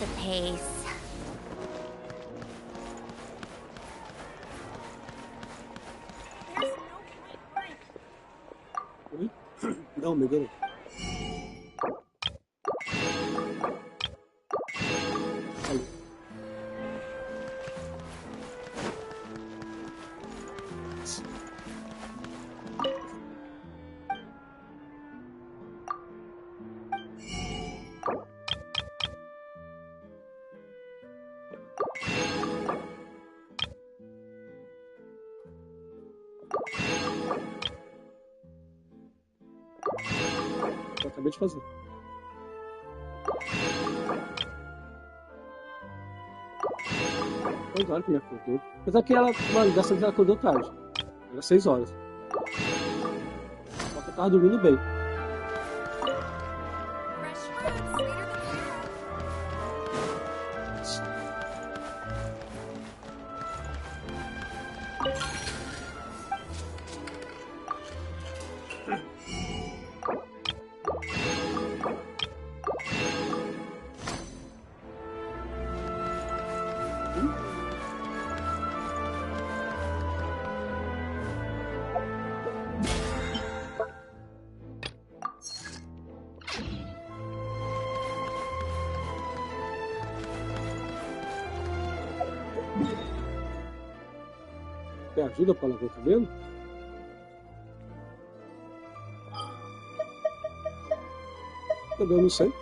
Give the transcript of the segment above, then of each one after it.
The pace. Não, me enganei. Eu acabei de fazer. Pois olha que me acordou. Apesar que ela, mano, dessa vez ela acordou tarde. Era 6 horas. Só que eu tava dormindo bem. Quer ajuda para lavar o cabelo? Eu não sei.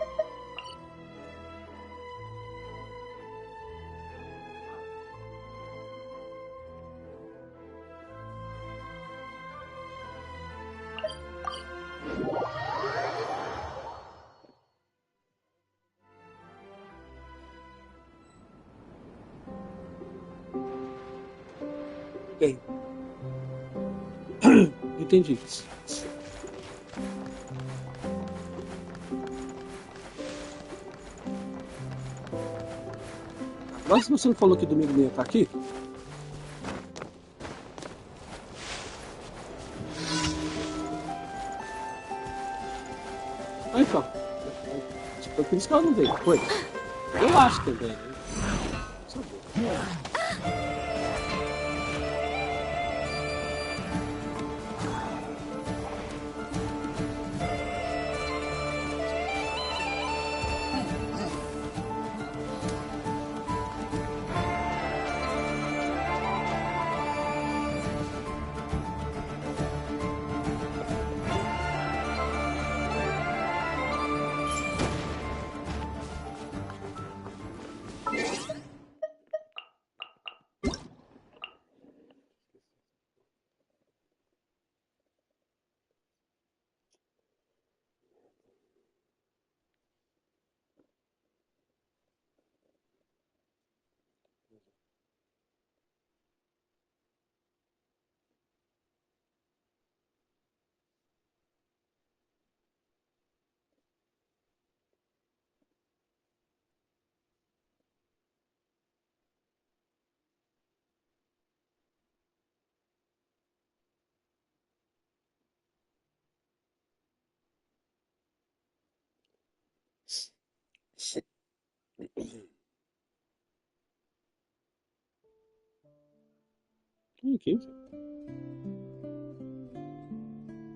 Bem, entendi. Mas você não falou que domingo não ia estar aqui? Ah, então. Foi por isso que ela não veio, foi? Eu acho também, né? Sabe?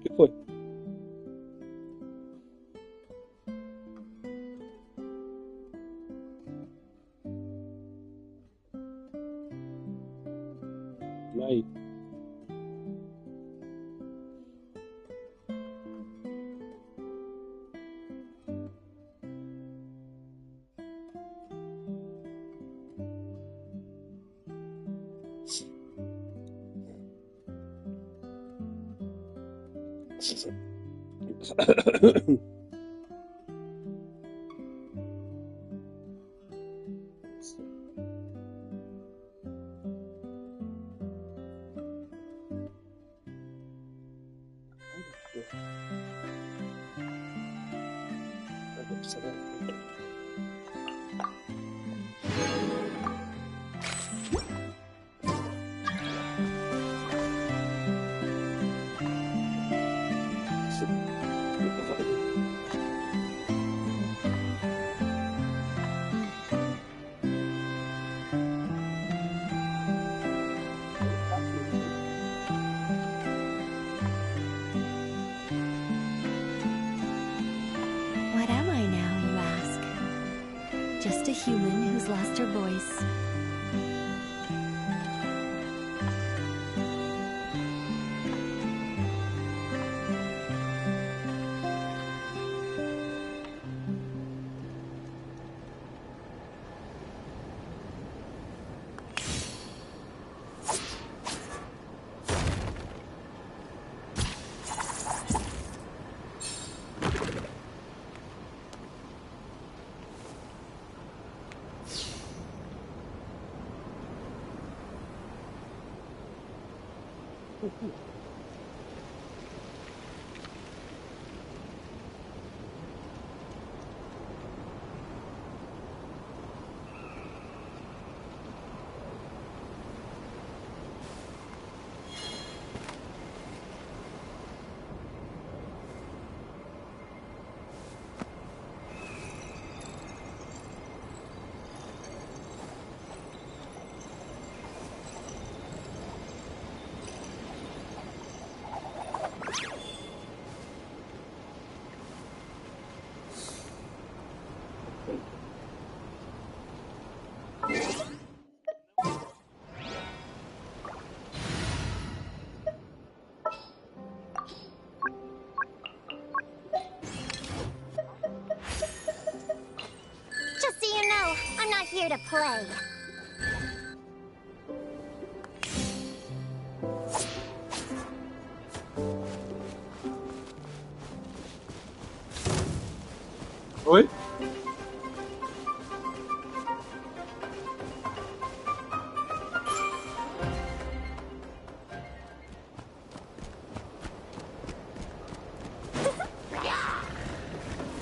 Que foi? Aí. What am I now, you ask? Just a human who's lost her voice. Just so you know, I'm not here to play. Oi?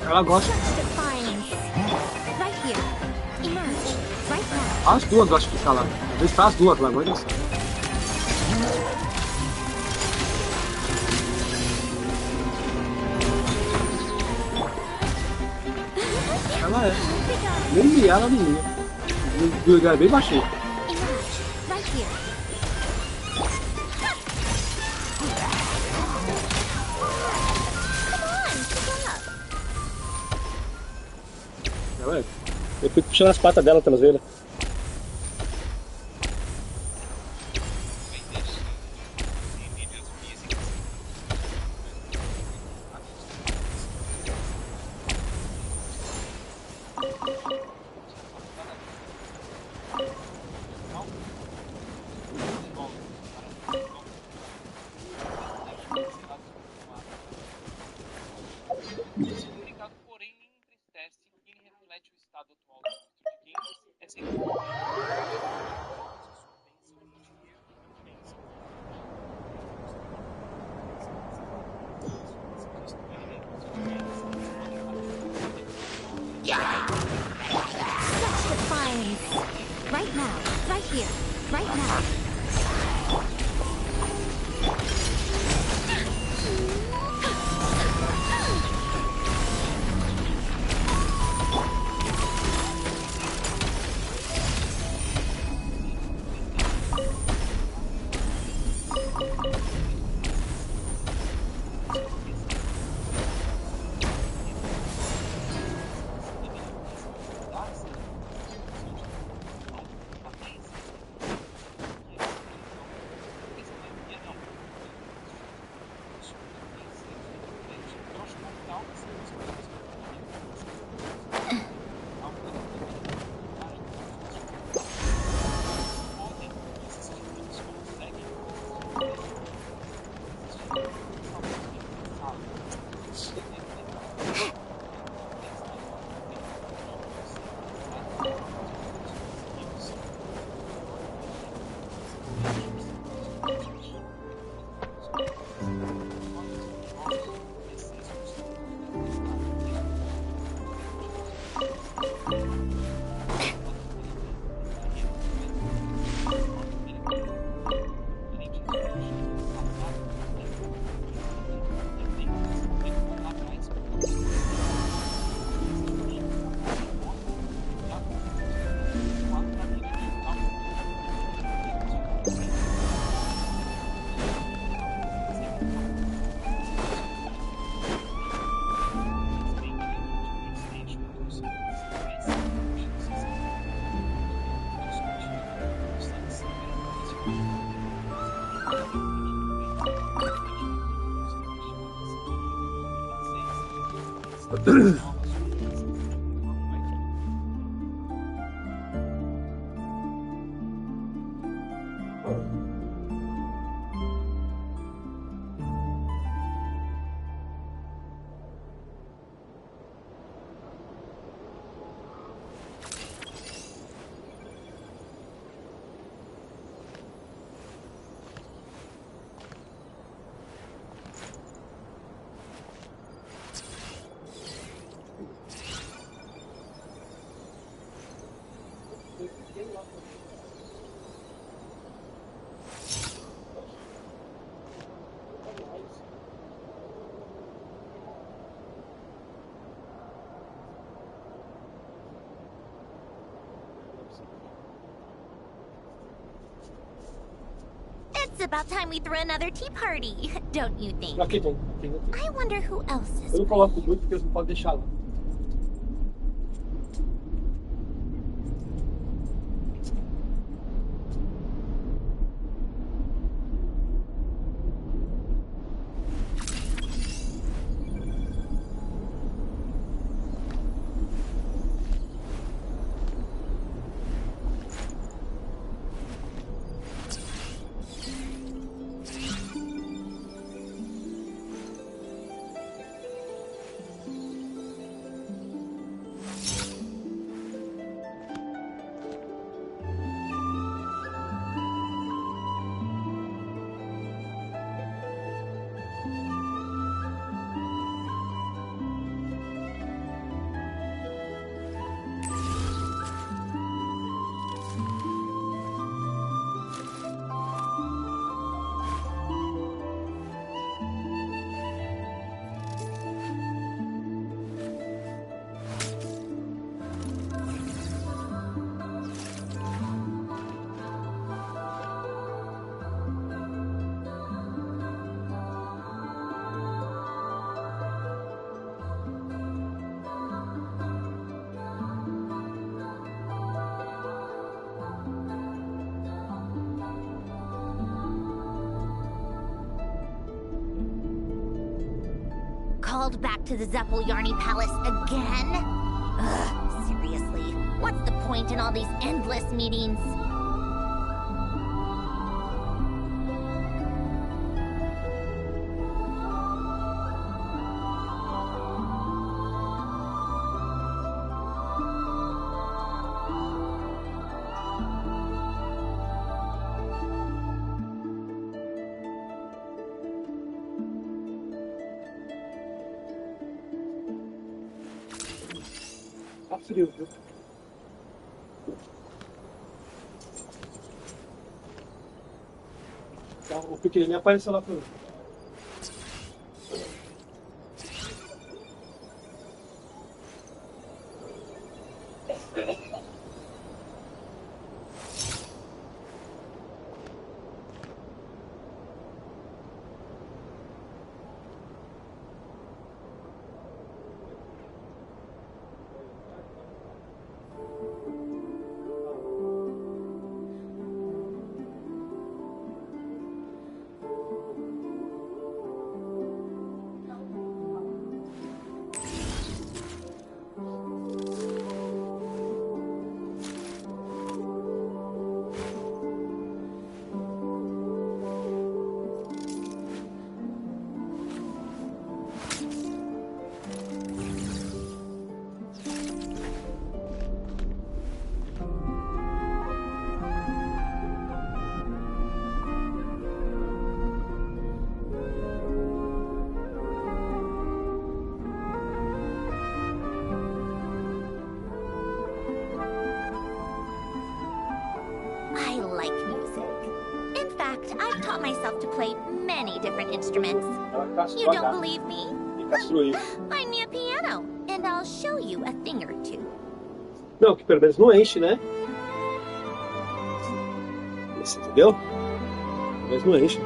Ela gosta. Right here. Emerge. Right now. As duas gostam de ficar lá. Às vezes tá as duas lá, agora não sei. Ela é. Nem ela nem minha. O lugar é bem baixinho. Emerge. Right here. Ela é. Eu fico puxando as patas dela traseira. Right now. Right here. Right now. It's about time we throw another tea party, don't you think? Aqui tem. I wonder who else is Eu não coloco muito porque eles não podem deixar lá. Called back to the Zeppeljärny Palace again? Ugh, seriously, what's the point in all these endless meetings? Tá frio, viu? Tá, o pequenininho apareceu lá pra mim. I like music. In fact, I've taught myself to play many different instruments. You don't believe me? Find me a piano, and I'll show you a thing or two. Não, que pelo menos não enche, né? Você entendeu? Pelo menos não enche.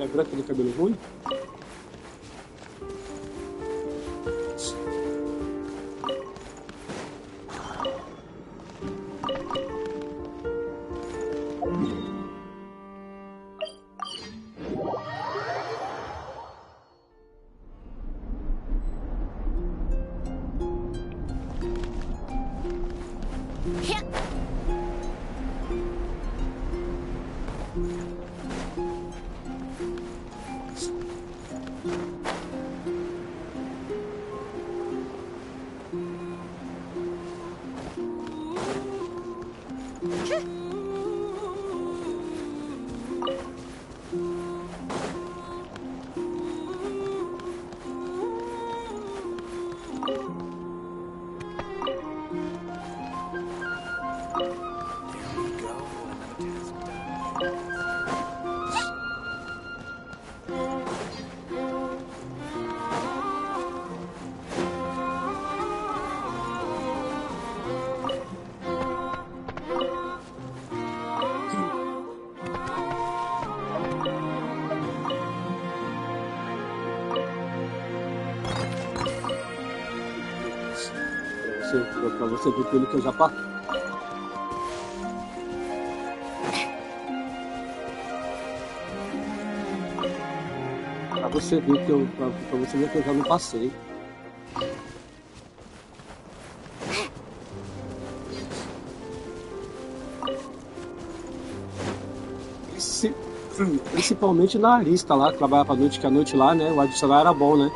É branca do cabelo ruim? Pra você ver pelo que eu já passei. Pra você ver que eu, pra você ver que eu já não passei. Principalmente na arista lá, que trabalhava pra noite, que a noite lá, né? O adicional era bom, né?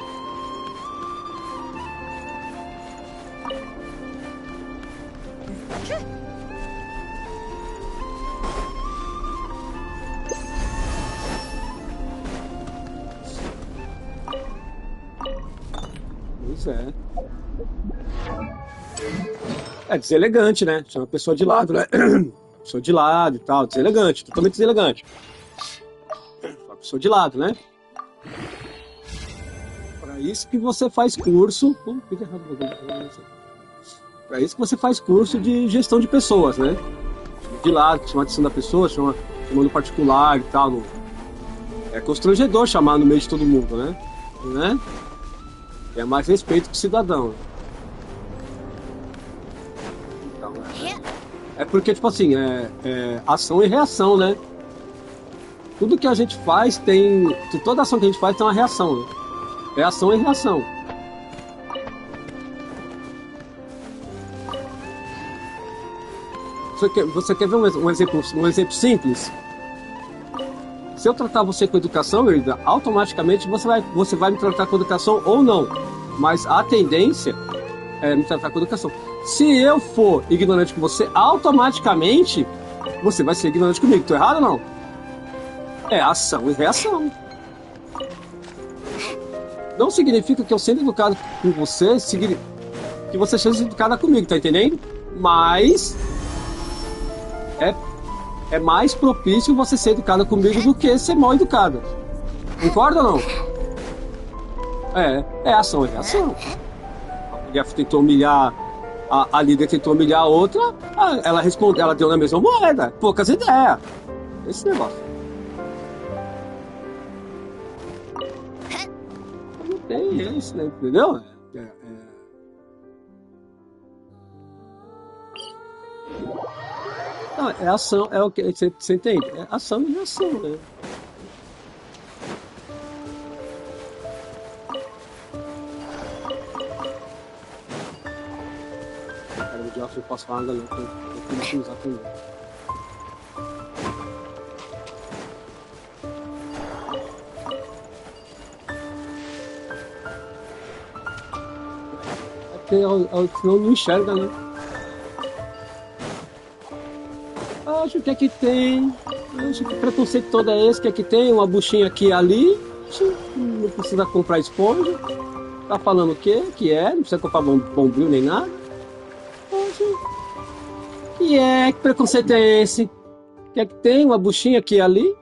É deselegante, né? Chama a pessoa de lado, né? Pessoa de lado e tal, deselegante, totalmente deselegante. Uma pessoa de lado, né? Para isso que você faz curso. Para isso que você faz curso de gestão de pessoas, né? De lado, chama a atenção da pessoa, chamando particular e tal. É constrangedor chamar no meio de todo mundo, né? É mais respeito pro cidadão. É porque, tipo assim, ação e reação, né? Tudo que a gente faz tem... Toda ação que a gente faz tem uma reação, né? É ação e reação. Você quer ver um exemplo simples? Se eu tratar você com educação, querida, automaticamente você vai me tratar com educação ou não. Mas a tendência é me tratar com educação. Se eu for ignorante com você, automaticamente você vai ser ignorante comigo. Tô errado ou não? É ação e reação. Não significa que eu sendo educado com você, que você seja educada comigo, tá entendendo? Mas é mais propício você ser educada comigo do que ser mal educada. Concorda ou não? É ação e reação. A mulher tentou humilhar, a líder tentou humilhar a outra, ela respondeu, ela deu na mesma moeda. Poucas ideias. Esse negócio. Não tem isso, né? Entendeu? Não, é ação, é o que você entende? É ação e reação, né? Cara, o diabo eu posso falar ainda não, eu tenho que usar também. É porque senão não enxerga, né? Acho que aqui tem. Acho que preconceito todo é esse, que aqui tem uma buchinha aqui e ali. Não precisa comprar esponja. Tá falando o quê? Que não precisa comprar bombril nem nada. Que preconceito é esse? Que tem uma buchinha aqui e ali.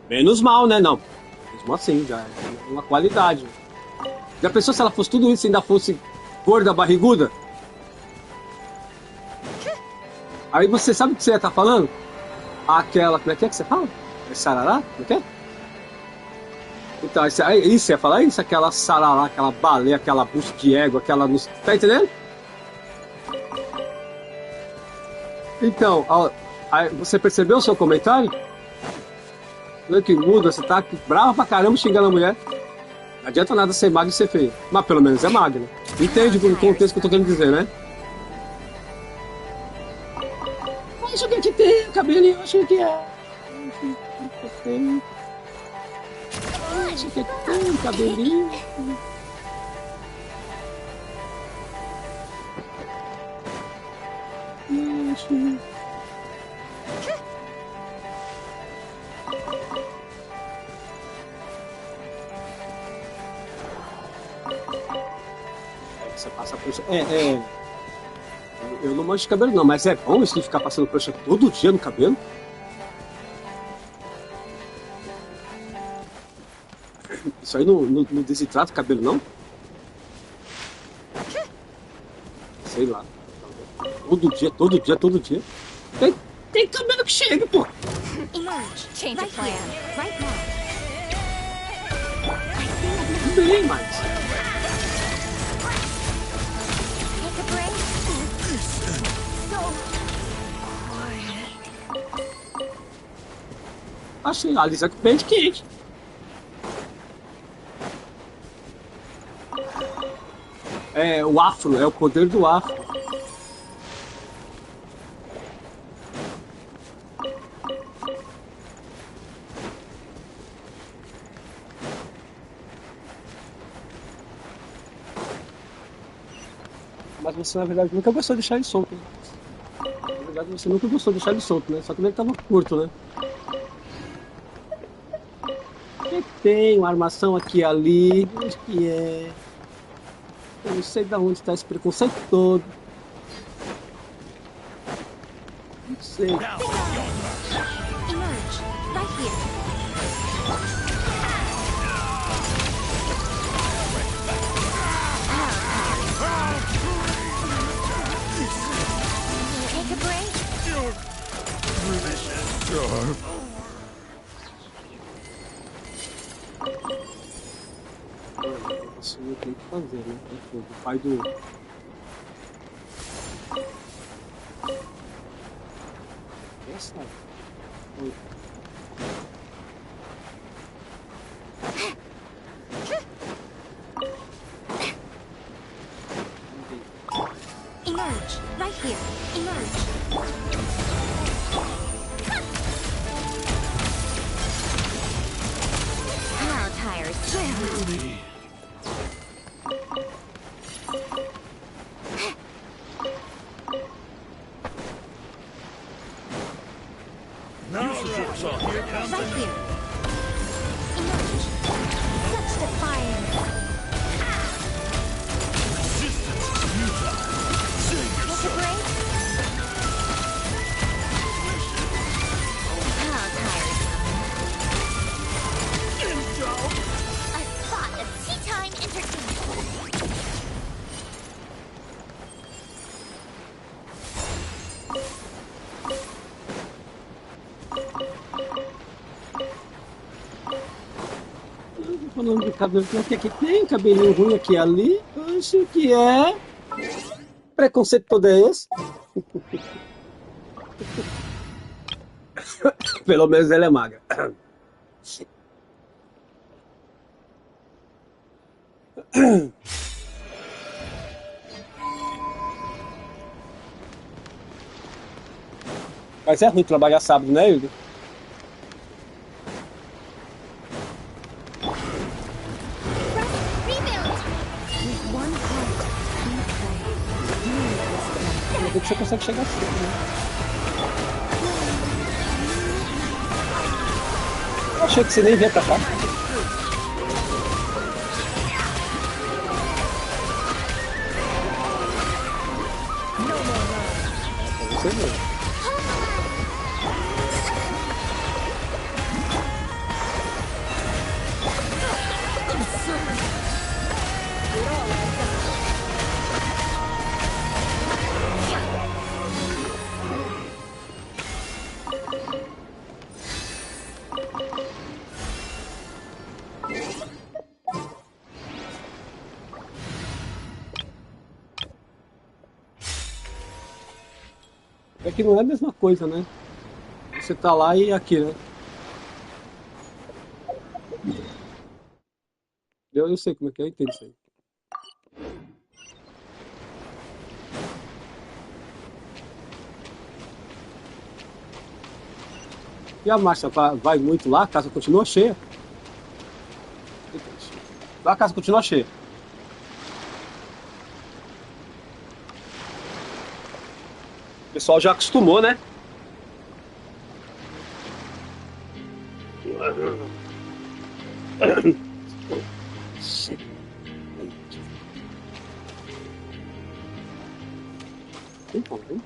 Menos mal, né? Não. Mesmo assim, já é uma qualidade. Já pensou se ela fosse tudo isso e ainda fosse gorda, barriguda? Aí você sabe o que você tá falando? Aquela, como é que você fala? É sarará? Como é que é? Então, isso, você ia falar isso? Aquela sarará, aquela baleia, aquela bucha de égua, aquela... Tá entendendo? Então, aí, você percebeu o seu comentário? Olha que muda, você tá brava pra caramba xingando a mulher. Não adianta nada ser magra e ser feia. Mas pelo menos é magra. Entende o contexto que eu tô querendo dizer, né? Acho que aqui tem cabelinho, acho que é. Acho que aqui tem cabelinho. Você passa por isso. Eu não manjo de cabelo não, mas é bom isso de ficar passando prancha todo dia no cabelo? Isso aí não desidrata o cabelo, não? Sei lá. Todo dia. Tem cabelo que chega, pô. Change of plan. Right now. Bem, mas... Take a break. Achei a Lisa com pente quente. É o afro, é o poder do afro. Mas você, na verdade, nunca gostou de deixar ele solto, né? Na verdade, você nunca gostou de deixar ele solto, né? Só que ele tava curto, né? E tem uma armação aqui e ali. Onde que é? Eu não sei de onde está esse preconceito todo. Não sei. Emerge. Right here. Take a break. Isso eu tenho que fazer, né? O pai do... Essa... Oi. Emerge. Right here. Emerge. How tired. Right here. Emerge. Such defiance. Take a break. How tired. A spot of tea time entertainment. Falando de cabelo, que aqui tem cabelinho ruim aqui e ali. Acho que é... Preconceito todo é esse? Pelo menos ela é magra. Mas é ruim trabalhar sábado, né, Hilda? Ainda bem que você consegue chegar cedo, né? Eu achei que você nem vinha pra cá. É você mesmo. É que não é a mesma coisa, né? Você tá lá e aqui, né? Eu sei como é que é, eu entendo isso aí. E a marcha vai muito lá, a casa continua cheia. Lá a casa continua cheia. O pessoal já acostumou, né? Então, hein?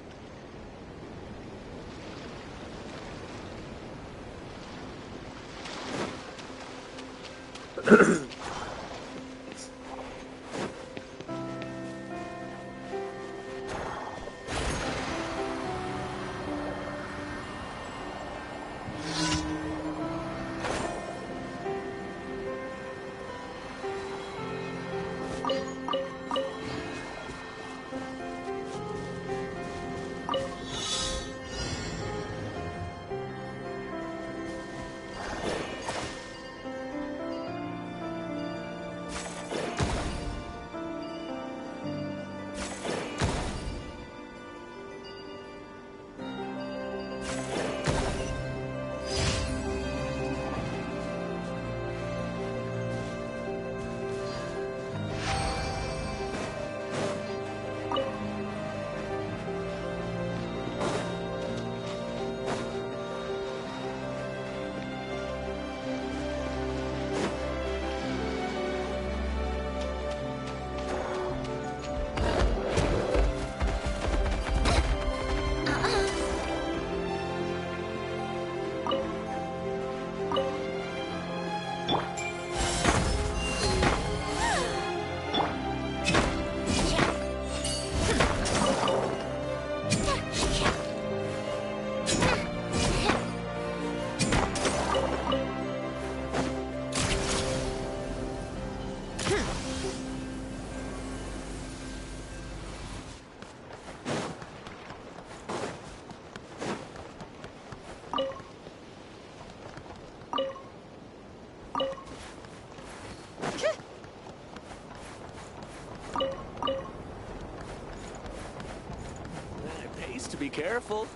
It pays to be careful.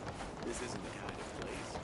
This isn't the kind of place.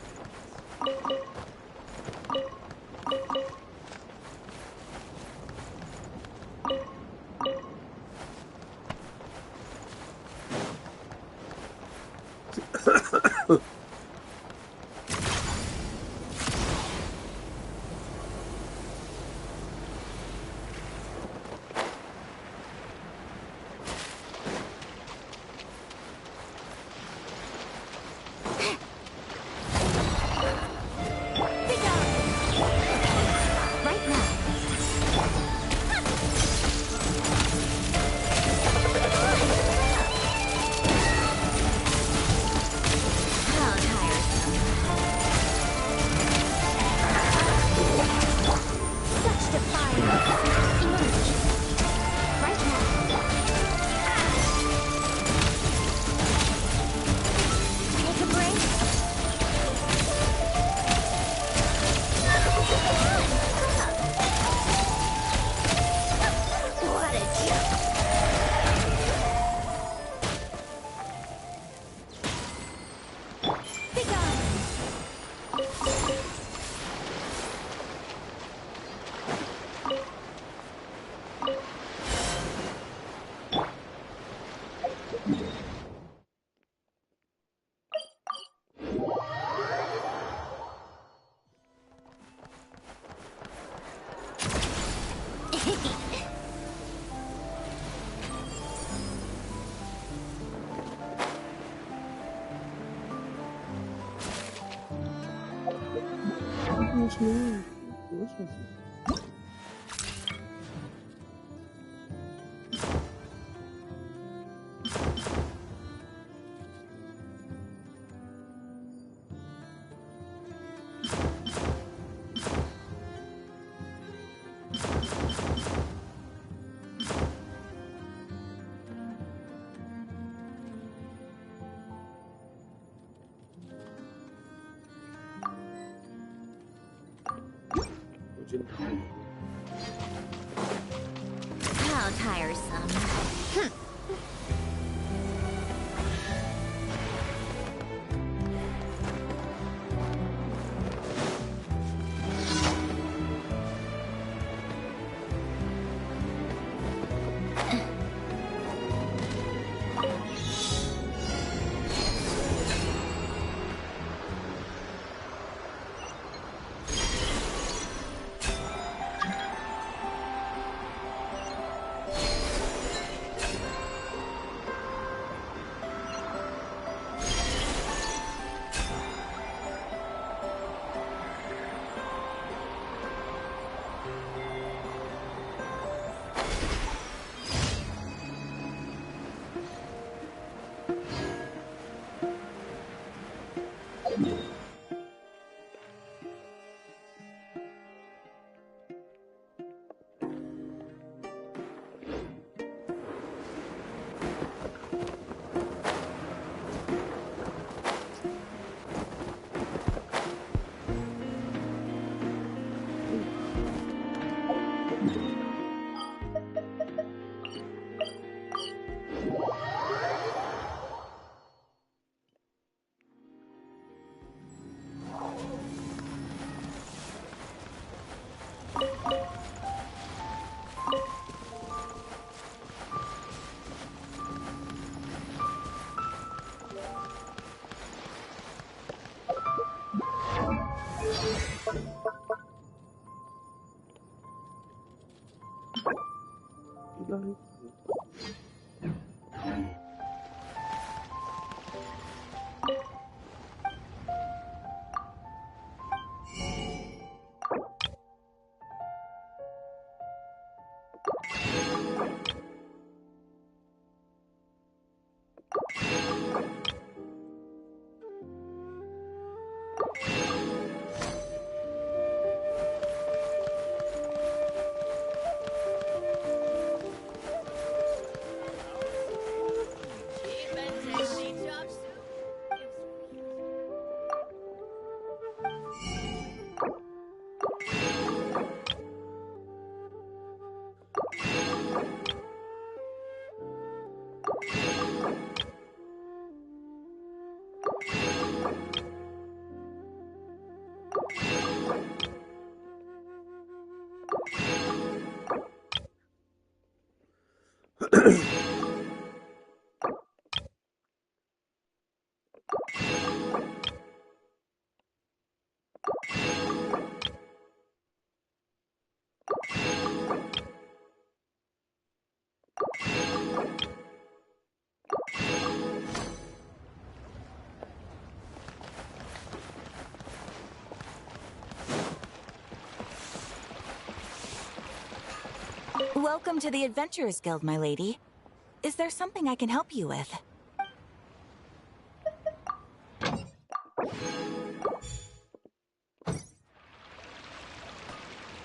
How tiresome. Welcome to the Adventurers Guild, my lady. Is there something I can help you with?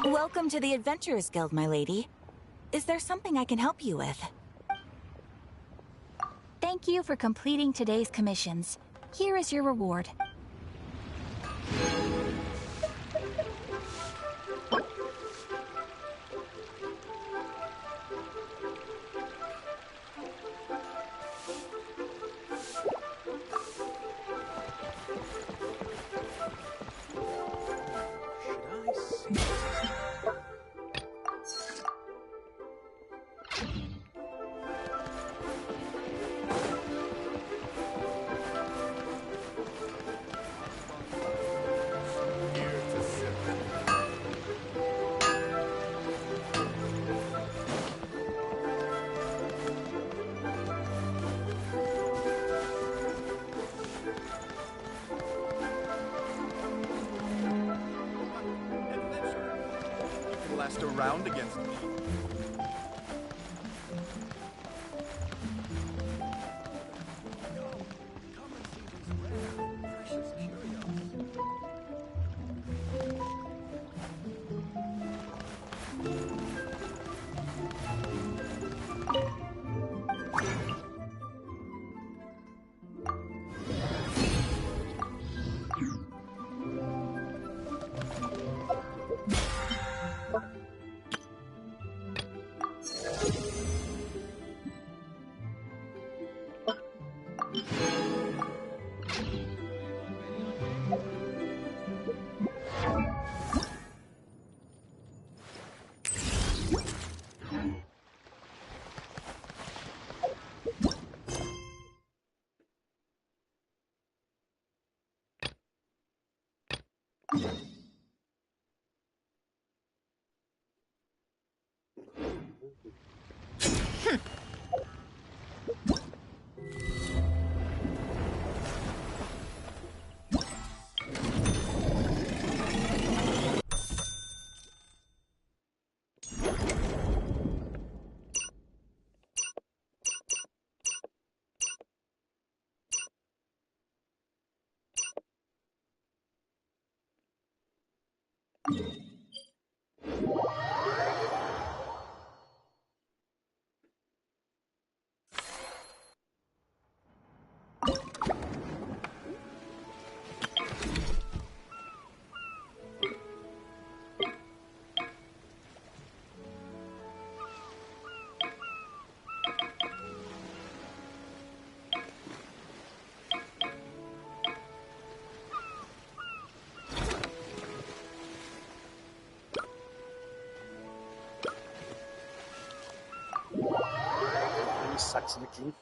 Welcome to the Adventurers Guild, my lady. Is there something I can help you with? Thank you for completing today's commissions. Here is your reward. Last a round against me. Come and see these rare, precious curios. Saco isso daqui.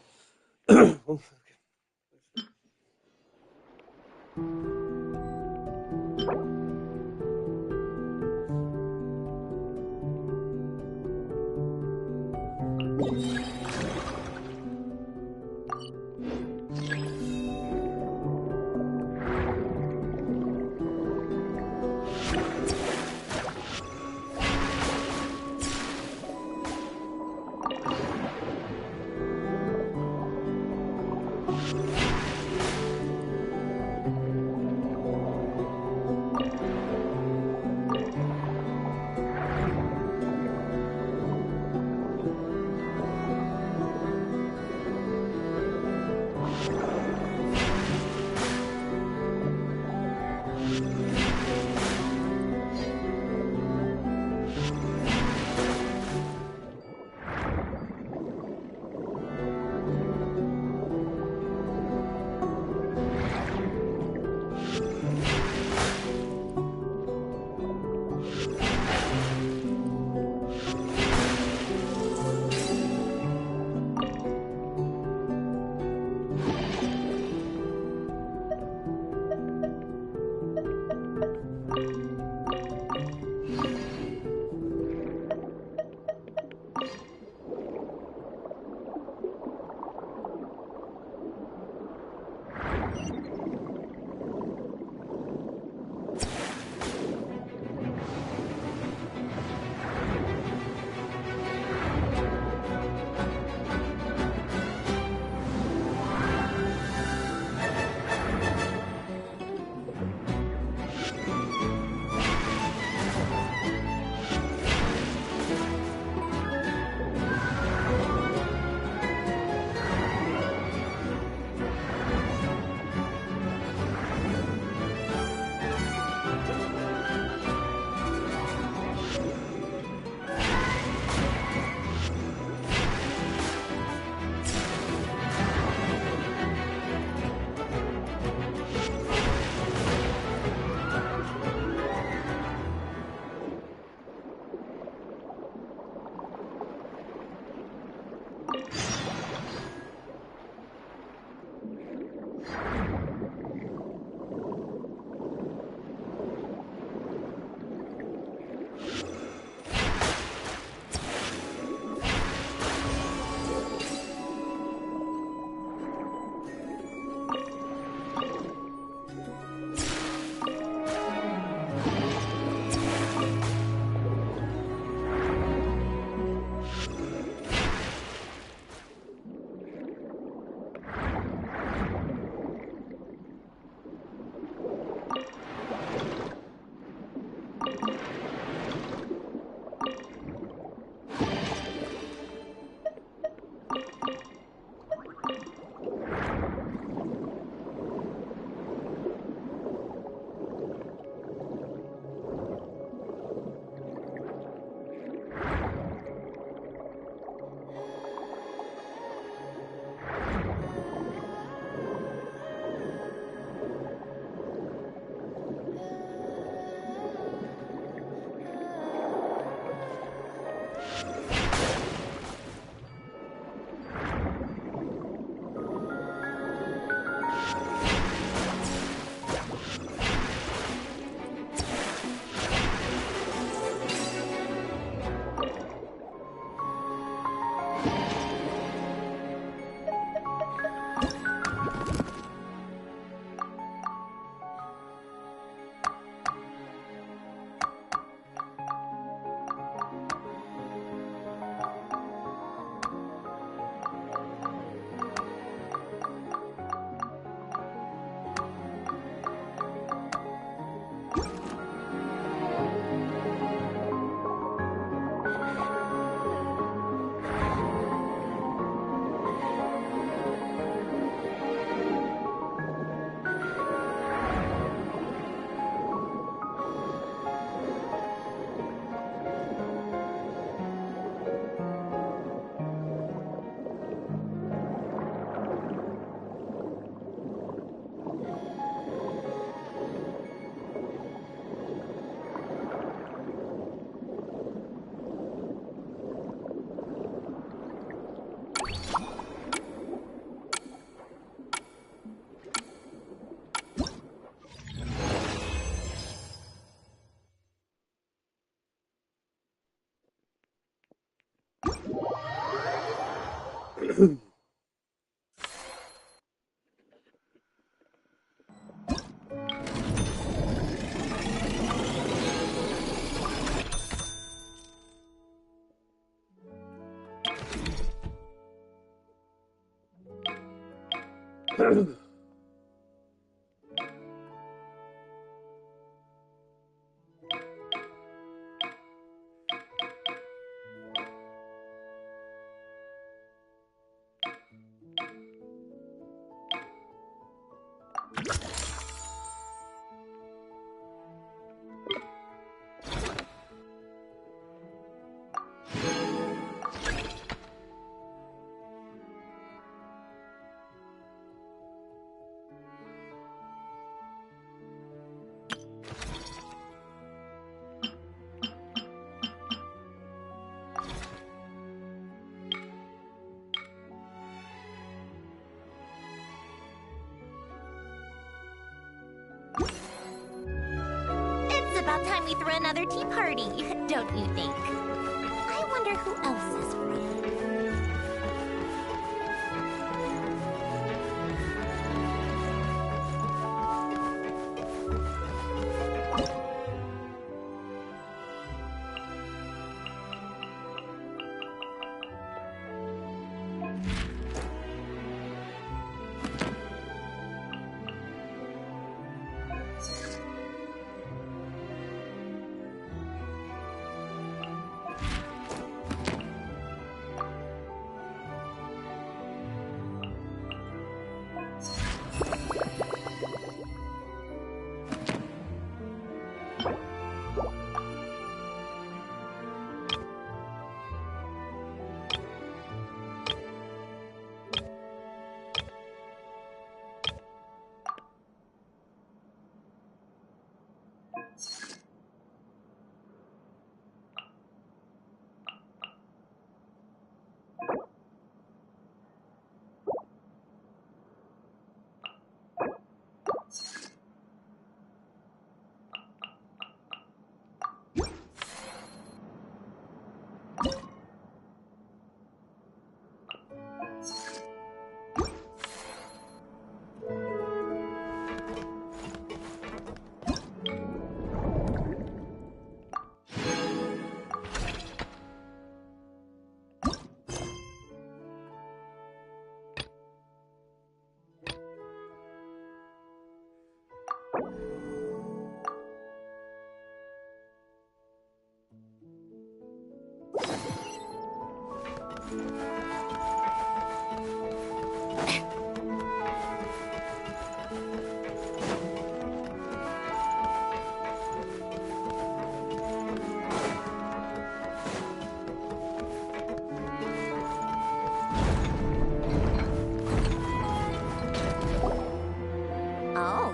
It's about time we threw another tea party, don't you think? I wonder who else is free.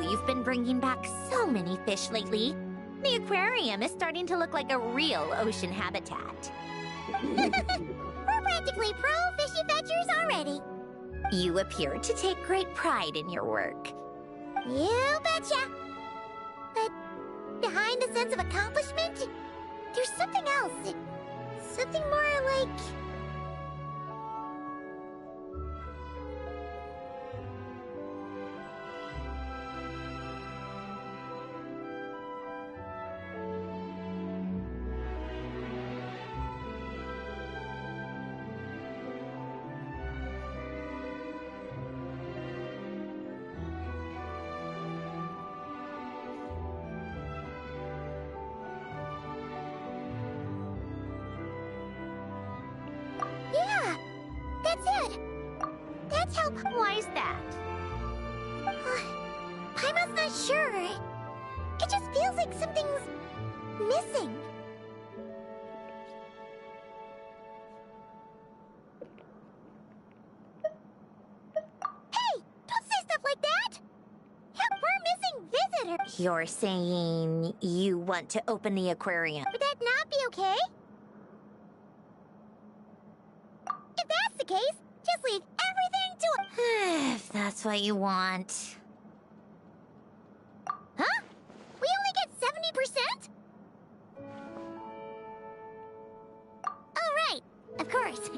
You've been bringing back so many fish lately. The aquarium is starting to look like a real ocean habitat. We're practically pro fishy fetchers already. You appear to take great pride in your work. You betcha. But behind the sense of accomplishment, there's something else. Something more like... Yeah, that's it. That's how... Why is that? Paimon's not sure. It just feels like something's missing. Hey, don't say stuff like that. Heck, we're missing visitors. You're saying you want to open the aquarium? Would that not be okay? If that's the case, just leave everything to... If that's what you want. Huh? We only get 70%? Oh, right. Of course.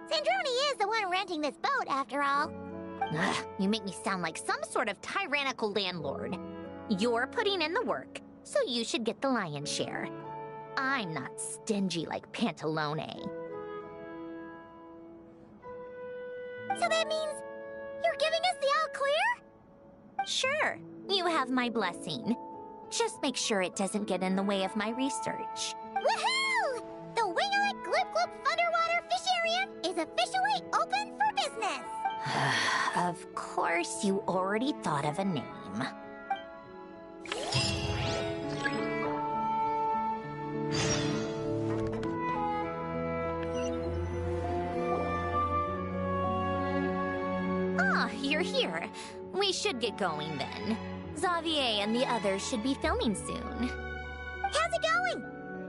Sandroni is the one renting this boat, after all. Ugh, you make me sound like some sort of tyrannical landlord. You're putting in the work, so you should get the lion's share. I'm not stingy like Pantalone. So that means you're giving us the clear? Sure. You have my blessing. Just make sure it doesn't get in the way of my research. Woohoo! The Wing-a-Lick Gloop Gloop Underwater Fish Area is officially open for business! Of course, you already thought of a name. Ah, you're here. We should get going then. Xavier and the others should be filming soon. How's it going?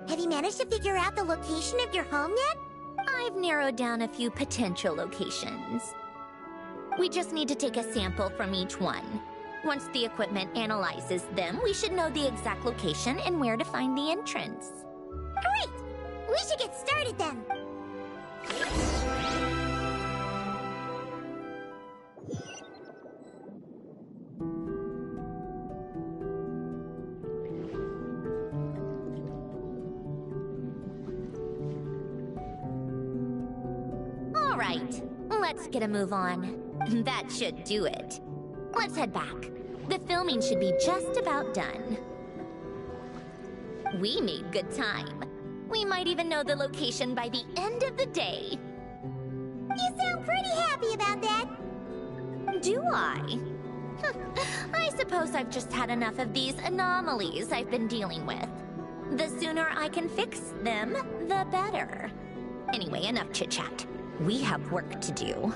Have you managed to figure out the location of your home yet? I've narrowed down a few potential locations. We just need to take a sample from each one. Once the equipment analyzes them, we should know the exact location and where to find the entrance. Great! We should get started then. All right, let's get a move on. That should do it. Let's head back. The filming should be just about done. We made good time. We might even know the location by the end of the day. You sound pretty happy about that. Do I? I suppose I've just had enough of these anomalies I've been dealing with. The sooner I can fix them, the better. Anyway, enough chit-chat. We have work to do.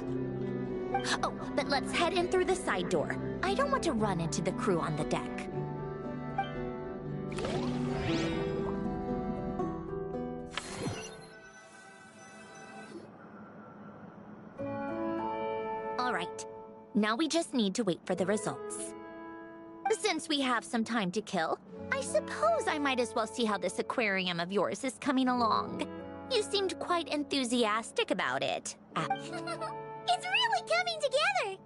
Oh, but let's head in through the side door. I don't want to run into the crew on the deck. All right. Now we just need to wait for the results. Since we have some time to kill, I suppose I might as well see how this aquarium of yours is coming along. You seemed quite enthusiastic about it. It's really coming together!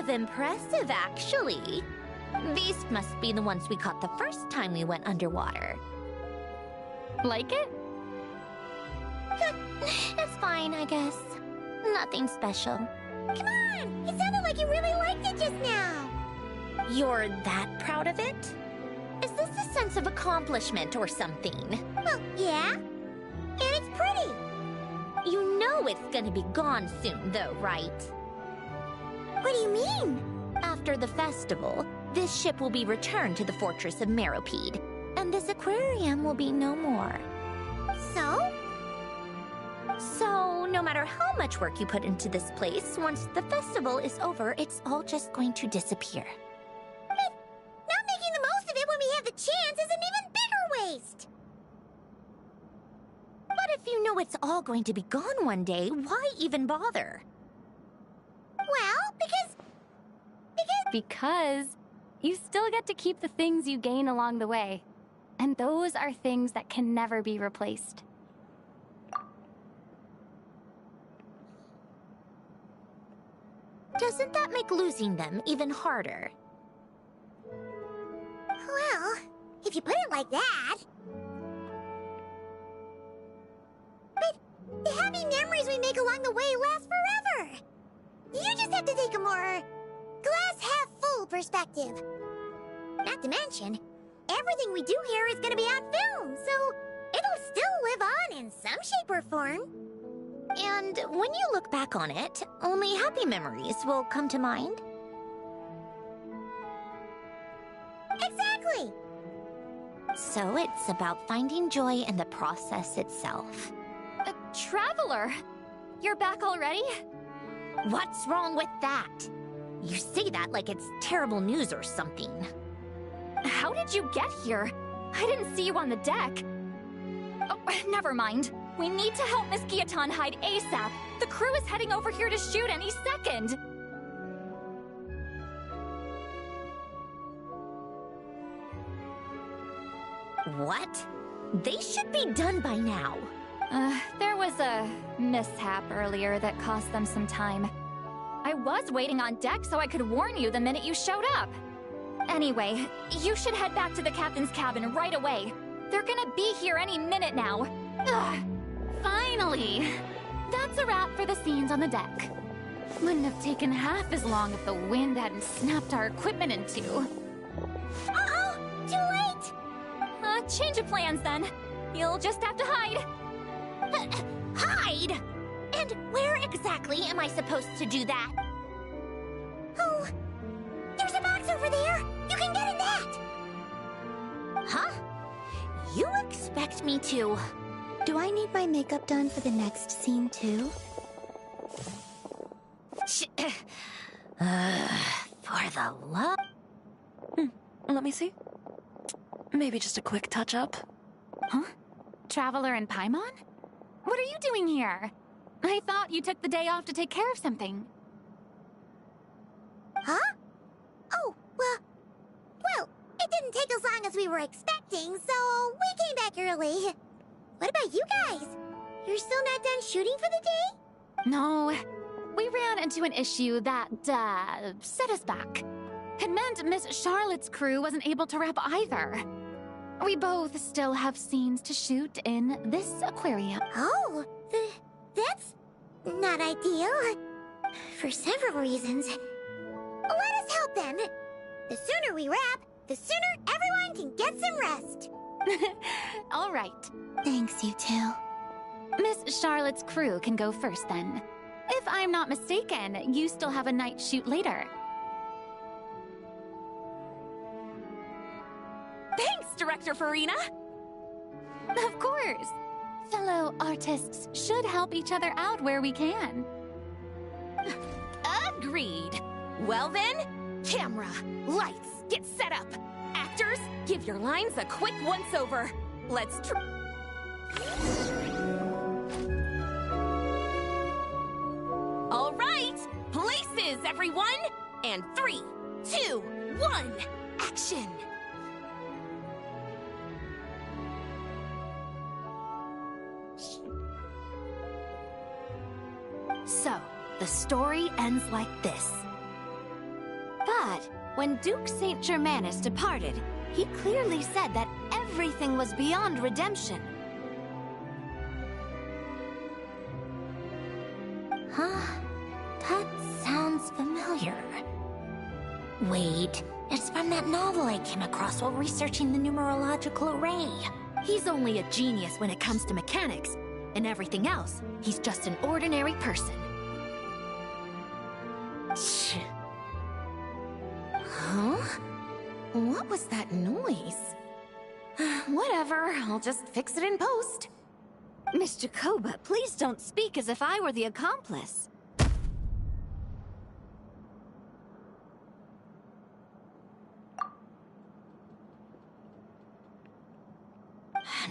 Impressive, actually. These must be the ones we caught the first time we went underwater. Like it? It's fine, I guess. Nothing special. Come on! It sounded like you really liked it just now! You're that proud of it? Is this a sense of accomplishment or something? Well, yeah. And it's pretty! You know it's gonna be gone soon, though, right? What do you mean? After the festival, this ship will be returned to the fortress of Meropide, and this aquarium will be no more. So? So, no matter how much work you put into this place, once the festival is over, it's all just going to disappear. But not making the most of it when we have the chance is an even bigger waste! But if you know it's all going to be gone one day, why even bother? Well, Because you still get to keep the things you gain along the way. And those are things that can never be replaced. Doesn't that make losing them even harder? Well, if you put it like that... But the happy memories we make along the way last forever! You just have to take a more glass-half-full perspective. Not to mention, everything we do here is gonna be on film, so it'll still live on in some shape or form. And when you look back on it, only happy memories will come to mind? Exactly! So it's about finding joy in the process itself. Traveler! You're back already? What's wrong with that? You say that like it's terrible news or something. How did you get here? I didn't see you on the deck. Oh, never mind. We need to help Miss Guillotin hide ASAP. The crew is heading over here to shoot any second. What? They should be done by now. There was a mishap earlier that cost them some time. I was waiting on deck so I could warn you the minute you showed up. Anyway, you should head back to the captain's cabin right away. They're gonna be here any minute now. Ugh. Finally! That's a wrap for the scenes on the deck. Wouldn't have taken half as long if the wind hadn't snapped our equipment in two. Uh-oh! Too late! Change of plans then. You'll just have to hide. Hide? And where exactly am I supposed to do that? Oh, there's a box over there! You can get in that! Huh? You expect me to... Do I need my makeup done for the next scene too? For the love... Let me see. Maybe just a quick touch-up. Huh? Traveler and Paimon? What are you doing here? I thought you took the day off to take care of something. Huh? Oh, well, it didn't take as long as we were expecting, so we came back early. What about you guys? You're still not done shooting for the day? No. We ran into an issue that, set us back. It meant Miss Charlotte's crew wasn't able to wrap either. We both still have scenes to shoot in this aquarium. Oh, that's not ideal. For several reasons. Let us help then. The sooner we wrap, the sooner everyone can get some rest. All right. Thanks, you two. Miss Charlotte's crew can go first then. If I'm not mistaken, you still have a night shoot later. Thanks, Director Farina! Of course. Fellow artists should help each other out where we can. Agreed. Well then, camera, lights, get set up. Actors, give your lines a quick once-over. Let's All right, places, everyone! And 3, 2, 1, action! So, the story ends like this. But when Duke Saint Germanus departed, he clearly said that everything was beyond redemption. Huh? That sounds familiar. Wait, it's from that novel I came across while researching the numerological array. He's only a genius when it comes to mechanics, and everything else, he's just an ordinary person. Huh? What was that noise? Whatever, I'll just fix it in post. Miss Jacoba, please don't speak as if I were the accomplice.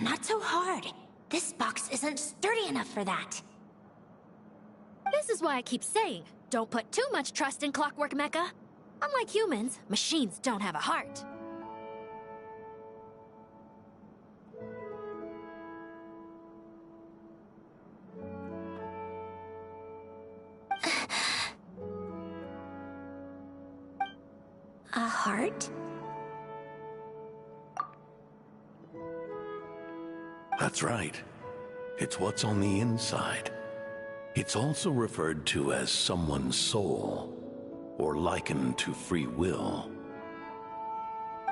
Not so hard. This box isn't sturdy enough for that. This is why I keep saying, don't put too much trust in Clockwork Mecha. Unlike humans, machines don't have a heart. A heart? That's right. It's what's on the inside. It's also referred to as someone's soul, or likened to free will.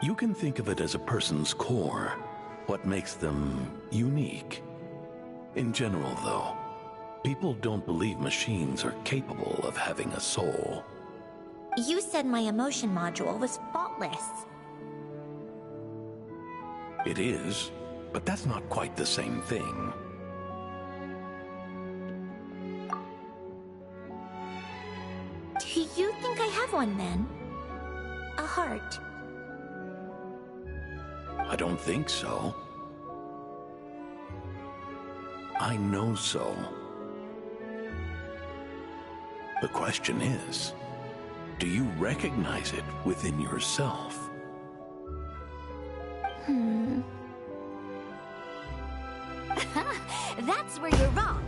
You can think of it as a person's core, what makes them unique. In general, though, people don't believe machines are capable of having a soul. You said my emotion module was faultless. It is, but that's not quite the same thing. Do you think I have one then? A heart? I don't think so. I know so. The question is, do you recognize it within yourself? That's where you're wrong.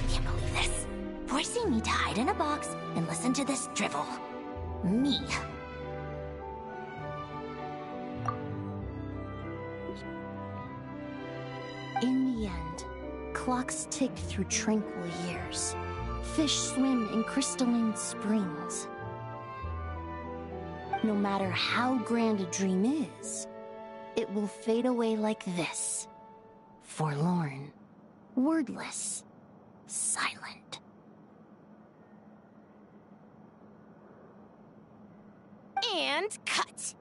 Can't believe this. Forcing me to hide in a box and listen to this drivel. Me. In the end, clocks tick through tranquil years. Fish swim in crystalline springs. No matter how grand a dream is, it will fade away like this. Forlorn, wordless, silent. And cut.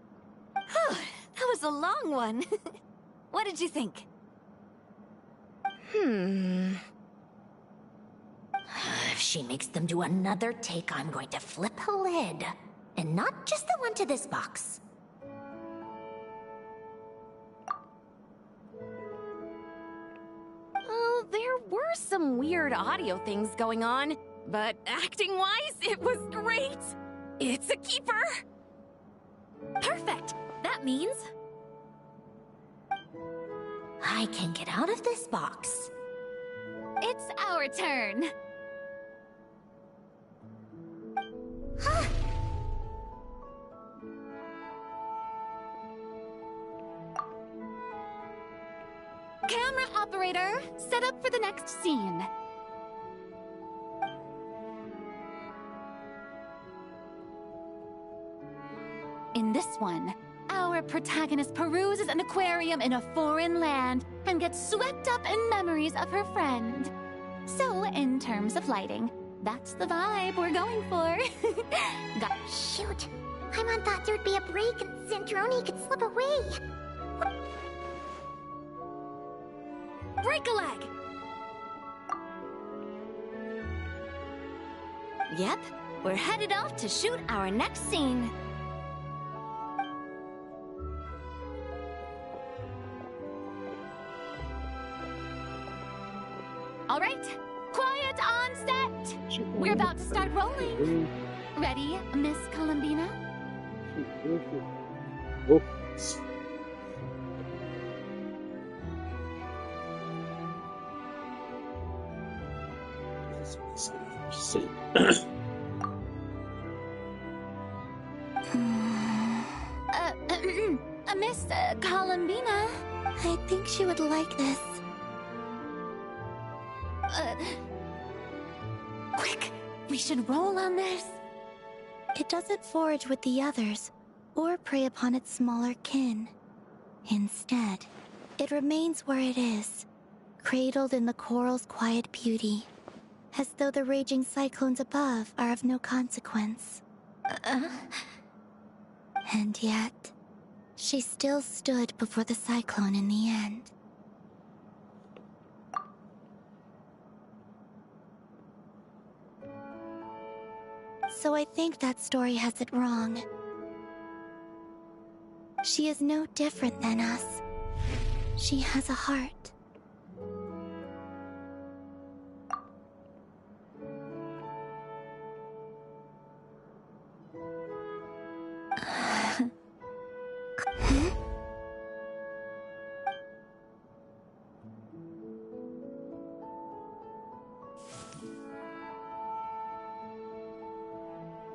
That was a long one. What did you think? If she makes them do another take, I'm going to flip a lid. And not just the one to this box. Oh, there were some weird audio things going on, but acting-wise, it was great. It's a keeper. Perfect! That means... I can get out of this box. it's our turn! Camera operator, set up for the next scene. In this one, our protagonist peruses an aquarium in a foreign land and gets swept up in memories of her friend. So, in terms of lighting, that's the vibe we're going for. Shoot. Paimon thought there'd be a break and Zantroni could slip away. Break a leg! Yep, we're headed off to shoot our next scene. All right, quiet on set! We're about to start rolling. Ready, Miss Columbina? Miss Columbina? I think she would like this. Quick, we should roll on this. It doesn't forage with the others, or prey upon its smaller kin. Instead, it remains where it is, cradled in the coral's quiet beauty, as though the raging cyclones above are of no consequence. And yet, she still stood before the cyclone in the end. So I think that story has it wrong. She is no different than us. She has a heart.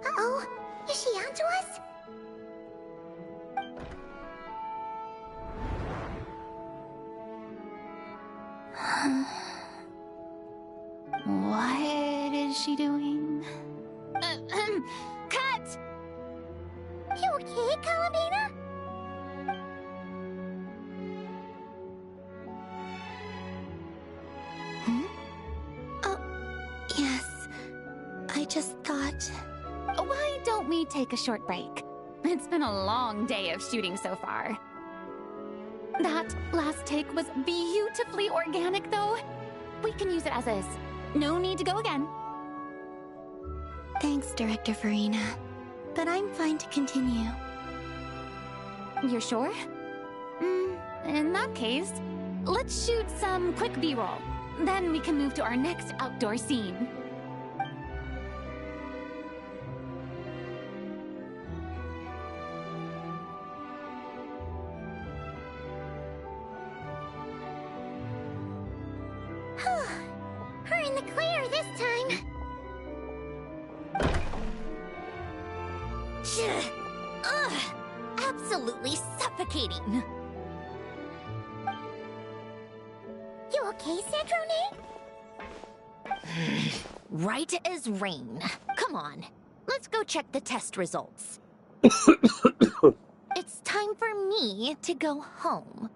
Uh-oh, is she onto us? What is she doing? Cut! You okay, Columbina? Oh, just thought... Why don't we take a short break? It's been a long day of shooting so far. That last take was beautifully organic, though. We can use it as is. No need to go again. Thanks, Director Farina. But I'm fine to continue. You're sure? In that case, let's shoot some quick B-roll. Then we can move to our next outdoor scene. We're in the clear this time. Ugh, absolutely suffocating. You okay, Centrone? Right as rain. Come on, let's go check the test results. It's time for me to go home.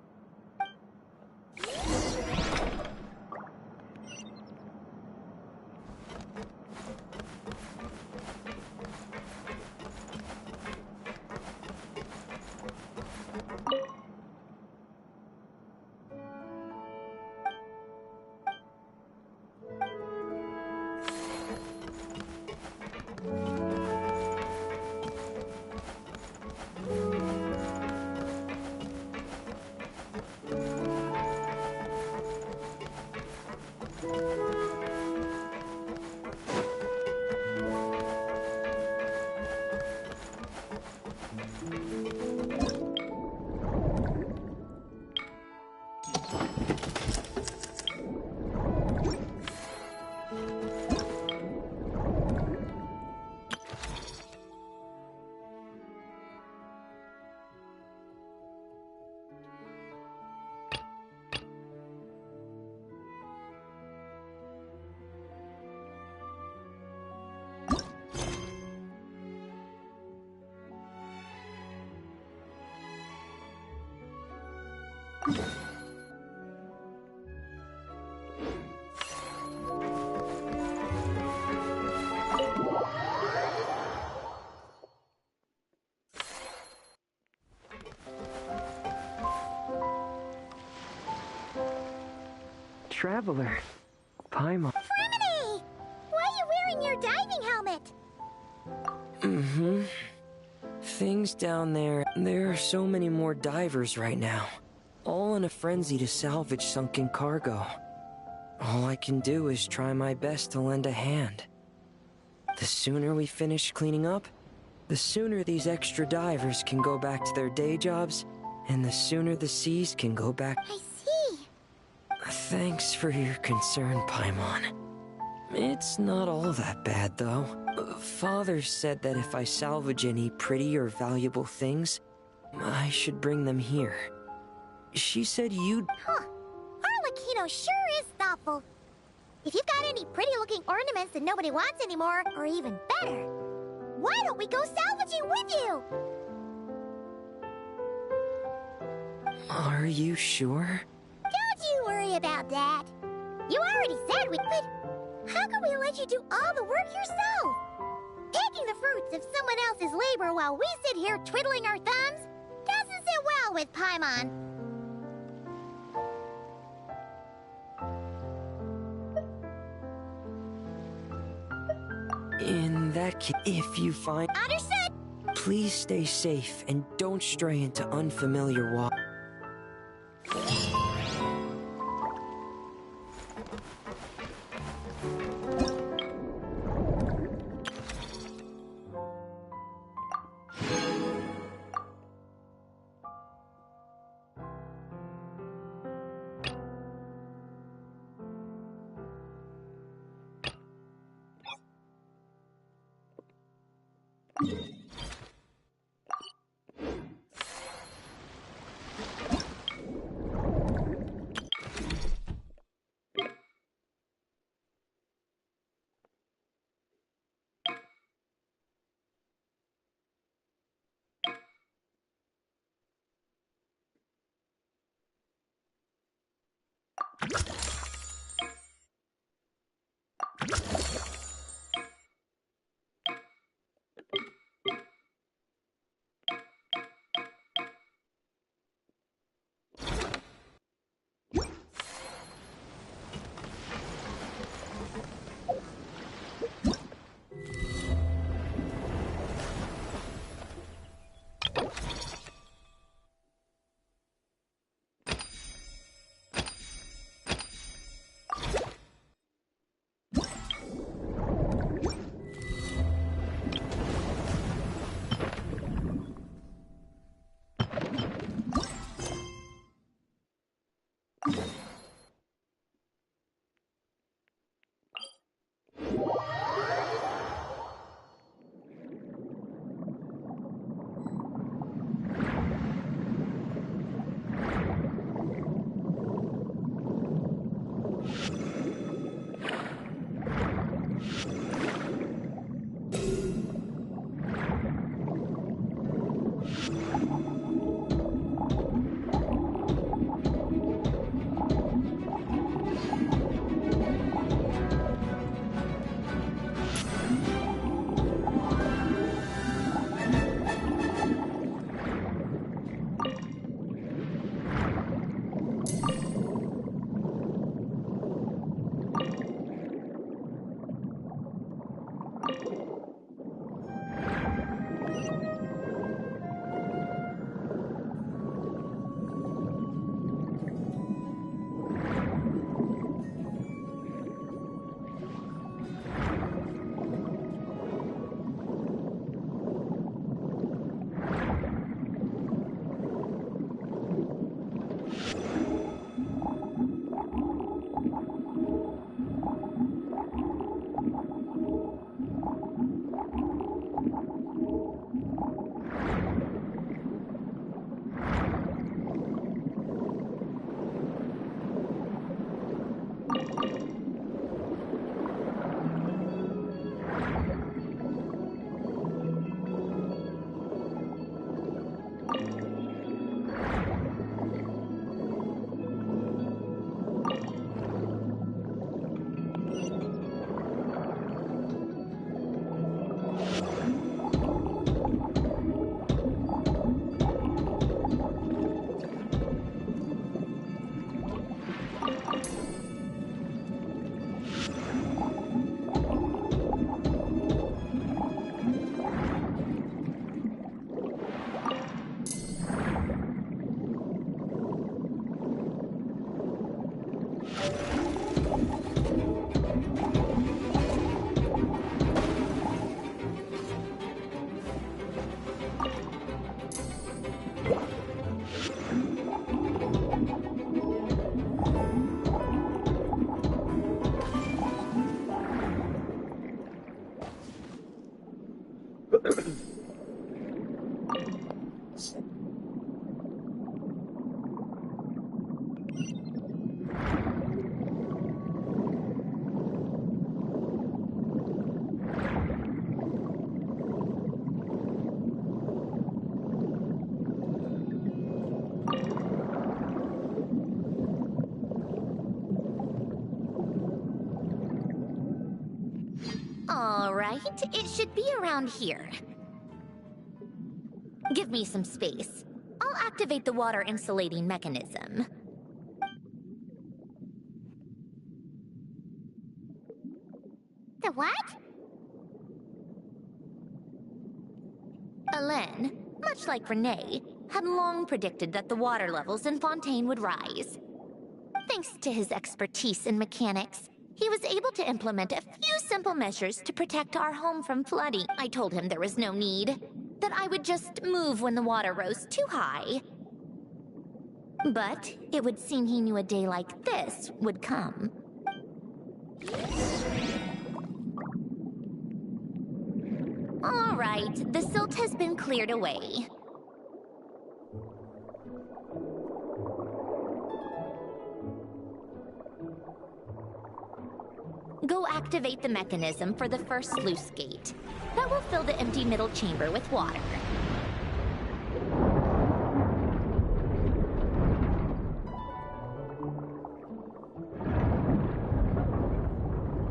Traveler. Paimon. Criminy! Why are you wearing your diving helmet? Things down there. There are so many more divers right now. All in a frenzy to salvage sunken cargo. All I can do is try my best to lend a hand. The sooner we finish cleaning up, the sooner these extra divers can go back to their day jobs, and the sooner the seas can go back. I see. Thanks for your concern, Paimon. It's not all that bad, though. Father said that if I salvage any pretty or valuable things, I should bring them here. She said you'd... Huh. Arlecchino sure is thoughtful. If you've got any pretty-looking ornaments that nobody wants anymore, or even better, why don't we go salvaging with you? Are you sure? Don't you worry about that. You already said we... But how can we let you do all the work yourself? Taking the fruits of someone else's labor while we sit here twiddling our thumbs doesn't sit well with Paimon. In that case, if you find... Understood! Please stay safe and don't stray into unfamiliar water. All right, it should be around here. Give me some space. I'll activate the water insulating mechanism. The what? Alain, much like Renee, had long predicted that the water levels in Fontaine would rise. Thanks to his expertise in mechanics, he was able to implement a few simple measures to protect our home from flooding. I told him there was no need, that I would just move when the water rose too high. But it would seem he knew a day like this would come. All right, the silt has been cleared away. Go activate the mechanism for the first sluice gate. That will fill the empty middle chamber with water.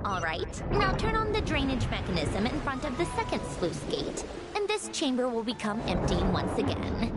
All right, now turn on the drainage mechanism in front of the second sluice gate, and this chamber will become empty once again.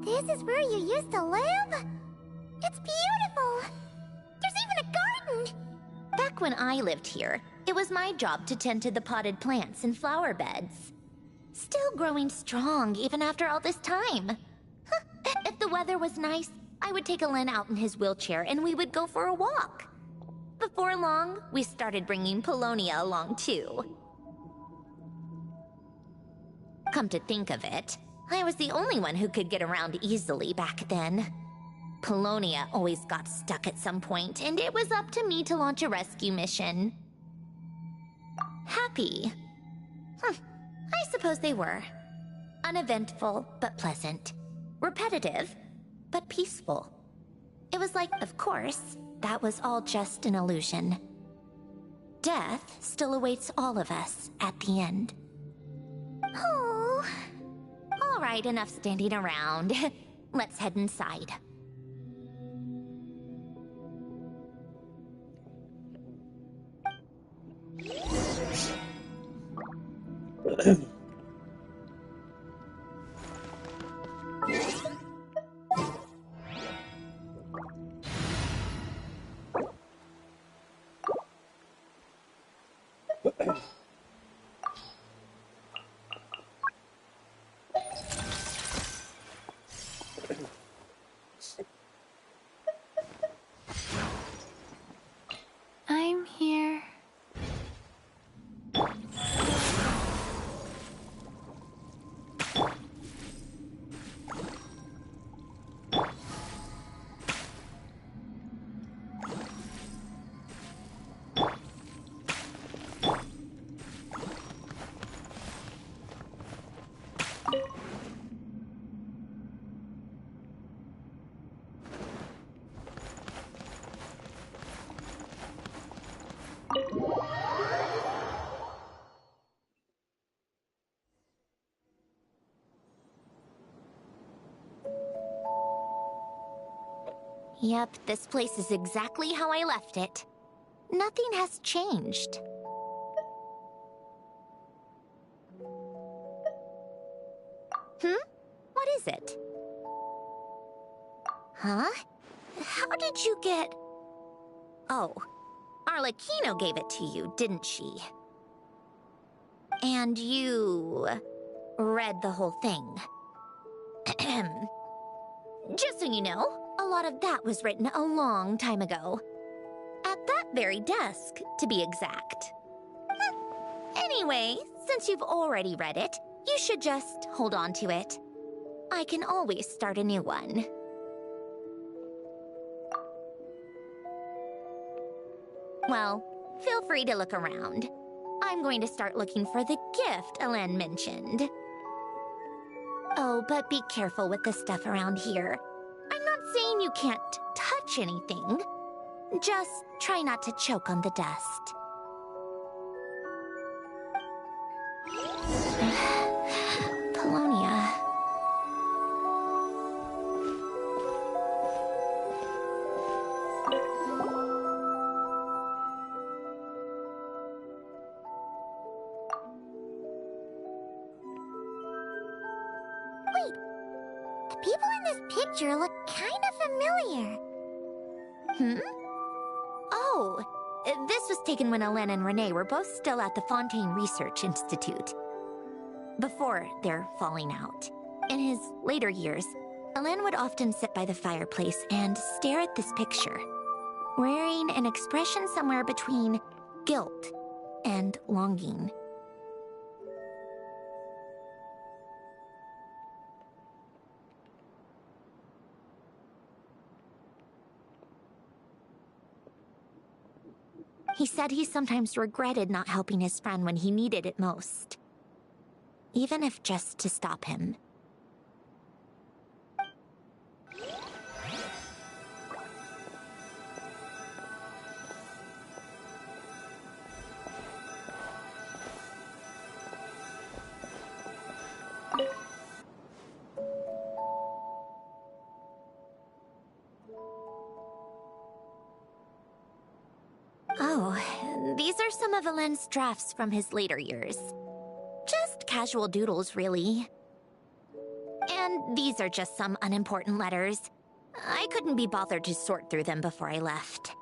This is where you used to live? It's beautiful! There's even a garden! Back when I lived here, it was my job to tend to the potted plants and flower beds. Still growing strong even after all this time. If the weather was nice, I would take Alain out in his wheelchair and we would go for a walk. Before long, we started bringing Polonia along too. Come to think of it, I was the only one who could get around easily back then. Polonia always got stuck at some point, and it was up to me to launch a rescue mission. Happy? I suppose they were. Uneventful, but pleasant. Repetitive, but peaceful. It was like, of course, that was all just an illusion. Death still awaits all of us at the end. Oh. All right, enough standing around. Let's head inside. Yep, this place is exactly how I left it. Nothing has changed. What is it? Huh? How did you get... Oh, Arlecchino gave it to you, didn't she? And you... read the whole thing. Just so you know, a lot of that was written a long time ago. At that very desk, to be exact. Anyway, since you've already read it, you should just hold on to it. I can always start a new one. Well, feel free to look around. I'm going to start looking for the gift Alen mentioned. Oh, but be careful with the stuff around here. I'm not saying you can't touch anything. Just try not to choke on the dust. Polonia. Wait, the people in this picture look kind of familiar. Oh, this was taken when Alen and Renee were both still at the Fontaine Research Institute. Before their falling out. In his later years, Alen would often sit by the fireplace and stare at this picture, wearing an expression somewhere between guilt and longing. He said he sometimes regretted not helping his friend when he needed it most. Even if just to stop him. Oh, these are some of Alen's drafts from his later years. Just casual doodles, really. And these are just some unimportant letters. I couldn't be bothered to sort through them before I left.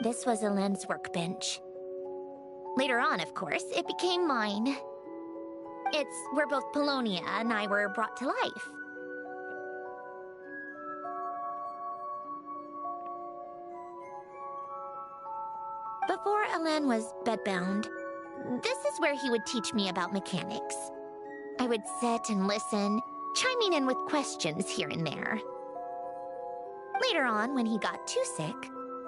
This was Alen's workbench. Later on, of course, it became mine. It's where both Polonia and I were brought to life. Before Alen was bedbound, this is where he would teach me about mechanics. I would sit and listen, chiming in with questions here and there. Later on, when he got too sick,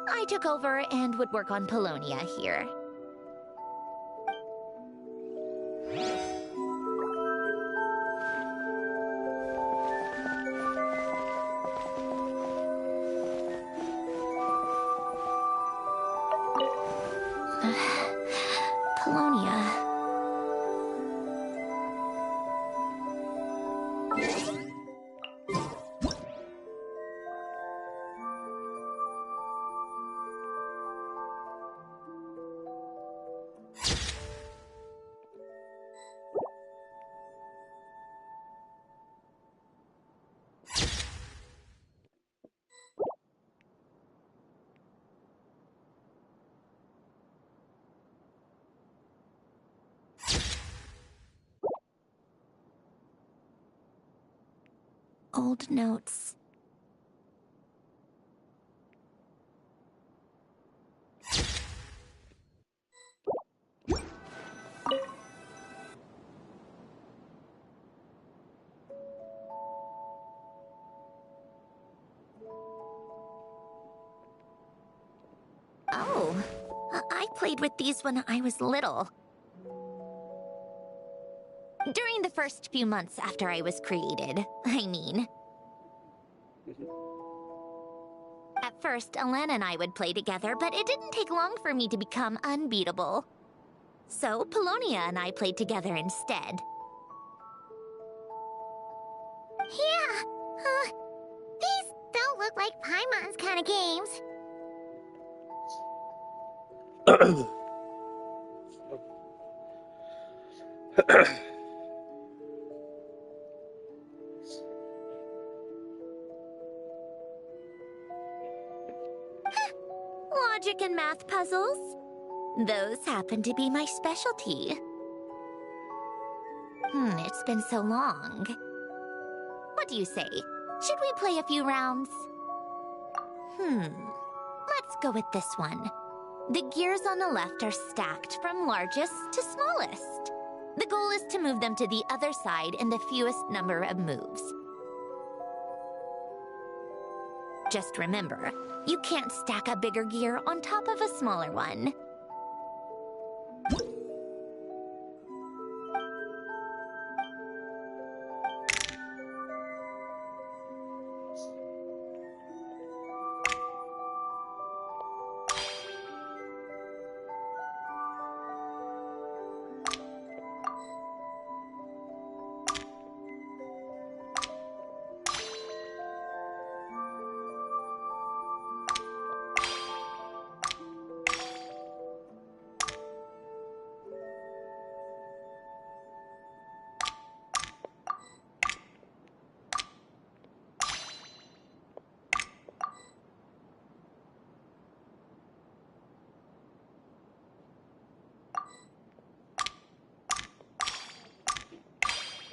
I took over and would work on Polonia here. Polonia. Old notes. played with these when I was little. During the first few months after I was created, I mean. At first, Alana and I would play together, but it didn't take long for me to become unbeatable. So, Polonia and I played together instead. Yeah, these don't look like Paimon's kind of games. Logic and math puzzles? Those happen to be my specialty. It's been so long. What do you say? Should we play a few rounds? Let's go with this one. The gears on the left are stacked from largest to smallest. The goal is to move them to the other side in the fewest number of moves. Just remember, you can't stack a bigger gear on top of a smaller one.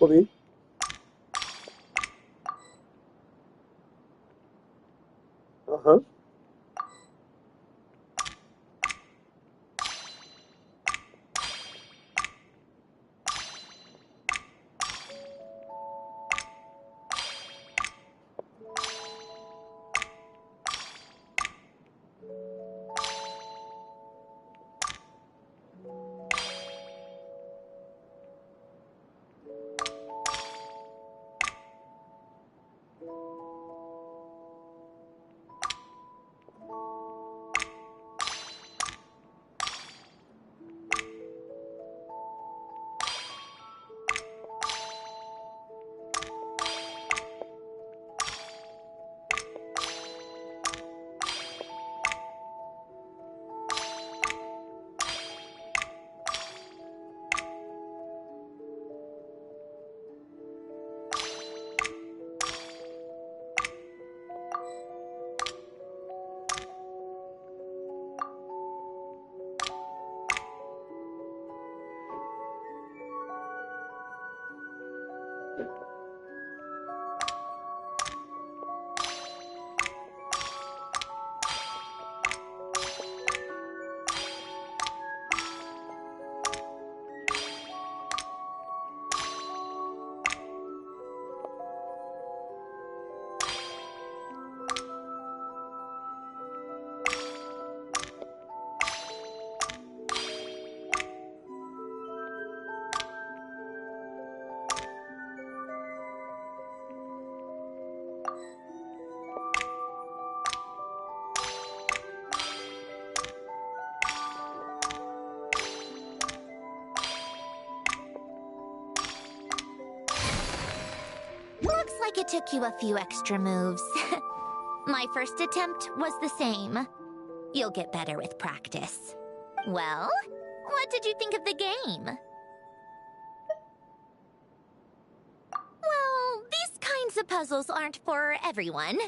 Comi. Aham. Looks like it took you a few extra moves. My first attempt was the same. You'll get better with practice. Well, what did you think of the game? Well, these kinds of puzzles aren't for everyone.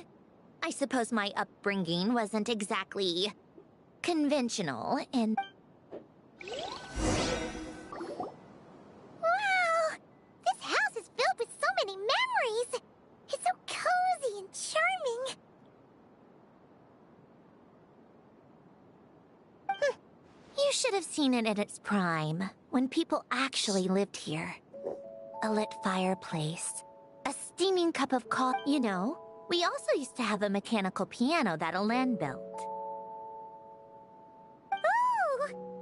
I suppose my upbringing wasn't exactly conventional and... Wow! This house is filled with so many memories! It's so cozy and charming! You should have seen it in its prime, when people actually lived here. A lit fireplace, a steaming cup of coffee. You know, we also used to have a mechanical piano that Alan built. Ooh!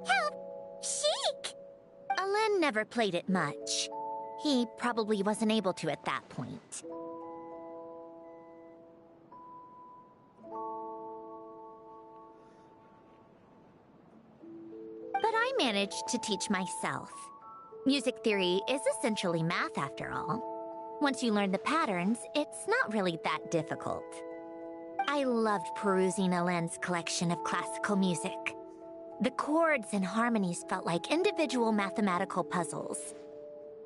never played it much. He probably wasn't able to at that point. But I managed to teach myself. Music theory is essentially math after all. Once you learn the patterns, it's not really that difficult. I loved perusing Elaine's collection of classical music. The chords and harmonies felt like individual mathematical puzzles.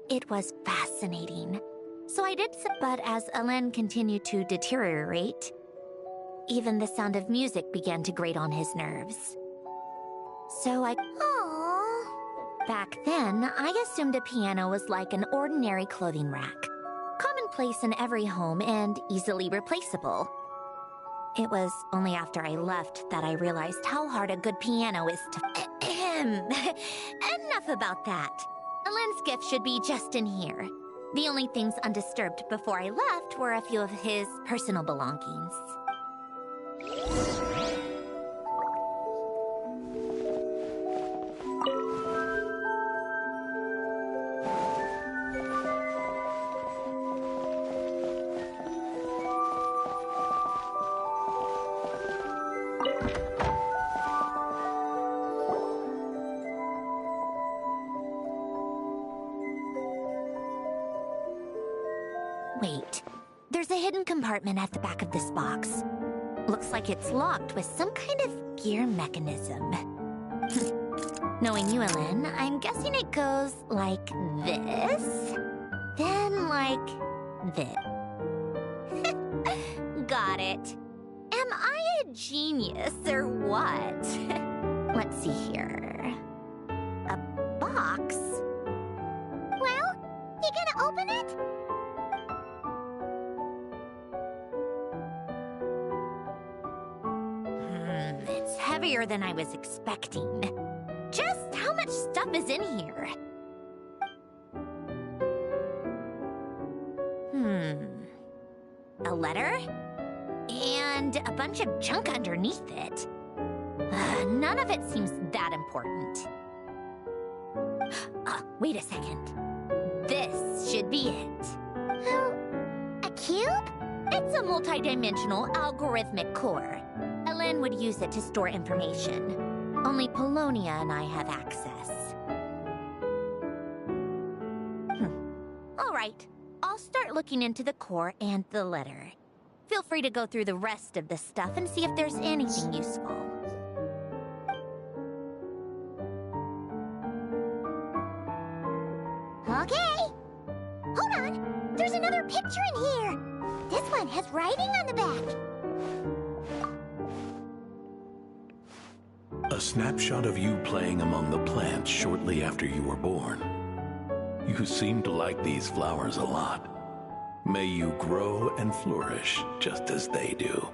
It was fascinating. So I did so, but as Elaine continued to deteriorate, even the sound of music began to grate on his nerves. So Aww. Back then, I assumed a piano was like an ordinary clothing rack. Commonplace in every home and easily replaceable. It was only after I left that I realized how hard a good piano is to... Enough about that. Elaine's gift should be just in here. The only things undisturbed before I left were a few of his personal belongings. Wait, there's a hidden compartment at the back of this box. Looks like it's locked with some kind of gear mechanism. Knowing you, Elaine, I'm guessing it goes like this, then like this. Got it. Am I a genius or what? Let's see here. A box? Well, you gonna open it? It's heavier than I was expecting. Just how much stuff is in here? A letter? And a bunch of junk underneath it. None of it seems that important. Wait a second. This should be it. A cube? It's a multi-dimensional algorithmic core. Elaine would use it to store information. Only Polonia and I have access. All right. I'll start looking into the core and the letter. Feel free to go through the rest of the stuff and see if there's anything useful. Okay. Hold on. There's another picture in here. This one has writing on the back. A snapshot of you playing among the plants shortly after you were born. You seem to like these flowers a lot. May you grow and flourish just as they do.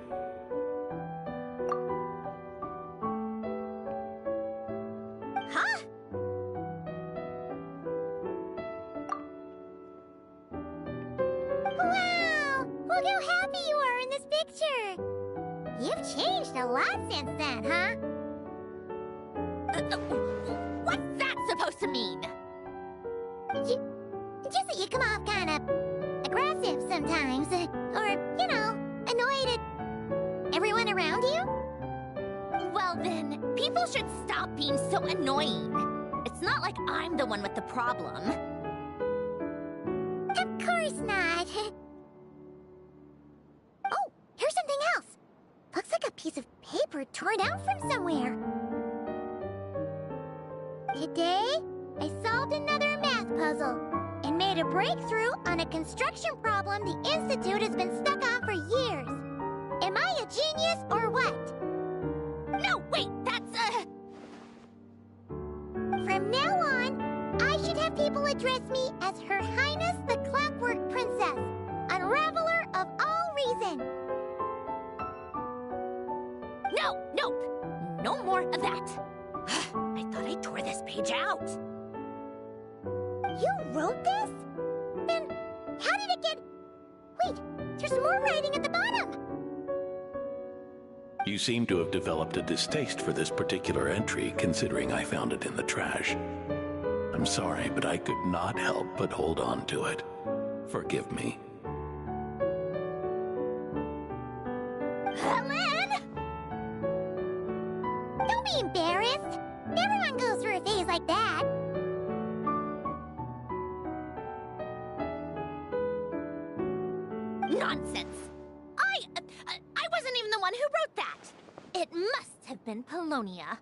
Huh? Wow! Look how happy you are in this picture. You've changed a lot since then, huh? What's that supposed to mean? Just that you come off kind of aggressive sometimes, or, you know, annoyed at everyone around you. Well then, people should stop being so annoying. It's not like I'm the one with the problem. Of course not. Oh, here's something else. Looks like a piece of paper torn out from somewhere. Today, I solved another math puzzle and made a breakthrough on a construction problem the Institute has been stuck on for years. Am I a genius or what? No, wait, that's From now on, I should have people address me as Her Highness the Clockwork Princess, Unraveler of all reason. No, nope. No more of that. I thought I tore this page out. You wrote this? Then how did it get... Wait, there's more writing at the bottom. You seem to have developed a distaste for this particular entry, considering I found it in the trash. I'm sorry, but I could not help but hold on to it. Forgive me. Lynn! Don't be embarrassed. Everyone goes through a phase like that. Nonsense. I wasn't even the one who wrote that. It must have been Polonia.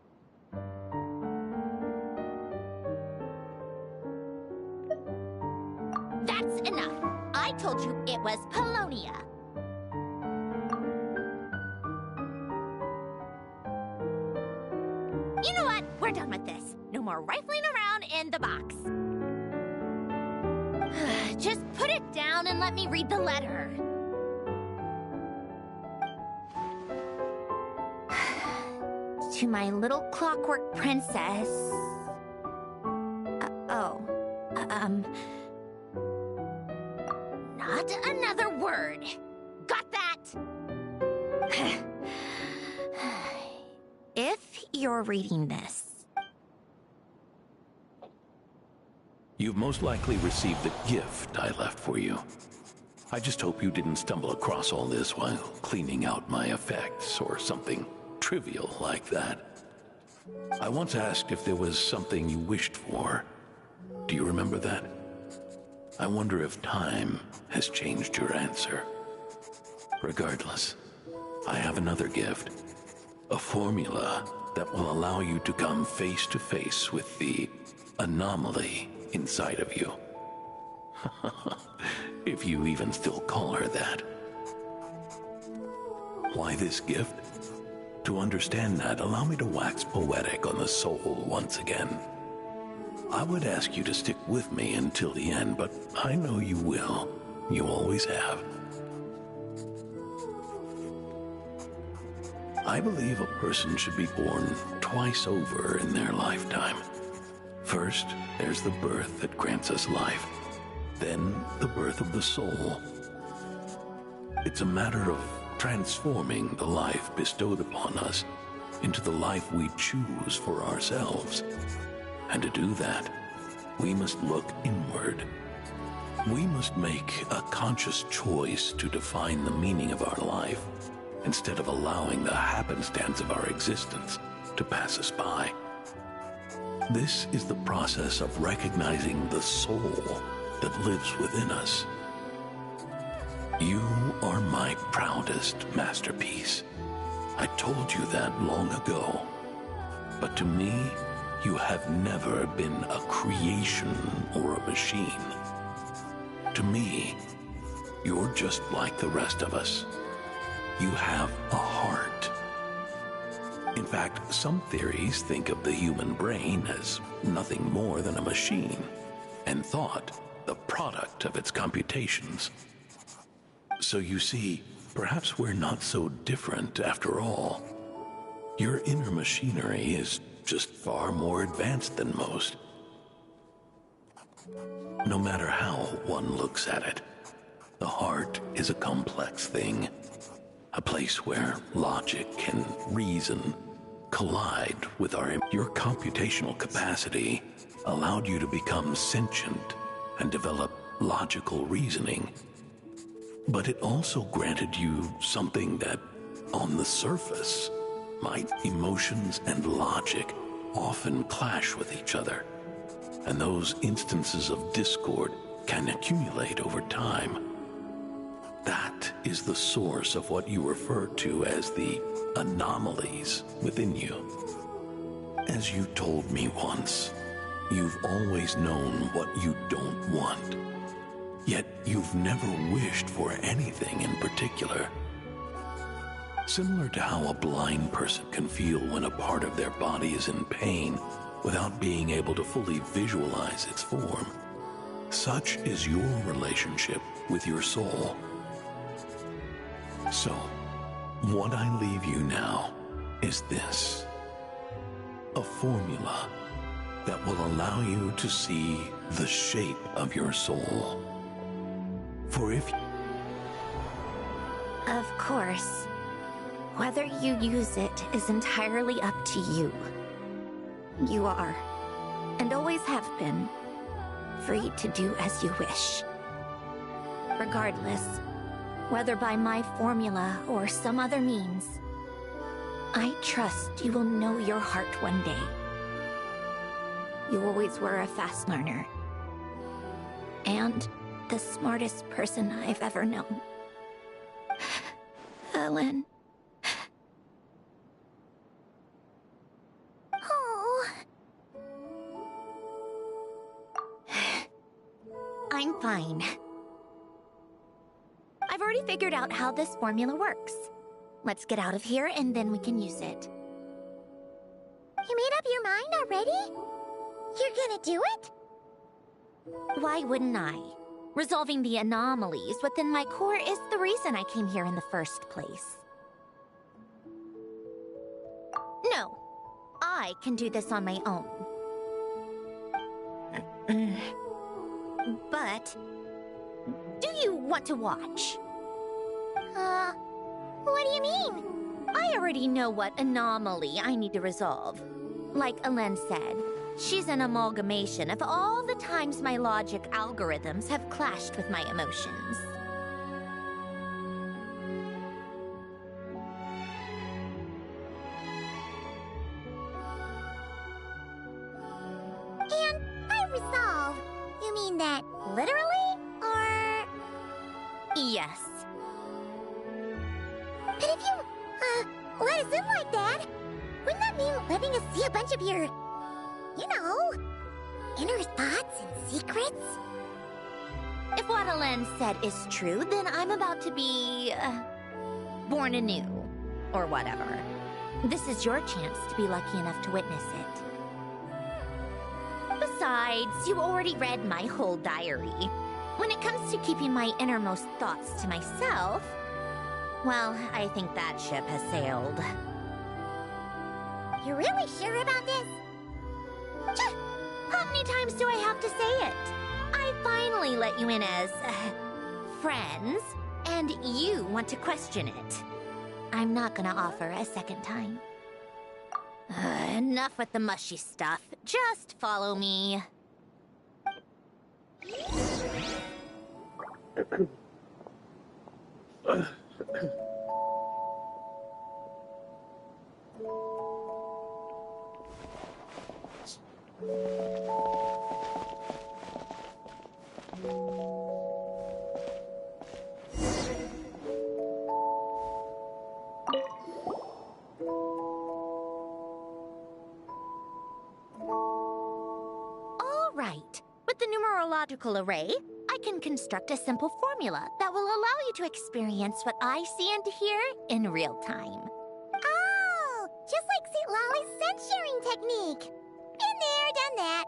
That's enough. I told you it was Polonia. You know what? We're done with this. No more rifling around in the box. Just put it down and let me read the letter. To my little clockwork princess. Not another word. Got that? If you're reading this. You've most likely received the gift I left for you. I just hope you didn't stumble across all this while cleaning out my effects or something trivial like that. I once asked if there was something you wished for. Do you remember that? I wonder if time has changed your answer. Regardless, I have another gift. A formula that will allow you to come face to face with the anomaly inside of you. If you even still call her that. Why this gift? To understand that, allow me to wax poetic on the soul once again. I would ask you to stick with me until the end, but I know you will. You always have. I believe a person should be born twice over in their lifetime. First, there's the birth that grants us life. Then, the birth of the soul. It's a matter of transforming the life bestowed upon us into the life we choose for ourselves. And to do that, we must look inward. We must make a conscious choice to define the meaning of our life, instead of allowing the happenstance of our existence to pass us by. This is the process of recognizing the soul that lives within us. You are my proudest masterpiece. I told you that long ago. But to me, you have never been a creation or a machine. To me, you're just like the rest of us. You have a heart. In fact, some theories think of the human brain as nothing more than a machine, and thought the product of its computations. So you see, perhaps we're not so different after all. Your inner machinery is just far more advanced than most. No matter how one looks at it, the heart is a complex thing. A place where logic and reason collide with your computational capacity allowed you to become sentient and develop logical reasoning. But it also granted you something that, on the surface, emotions and logic often clash with each other. And those instances of discord can accumulate over time. That is the source of what you refer to as the anomalies within you. As you told me once, you've always known what you don't want. Yet you've never wished for anything in particular. Similar to how a blind person can feel when a part of their body is in pain without being able to fully visualize its form, such is your relationship with your soul. So, what I leave you now is this: a formula that will allow you to see the shape of your soul. For if... Of course. Whether you use it is entirely up to you. You are, and always have open, free to do as you wish. Regardless, whether by my formula or some other means, I trust you will know your heart one day. You always were a fast learner. And the smartest person I've ever known. Ellen. Oh. I'm fine. I've already figured out how this formula works. Let's get out of here and then we can use it. You made up your mind already? You're gonna do it? Why wouldn't I? Resolving the anomalies within my core is the reason I came here in the first place. No, I can do this on my own. But, do you want to watch? What do you mean? I already know what anomaly I need to resolve. Like Alen said, she's an amalgamation of all the times my logic algorithms have clashed with my emotions. And by resolve, you mean that literally, or...? Yes. But if you, let us in like that, wouldn't that mean letting us see a bunch of your, you know, inner thoughts and secrets? If what Alen said is true, then I'm about to be, born anew, or whatever. This is your chance to be lucky enough to witness it. Besides, you already read my whole diary. When it comes to keeping my innermost thoughts to myself, well, I think that ship has sailed. You're really sure about this? How many times do I have to say it? I finally let you in as, friends, and you want to question it. I'm not gonna offer a second time. Enough with the mushy stuff. Just follow me. All right. With the numerological array, I can construct a simple formula that will allow you to experience what I see and hear in real time. Oh, just like St. Lolly's sense-sharing technique. Been there, done that.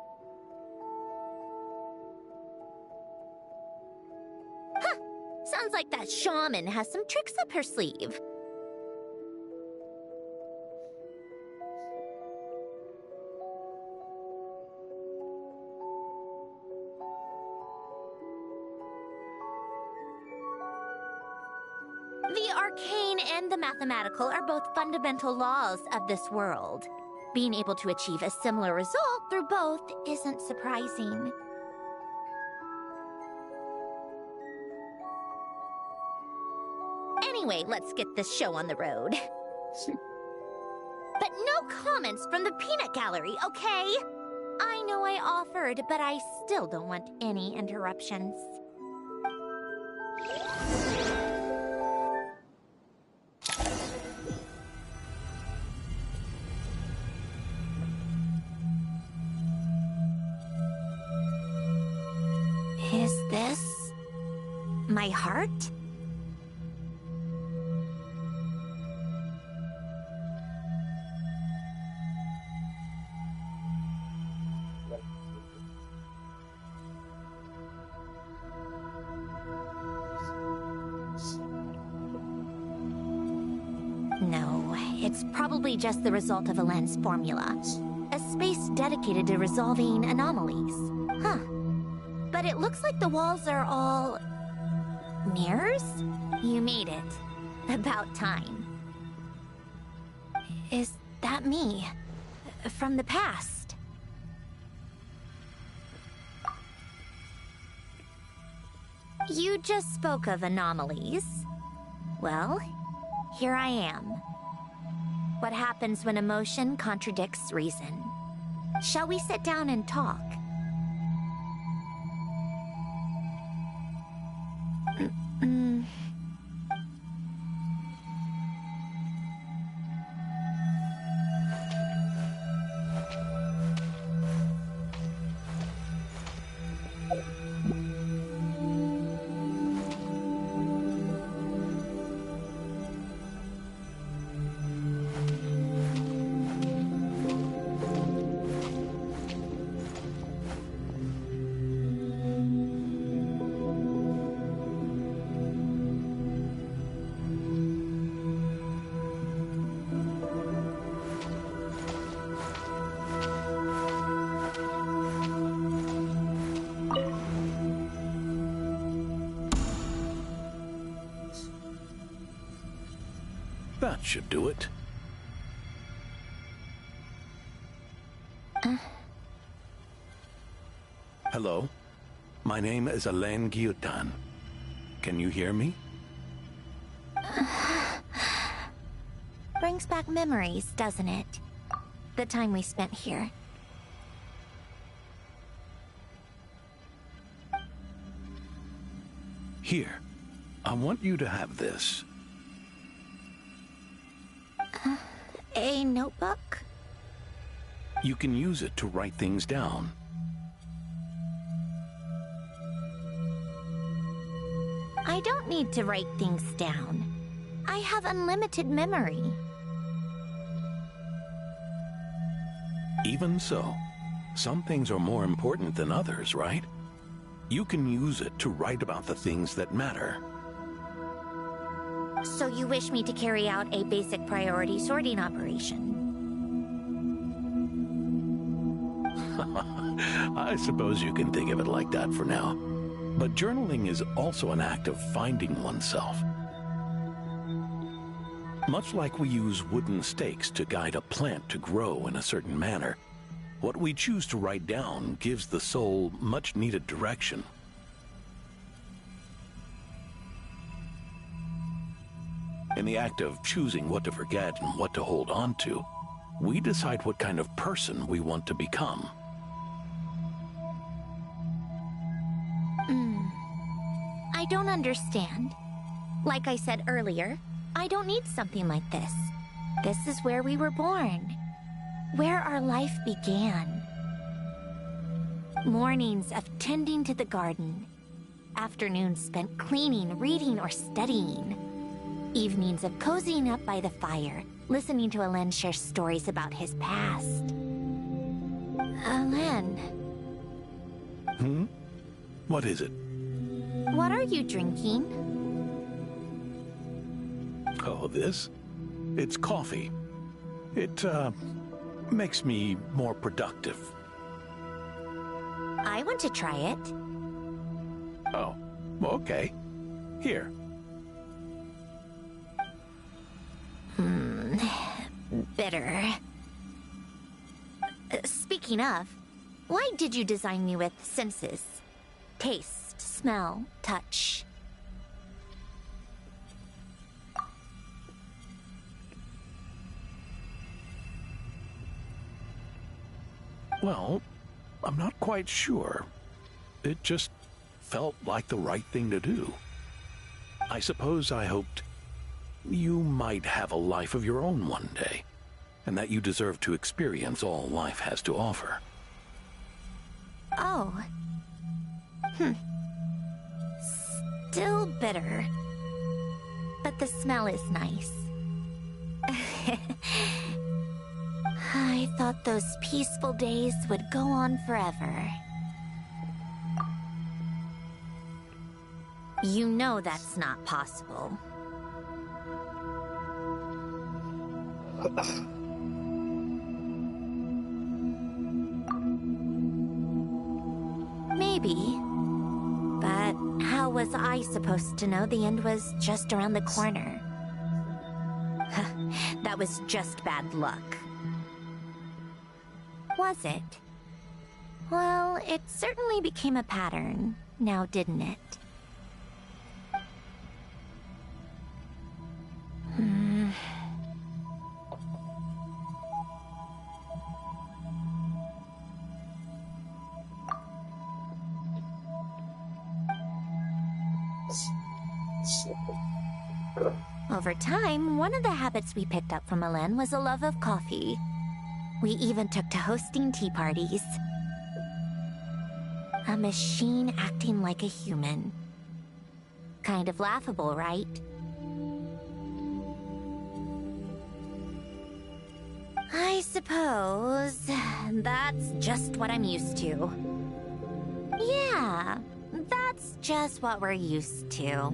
Huh. Sounds like that shaman has some tricks up her sleeve. The arcane and the mathematical are both fundamental laws of this world. Being able to achieve a similar result through both isn't surprising. Anyway, let's get this show on the road. But no comments from the peanut gallery, okay? I know I offered, but I still don't want any interruptions. Is this my heart? No, it's probably just the result of Alen's formula. A space dedicated to resolving anomalies. Huh. But it looks like the walls are all... mirrors? You made it. About time. Is that me? From the past? You just spoke of anomalies. Well, here I am. What happens when emotion contradicts reason? Shall we sit down and talk? That should do it. Hello? My name is Alain Guillotin. Can you hear me? Brings back memories, doesn't it? The time we spent here. Here. I want you to have this. A notebook? You can use it to write things down. I don't need to write things down. I have unlimited memory. Even so, some things are more important than others, right? You can use it to write about the things that matter. So you wish me to carry out a basic priority sorting operation? I suppose you can think of it like that for now. But journaling is also an act of finding oneself. Much like we use wooden stakes to guide a plant to grow in a certain manner, what we choose to write down gives the soul much needed direction. In the act of choosing what to forget and what to hold on to, we decide what kind of person we want to become. I don't understand. Like I said earlier, I don't need something like this. This is where we were born. Where our life began. Mornings of tending to the garden. Afternoons spent cleaning, reading, or studying. Evenings of cozying up by the fire, listening to Alain share stories about his past. Alain. What is it? What are you drinking? Oh, this? It's coffee. It, makes me more productive. I want to try it. Oh, okay. Here. Bitter. Speaking of, why did you design me with senses? Taste, smell, touch. Well, I'm not quite sure. It just felt like the right thing to do. I suppose I hoped you might have a life of your own one day, and that you deserve to experience all life has to offer. Oh. Still bitter. But the smell is nice. I thought those peaceful days would go on forever. You know that's not possible. Maybe. But how was I supposed to know the end was just around the corner? That was just bad luck. Was it? Well, it certainly became a pattern, now didn't it? Over time, one of the habits we picked up from Elen was a love of coffee. We even took to hosting tea parties. A machine acting like a human. Kind of laughable, right? I suppose that's just what I'm used to. Yeah, that's just what we're used to.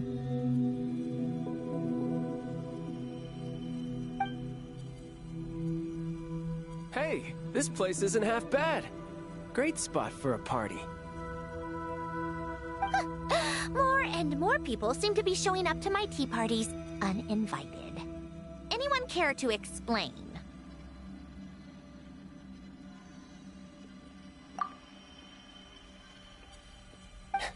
Hey, this place isn't half bad. Great spot for a party. More and more people seem to be showing up to my tea parties uninvited. Anyone care to explain?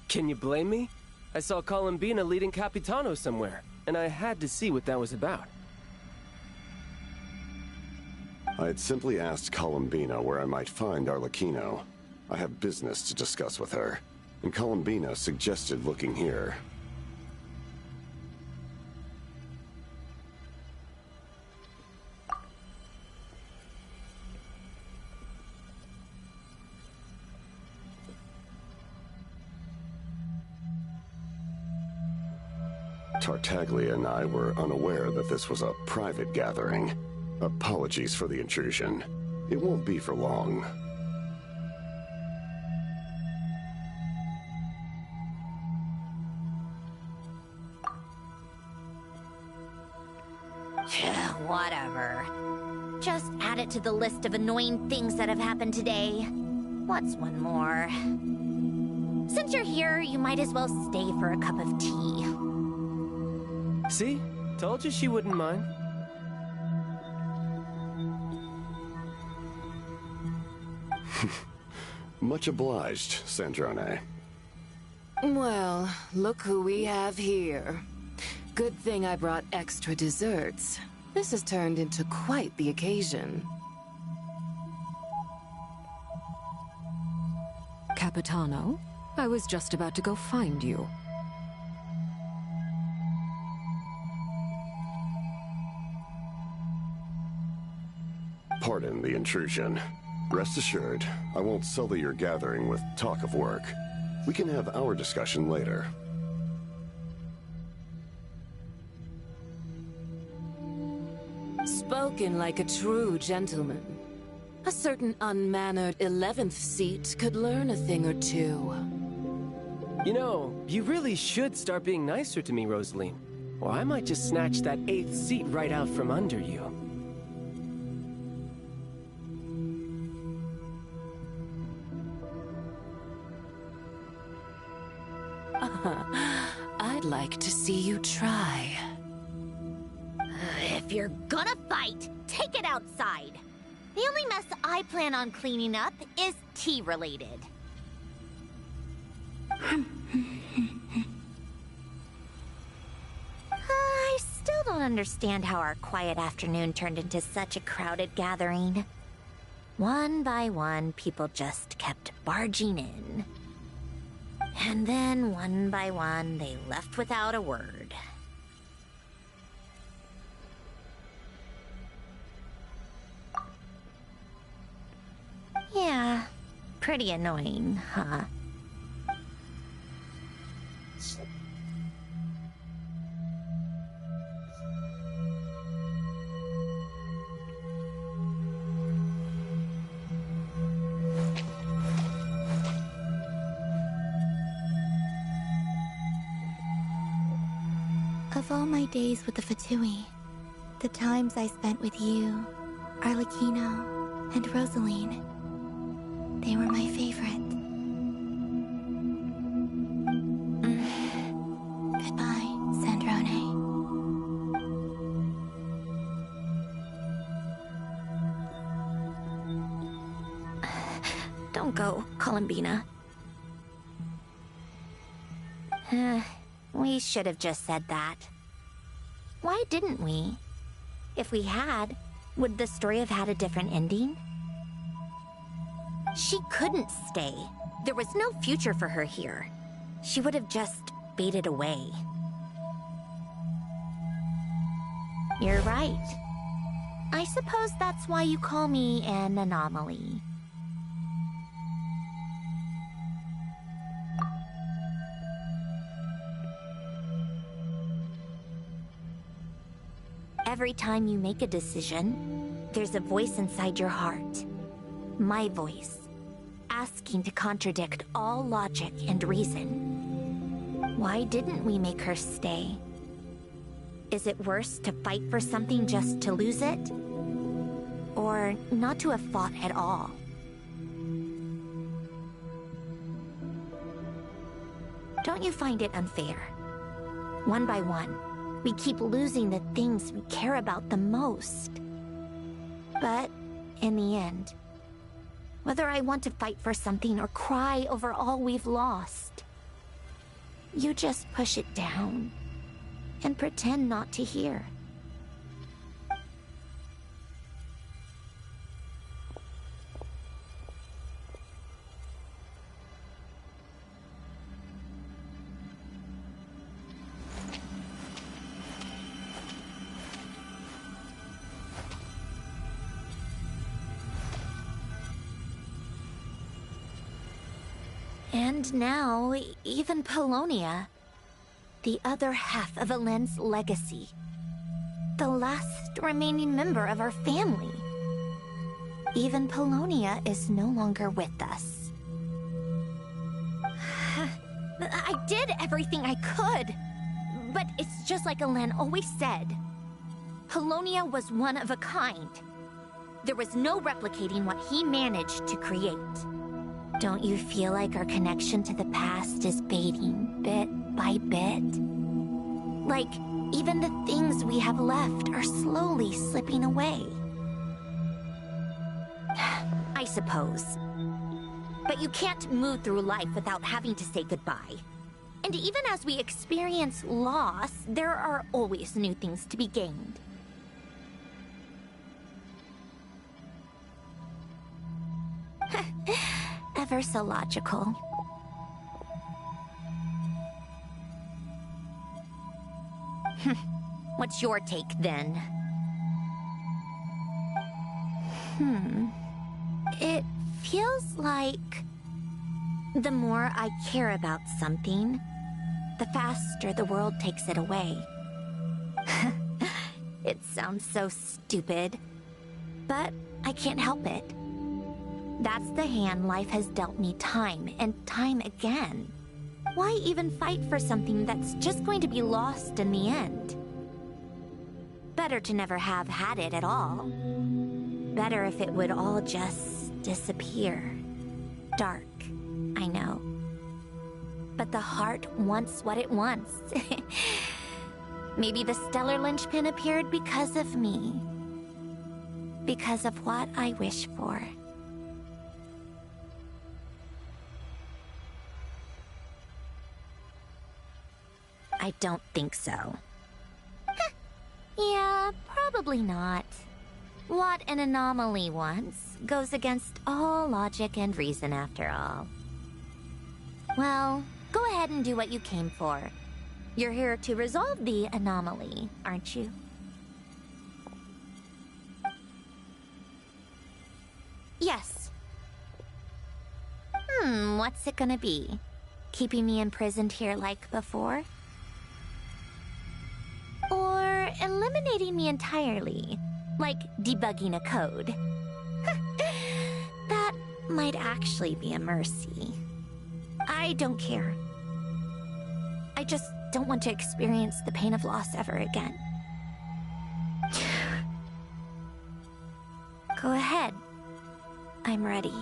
Can you blame me? I saw Columbina leading Capitano somewhere, and I had to see what that was about. I had simply asked Columbina where I might find Arlecchino. I have business to discuss with her, and Columbina suggested looking here. Tartaglia and I were unaware that this was a private gathering. Apologies for the intrusion. It won't be for long. Whatever. Just add it to the list of annoying things that have happened today. What's one more? Since you're here, you might as well stay for a cup of tea. See? Told you she wouldn't mind. Much obliged, Sandrone. Well, look who we have here. Good thing I brought extra desserts. This has turned into quite the occasion. Capitano, I was just about to go find you. Pardon the intrusion. Rest assured, I won't sully your gathering with talk of work. We can have our discussion later. Spoken like a true gentleman. A certain unmannered 11th seat could learn a thing or two. You know, you really should start being nicer to me, Rosaline. Or I might just snatch that 8th seat right out from under you. I'd like to see you try. If you're gonna fight, take it outside. The only mess I plan on cleaning up is tea-related. I still don't understand how our quiet afternoon turned into such a crowded gathering. One by one, people just kept barging in. And then, one by one, they left without a word. Yeah, pretty annoying, huh? Of all my days with the Fatui, the times I spent with you, Arlecchino, and Rosaline, they were my favorite. Goodbye, Sandrone. Don't go, Columbina. We should have just said that. Why didn't we? If we had, would the story have had a different ending? She couldn't stay. There was no future for her here. She would have just faded away. You're right. I suppose that's why you call me an anomaly. Every time you make a decision, there's a voice inside your heart. My voice, asking to contradict all logic and reason. Why didn't we make her stay? Is it worse to fight for something just to lose it? Or not to have fought at all? Don't you find it unfair? One by one, we keep losing the things we care about the most. But in the end, whether I want to fight for something or cry over all we've lost, you just push it down and pretend not to hear. And now, even Polonia, the other half of Elend's legacy, the last remaining member of our family. Even Polonia is no longer with us. I did everything I could, but it's just like Elend always said. Polonia was one of a kind. There was no replicating what he managed to create. Don't you feel like our connection to the past is fading bit by bit? Like, even the things we have left are slowly slipping away. I suppose. But you can't move through life without having to say goodbye. And even as we experience loss, there are always new things to be gained. Ever so logical. What's your take, then? It feels like the more I care about something, the faster the world takes it away. It sounds so stupid, but I can't help it. That's the hand life has dealt me time and time again. Why even fight for something that's just going to be lost in the end? Better to never have had it at all. Better if it would all just disappear. Dark, I know. But the heart wants what it wants. Maybe the stellar linchpin appeared because of me. Because of what I wish for. I don't think so. Yeah, probably not. What an anomaly wants goes against all logic and reason after all. Well, go ahead and do what you came for. You're here to resolve the anomaly, aren't you? Yes. What's it gonna be? Keeping me imprisoned here like before? Or eliminating me entirely, like debugging a code. That might actually be a mercy. I don't care. I just don't want to experience the pain of loss ever again. Go ahead. I'm ready.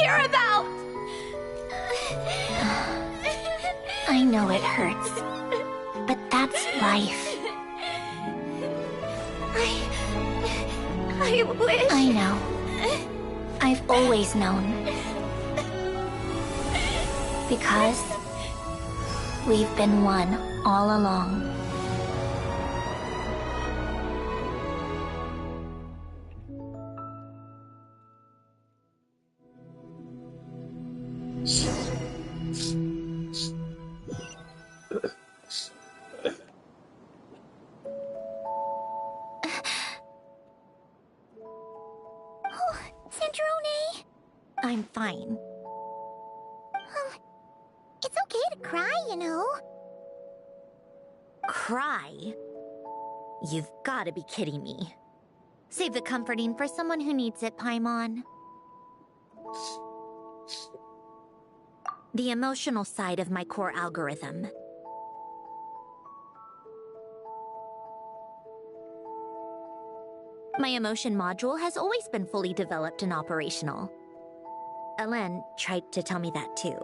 care about! I know it hurts, but that's life. I wish... I know. I've always known. Because we've been one all along. Sandrone! I'm fine. It's okay to cry, you know. Cry? You've gotta be kidding me. Save the comforting for someone who needs it, Paimon. The emotional side of my core algorithm. My emotion module has always been fully developed and operational. Ellen tried to tell me that too.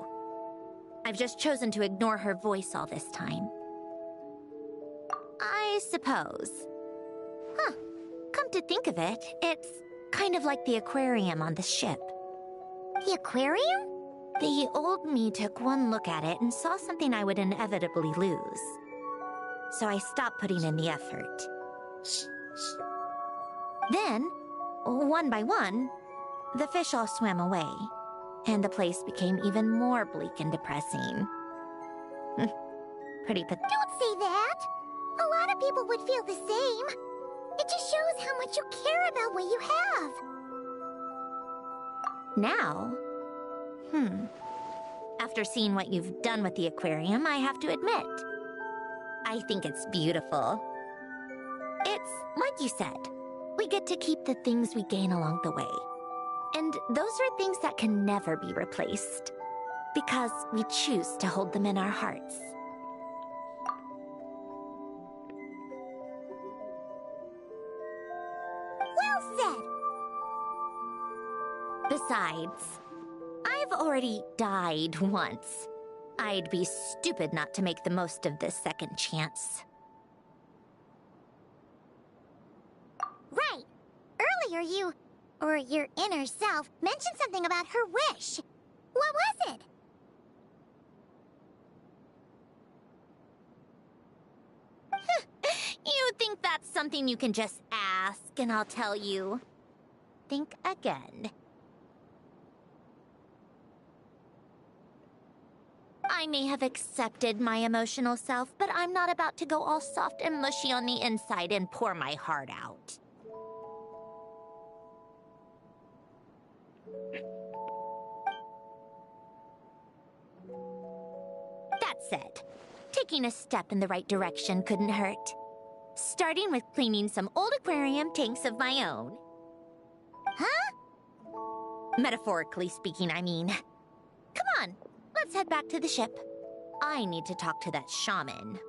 I've just chosen to ignore her voice all this time. I suppose. Huh. Come to think of it, it's kind of like the aquarium on the ship. The aquarium? The old me took one look at it and saw something I would inevitably lose. So I stopped putting in the effort. Then, one by one, the fish all swam away, and the place became even more bleak and depressing. Pretty pathetic. Don't say that! A lot of people would feel the same. It just shows how much you care about what you have. Now? After seeing what you've done with the aquarium, I have to admit, I think it's beautiful. It's like you said, we get to keep the things we gain along the way. And those are things that can never be replaced, because we choose to hold them in our hearts. Well said! Besides, I've already died once. I'd be stupid not to make the most of this second chance. Right! Earlier you, or your inner self, mentioned something about her wish. What was it? You think that's something you can just ask and I'll tell you? Think again. I may have accepted my emotional self, but I'm not about to go all soft and mushy on the inside and pour my heart out. That said, taking a step in the right direction couldn't hurt. Starting with cleaning some old aquarium tanks of my own. Huh? Metaphorically speaking, I mean. Come on, let's head back to the ship. I need to talk to that shaman.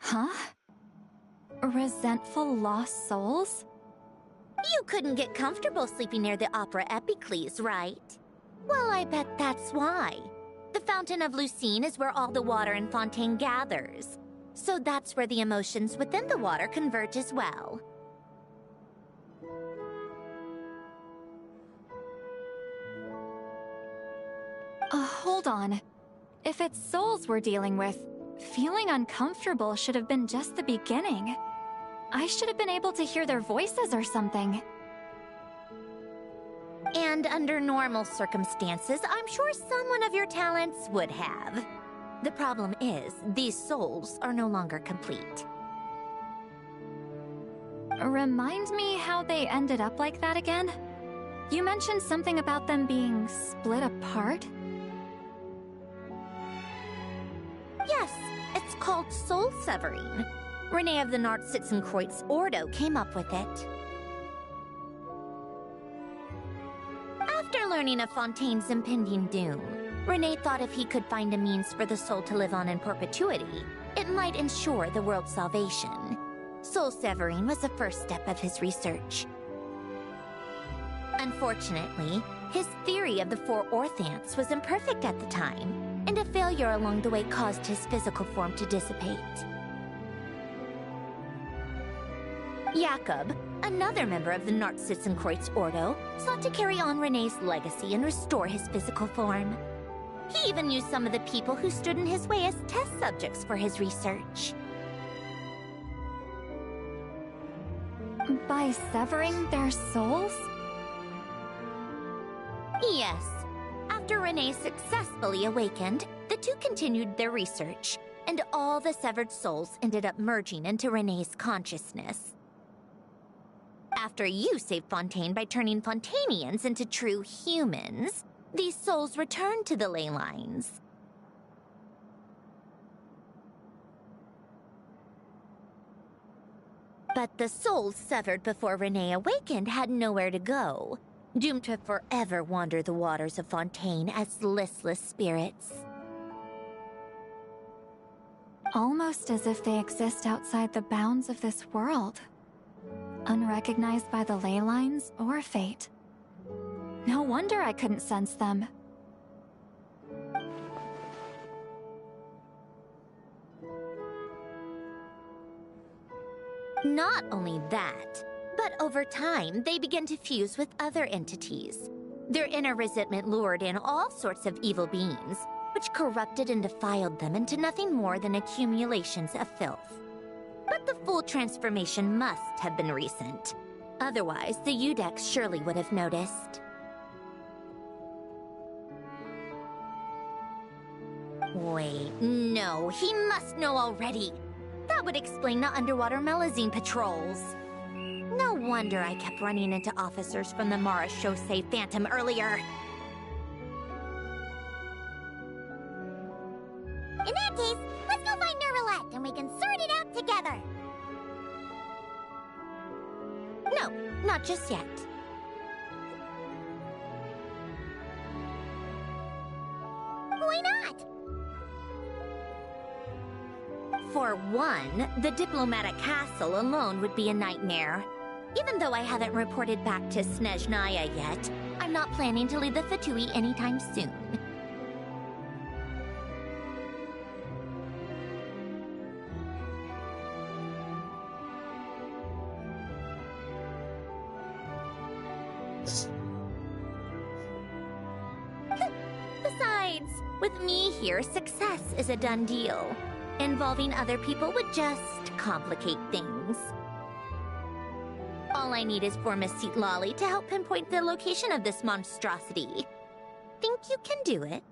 Huh? Resentful lost souls? You couldn't get comfortable sleeping near the Opera Epicles, right? Well, I bet that's why. The Fountain of Lucine is where all the water in Fontaine gathers. So that's where the emotions within the water converge as well. Hold on. If it's souls we're dealing with, feeling uncomfortable should have been just the beginning. I should have been able to hear their voices or something. And under normal circumstances, I'm sure someone of your talents would have. The problem is, these souls are no longer complete. Remind me how they ended up like that again? You mentioned something about them being split apart? Yes, it's called soul severing. Renee of the Nartsitzenkreuz Ordo came up with it. After learning of Fontaine's impending doom, Renee thought if he could find a means for the soul to live on in perpetuity, it might ensure the world's salvation. Soul severing was the first step of his research. Unfortunately, his theory of the four orthants was imperfect at the time, and a failure along the way caused his physical form to dissipate. Jakob, another member of the Nartsitzenkreuz Ordo, sought to carry on Renee's legacy and restore his physical form. He even used some of the people who stood in his way as test subjects for his research. By severing their souls? Yes. After Renee successfully awakened, the two continued their research, and all the severed souls ended up merging into Renee's consciousness. After you saved Fontaine by turning Fontainians into true humans, these souls returned to the ley lines. But the souls severed before Renee awakened had nowhere to go, doomed to forever wander the waters of Fontaine as listless spirits. Almost as if they exist outside the bounds of this world, unrecognized by the ley lines or fate. No wonder I couldn't sense them. Not only that, but over time, they began to fuse with other entities. Their inner resentment lured in all sorts of evil beings, which corrupted and defiled them into nothing more than accumulations of filth. But the full transformation must have been recent. Otherwise, the Udex surely would have noticed. Wait, no, he must know already. That would explain the underwater Melazine patrols. No wonder I kept running into officers from the Mara Chaussee Phantom earlier. In that case, let's go find Nervalette and we can sort it out together. No, not just yet. Why not? For one, the diplomatic castle alone would be a nightmare. Even though I haven't reported back to Snezhnaya yet, I'm not planning to leave the Fatui anytime soon. Besides, with me here, success is a done deal. Involving other people would just complicate things. All I need is for Miss Seat Lolly to help pinpoint the location of this monstrosity. Think you can do it?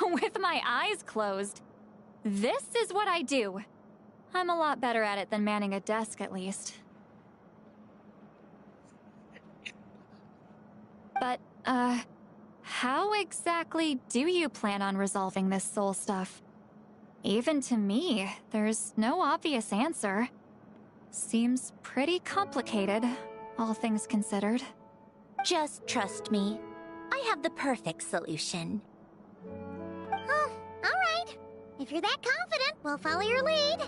With my eyes closed. This is what I do. I'm a lot better at it than manning a desk, at least. But, how exactly do you plan on resolving this soul stuff? Even to me, there's no obvious answer. Seems pretty complicated, all things considered. Just trust me. I have the perfect solution. Oh, all right. If you're that confident, we'll follow your lead.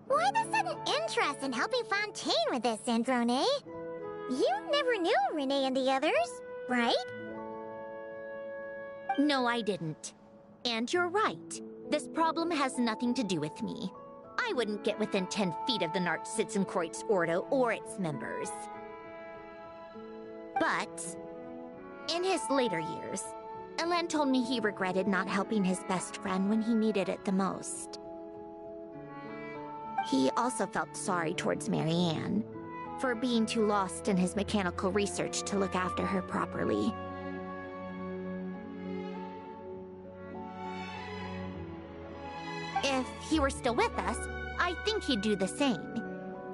Why the sudden interest in helping Fontaine with this, Androne? You never knew Renee and the others, right? No, I didn't. And you're right. This problem has nothing to do with me. I wouldn't get within 10 feet of the Nartschitzenkreuz Ordo or its members. But, in his later years, Elen told me he regretted not helping his best friend when he needed it the most. He also felt sorry towards Marianne for being too lost in his mechanical research to look after her properly. If he were still with us, I think he'd do the same.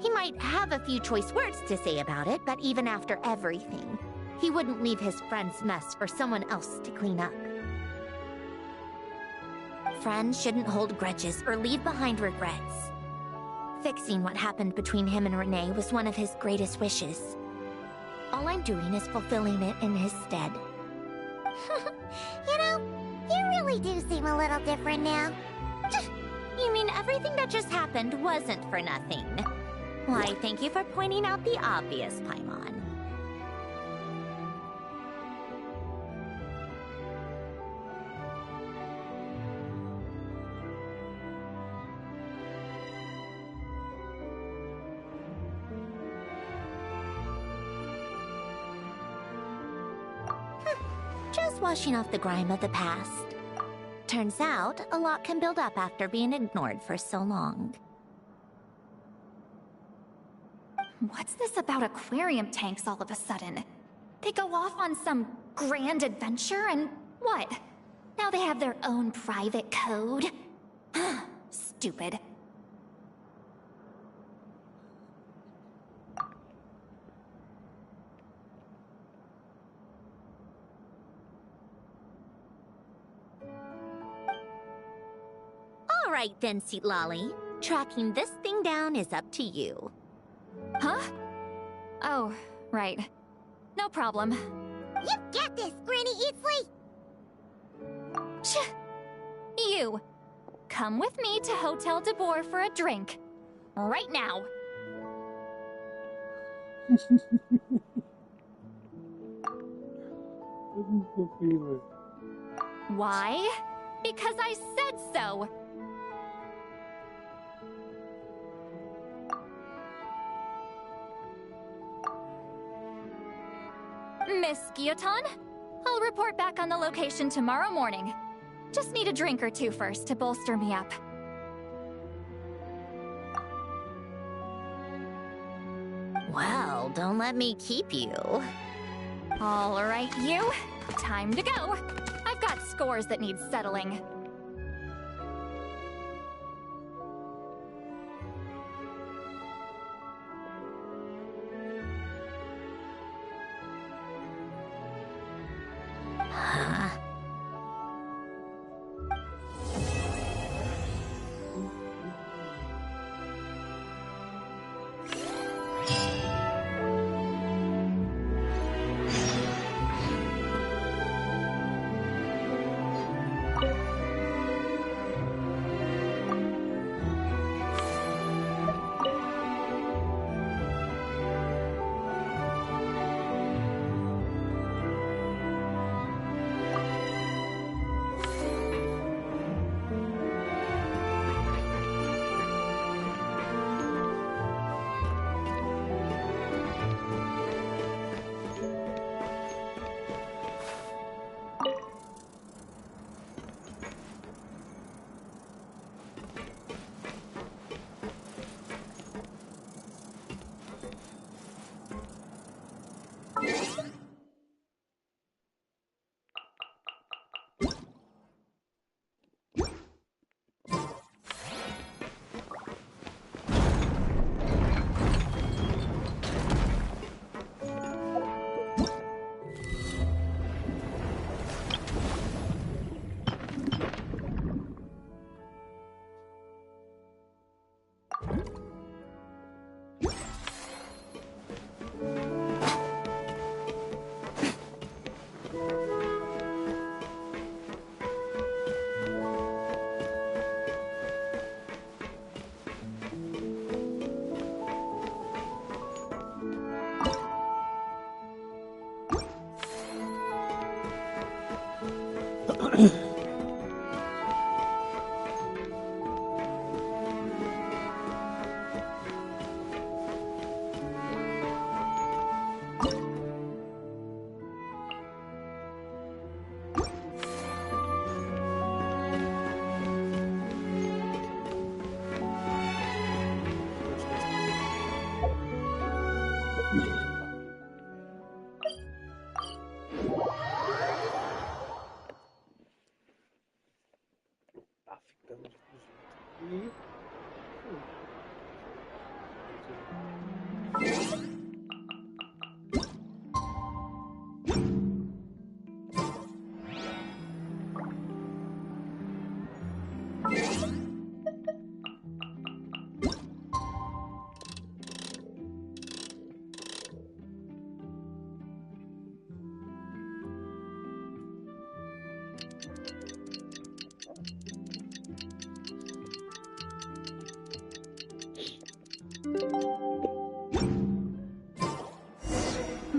He might have a few choice words to say about it, but even after everything, he wouldn't leave his friend's mess for someone else to clean up. Friends shouldn't hold grudges or leave behind regrets. Fixing what happened between him and Renee was one of his greatest wishes. All I'm doing is fulfilling it in his stead. You know, you really do seem a little different now. You mean everything that just happened wasn't for nothing? Why, thank you for pointing out the obvious, Paimon. Just washing off the grime of the past. Turns out, a lot can build up after being ignored for so long. What's this about aquarium tanks all of a sudden? They go off on some grand adventure and what? Now they have their own private code? Stupid. All right then, Seat Lolly. Tracking this thing down is up to you. Huh? Oh, right. No problem. You got this, Granny Eatsley! You! Come with me to Hotel de Boer for a drink. Right now! Why? Because I said so! Miss Guillotin, I'll report back on the location tomorrow morning. Just need a drink or two first to bolster me up. Well, don't let me keep you. All right, you. Time to go. I've got scores that need settling.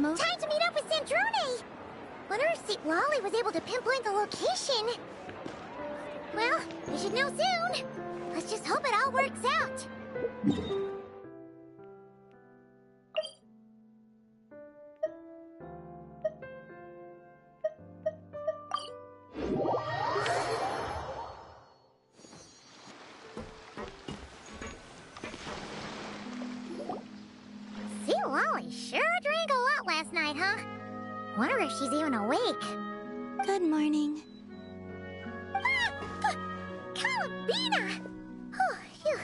Time to meet up with Sandrone! Wonder if St. Lolly was able to pinpoint the location. Well, we should know soon. Let's just hope it all works out. St. Lolly sure drank a lot last night, huh? Wonder if she's even awake. Good morning. Columbina! Oh, you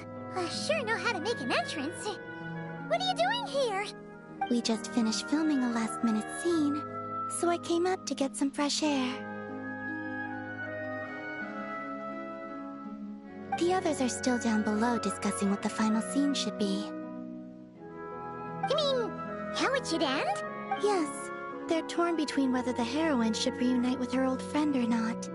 sure know how to make an entrance. What are you doing here? We just finished filming a last-minute scene, so I came up to get some fresh air. The others are still down below discussing what the final scene should be. You mean, how it should end? Yes, they're torn between whether the heroine should reunite with her old friend or not.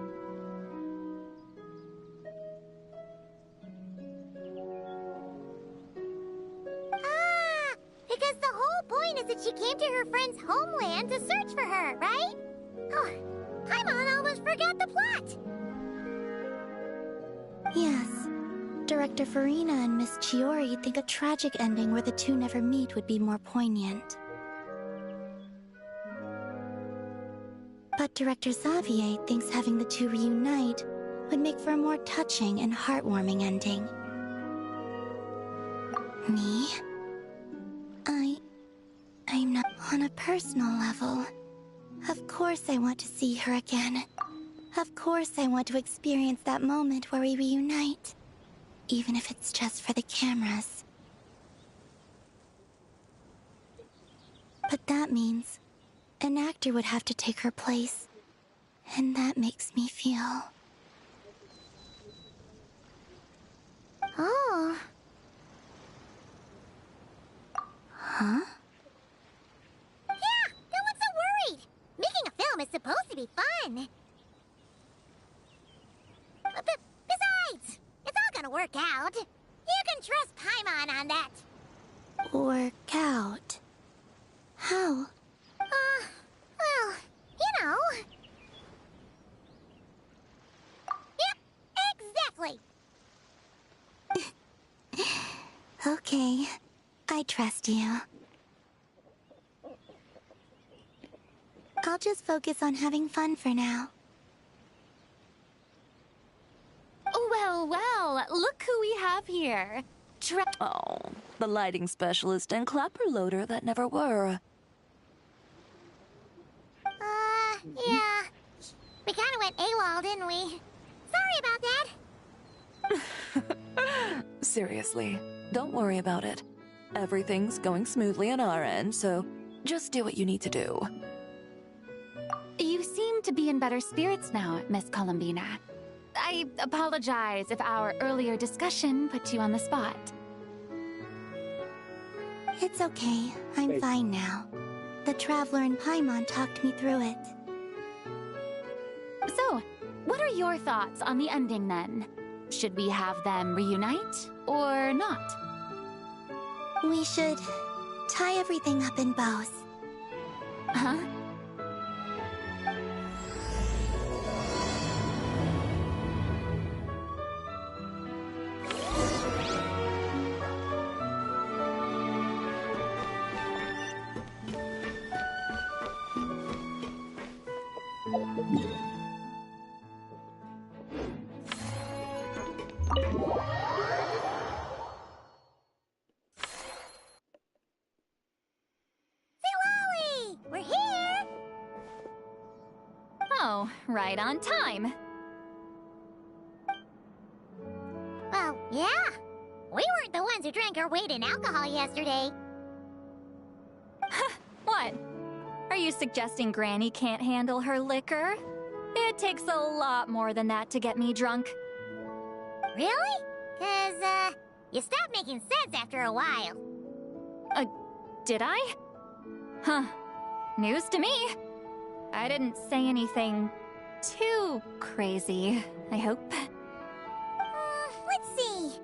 Because the whole point is that she came to her friend's homeland to search for her, right? Oh, Paimon almost forgot the plot! Yes. Director Farina and Miss Chiori think a tragic ending where the two never meet would be more poignant. But Director Xavier thinks having the two reunite would make for a more touching and heartwarming ending. Me? I'm not on a personal level. Of course I want to see her again. Of course I want to experience that moment where we reunite. Even if it's just for the cameras. But that means an actor would have to take her place. And that makes me feel... Oh. Huh? Yeah, don't look so worried. Making a film is supposed to be fun. Besides, it's all gonna work out. You can trust Paimon on that. Work out? How? Well, you know. Yep, exactly. Okay, I trust you. I'll just focus on having fun for now. Well, well, look who we have here. Oh, the lighting specialist and clapper loader that never were. Yeah. We kinda went AWOL, didn't we? Sorry about that. Seriously, don't worry about it. Everything's going smoothly on our end, so just do what you need to do. You seem to be in better spirits now, Miss Columbina. I apologize if our earlier discussion put you on the spot. It's okay. I'm fine now. The Traveler and Paimon talked me through it. So, what are your thoughts on the ending then? Should we have them reunite or not? We should tie everything up in bows. Huh? We're here! Oh, right on time. Well, Yeah, we weren't the ones who drank our weight in alcohol yesterday. What? Are you suggesting Granny can't handle her liquor? It takes a lot more than that to get me drunk. Really? 'Cause, you stopped making sense after a while. Did I? Huh. News to me. I didn't say anything too crazy, I hope. Let's see.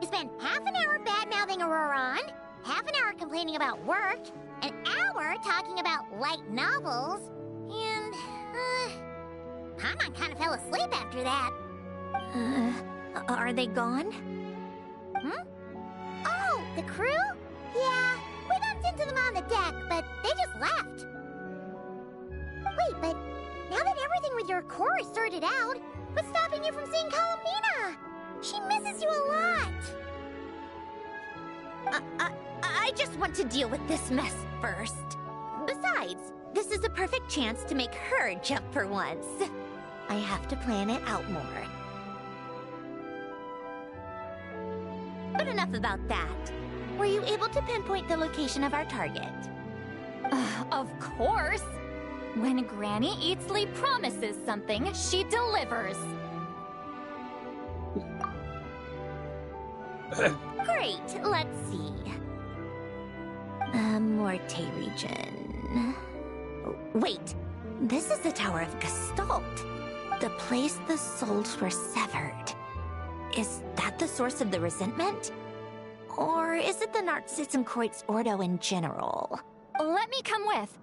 You spent half an hour bad-mouthing Auroron, half an hour complaining about work, an hour talking about light novels, and, Paimon kind of fell asleep after that. Are they gone? Oh, the crew? Yeah, we bumped into them on the deck, but they just left. Wait, but now that everything with your core is sorted out, what's stopping you from seeing Columbina? She misses you a lot. I just want to deal with this mess first. Besides, this is a perfect chance to make her jump for once. I have to plan it out more. But enough about that. Were you able to pinpoint the location of our target? Of course! When Granny Eatsley promises something, she delivers. Great, let's see. Morte region. Wait, this is the Tower of Gestalt. The place the souls were severed. Is that the source of the resentment? Or is it the Narcissenkreuz Ordo in general? Let me come with.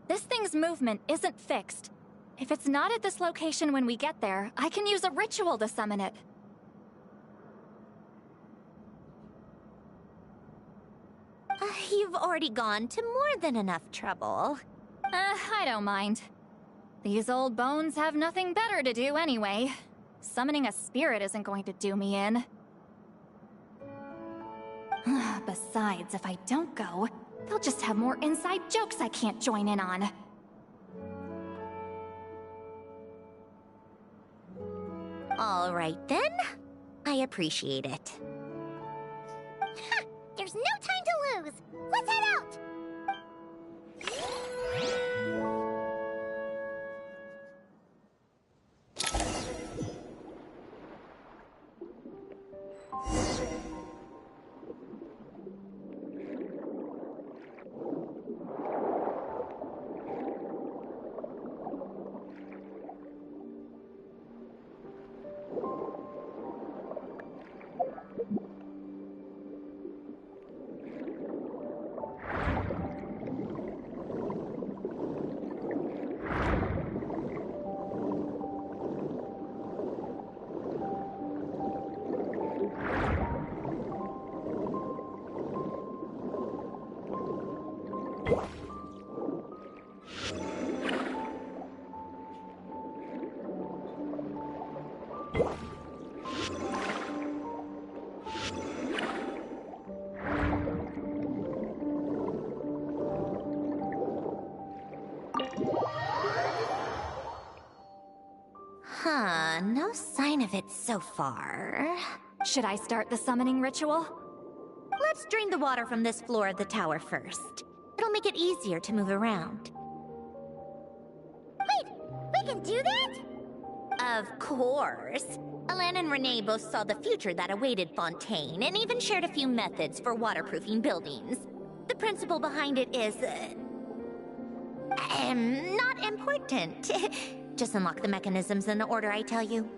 This thing's movement isn't fixed. If it's not at this location when we get there, I can use a ritual to summon it. You've already gone to more than enough trouble. I don't mind. These old bones have nothing better to do anyway. Summoning a spirit isn't going to do me in. Besides, if I don't go, they'll just have more inside jokes I can't join in on. All right then. I appreciate it. There's no time to lose. Let's head out. No sign of it so far. Should I start the summoning ritual? Let's drain the water from this floor of the tower first. It'll make it easier to move around. Wait, we can do that? Of course. Alan and Renee both saw the future that awaited Fontaine, and even shared a few methods for waterproofing buildings. The principle behind it is... not important. Just unlock the mechanisms in the order I tell you.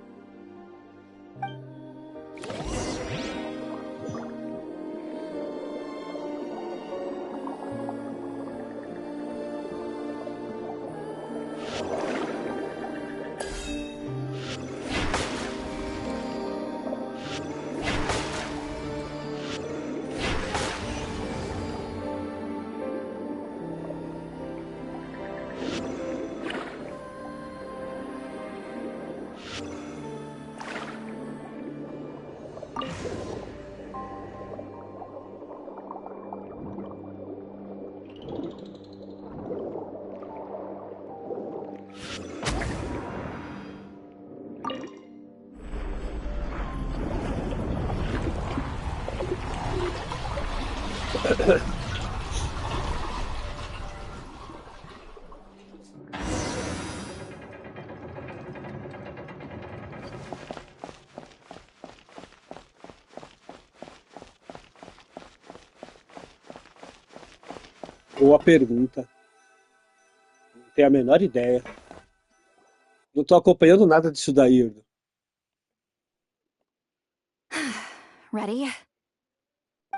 Boa pergunta. Não tenho a menor ideia. Não tô acompanhando nada disso daí, Irda. Ready?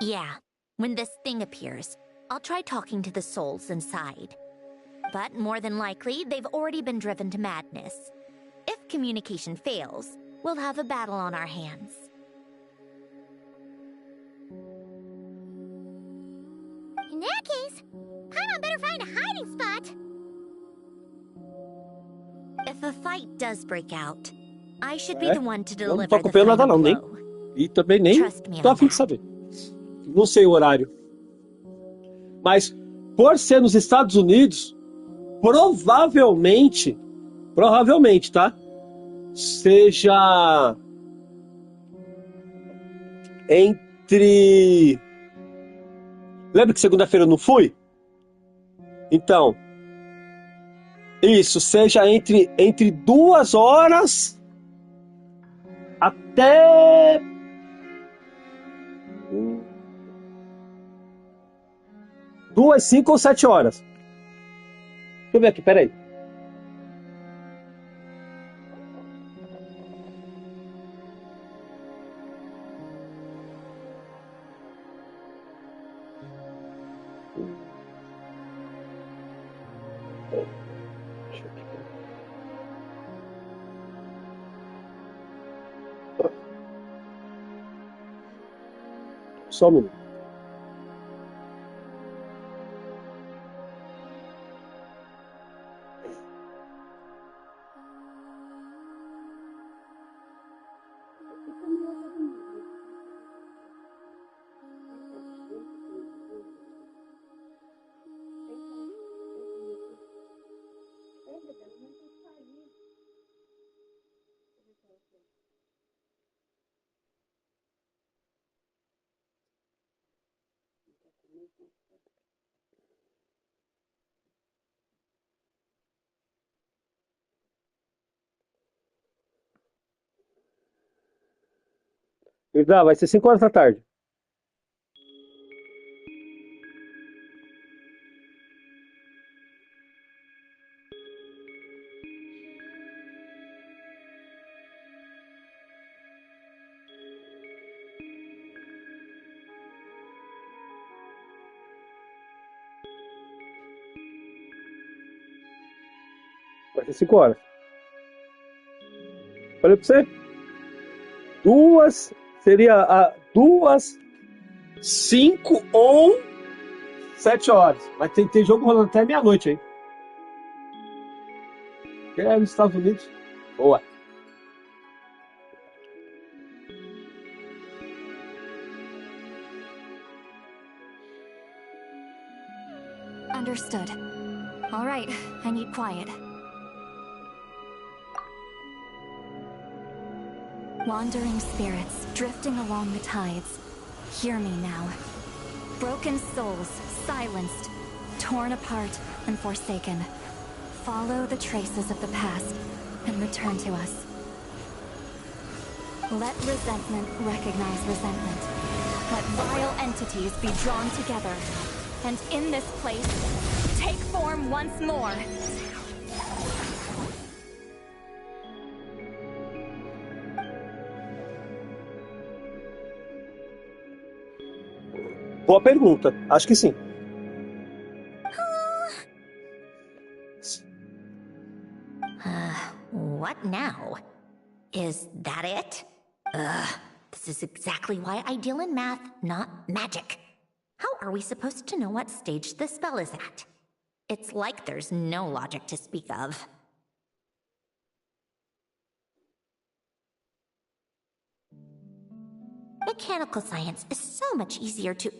Yeah. When this thing appears, I'll try talking to the souls inside. But more than likely, they've already been driven to madness. If communication fails, we'll have a battle on our hands. In that case, Paimon better find a hiding spot. If a fight does break out, I should be the one to Eu não deliver tô the acompanhando nada final não, nem. blow. E também nem Trust me tô on a fim de that. saber. Não sei o horário. Mas, por ser nos Estados Unidos, provavelmente, tá? Seja entre... Lembra que segunda-feira eu não fui? Então, isso, seja entre 2 horas até 2, 5 ou 7 horas. Deixa eu ver aqui, peraí. Só um minuto. Vai ser 5 horas da tarde. Vai ser 5 horas. Falei pra você. 2 seria a 2, 5 ou 7 horas. Mas tem jogo rolando até meia-noite aí. É nos Estados Unidos. Boa. Understood. All right, I need quiet. Wandering spirits, drifting along the tides. Hear me now. Broken souls, silenced, torn apart, and forsaken. Follow the traces of the past, and return to us. Let resentment recognize resentment. Let vile entities be drawn together. And in this place, take form once more. Boa pergunta. Acho que sim. What now? Is that it? This is exactly why I deal in math, not magic. How are we supposed to know what stage the spell is at? It's like there's no logic to speak of. Mechanical science is so much easier to...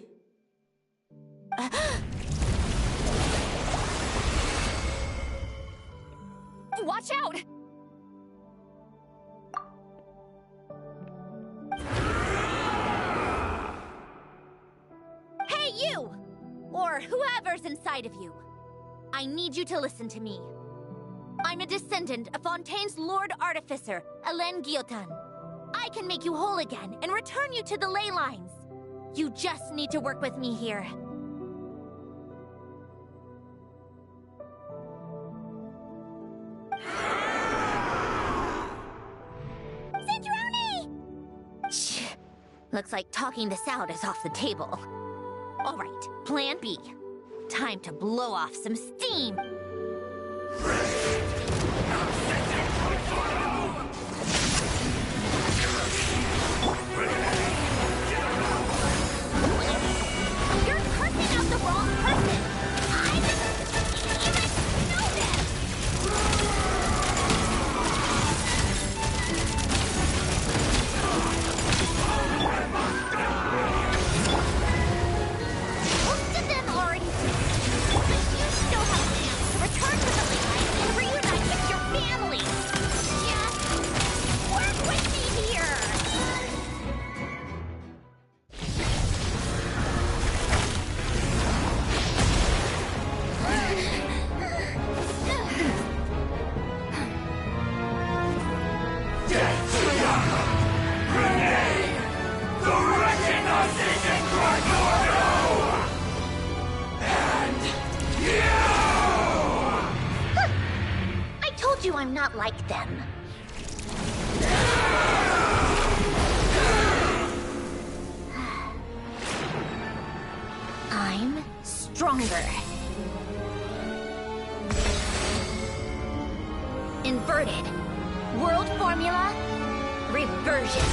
Watch out! Hey, you! or whoever's inside of you. I need you to listen to me. I'm a descendant of Fontaine's Lord Artificer, Hélène Guillotin. I can make you whole again and return you to the ley lines. You just need to work with me here. Centrone! Shh. Looks like talking this out is off the table. All right, plan B. Time to blow off some steam. You're cursing out the wrong person. I didn't know this. Most of them already did. But you still have a chance to return to the Leyline and reunite with your family. Just work with me here. I told you I'm not like them. I'm stronger. Inverted. World formula. Reversion.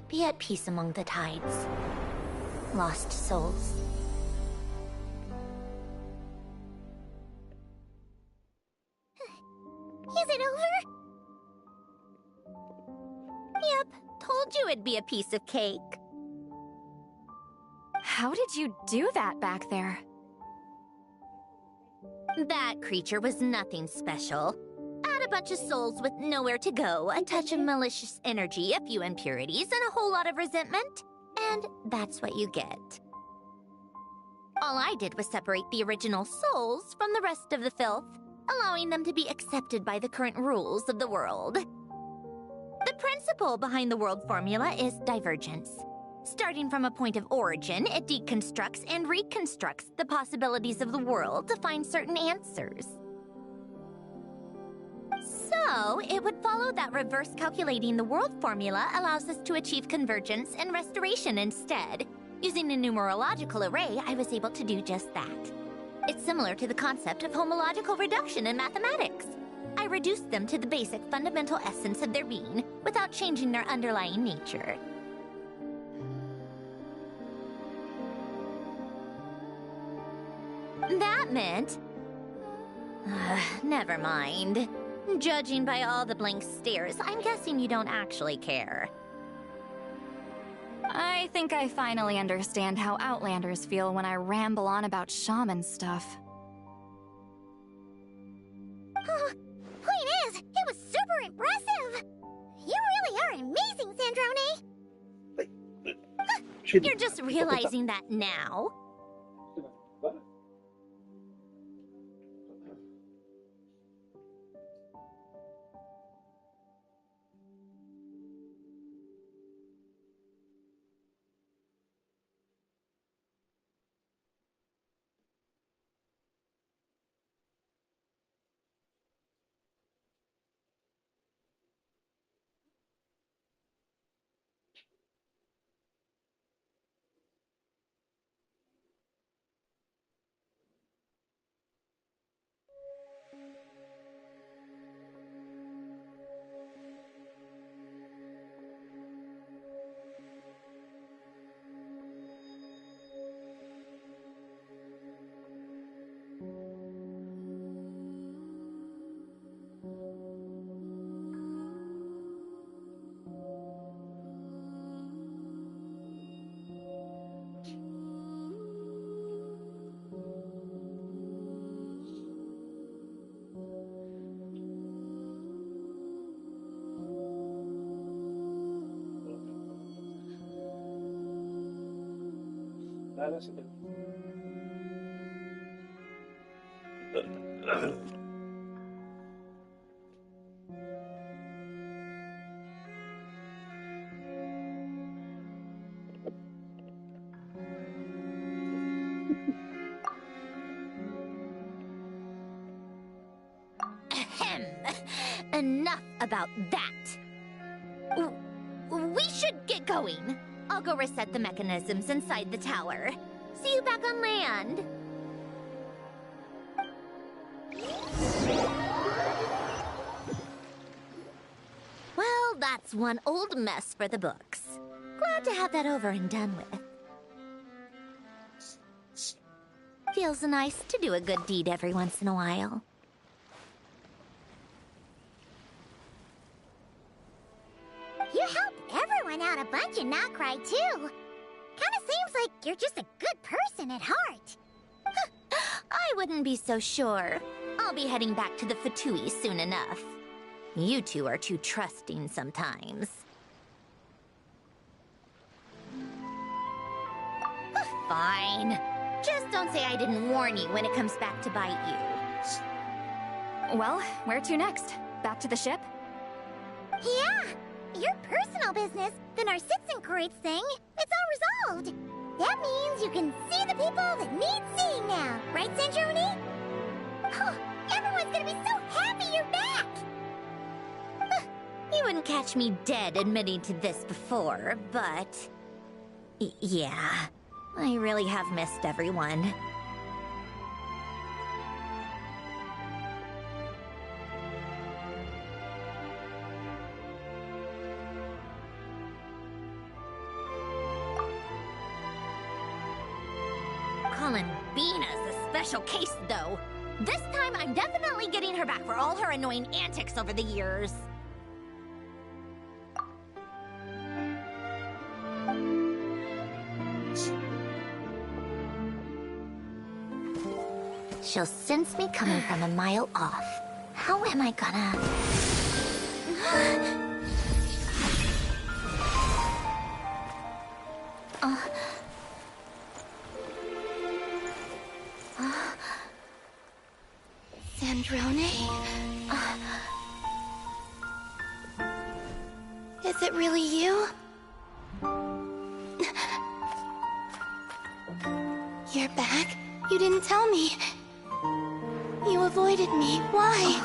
Be at peace among the tides. Lost souls. Is it over? Yep, told you it'd be a piece of cake. How did you do that back there? That creature was nothing special. Add a bunch of souls with nowhere to go, a touch of malicious energy, a few impurities, and a whole lot of resentment. And that's what you get. All I did was separate the original souls from the rest of the filth, allowing them to be accepted by the current rules of the world. The principle behind the world formula is divergence. Starting from a point of origin, it deconstructs and reconstructs the possibilities of the world to find certain answers. So, it would follow that reverse calculating the world formula allows us to achieve convergence and restoration instead. Using a numerological array, I was able to do just that. It's similar to the concept of homological reduction in mathematics. I reduced them to the basic fundamental essence of their being without changing their underlying nature. That meant... never mind. Judging by all the blank stares, I'm guessing you don't actually care. I think I finally understand how Outlanders feel when I ramble on about shaman stuff. Point is, it was super impressive! You really are amazing, Sandrone! You're just realizing that now? Ahem. Enough about that. We should get going. I'll go reset the mechanisms inside the tower. See you back on land. Well, that's one old mess for the books. Glad to have that over and done with. Feels nice to do a good deed every once in a while. You help everyone out a bunch and not cry too. Kinda seems like you're just a good person at heart. I wouldn't be so sure. I'll be heading back to the Fatui soon enough. You two are too trusting sometimes. Fine. Just don't say I didn't warn you when it comes back to bite you. Well, where to next? Back to the ship? Yeah! Your personal business, the Narcitzenkreuz thing, it's all resolved. That means you can see the people that need seeing now, right, Sanjoni? Oh, everyone's gonna be so happy you're back! You wouldn't catch me dead admitting to this before, but... yeah, I really have missed everyone. Columbina's a special case, though. This time, I'm definitely getting her back for all her annoying antics over the years. She'll sense me coming from a mile off. How am I gonna... Sandrone? Is it really you? You're back? You didn't tell me. You avoided me. Why?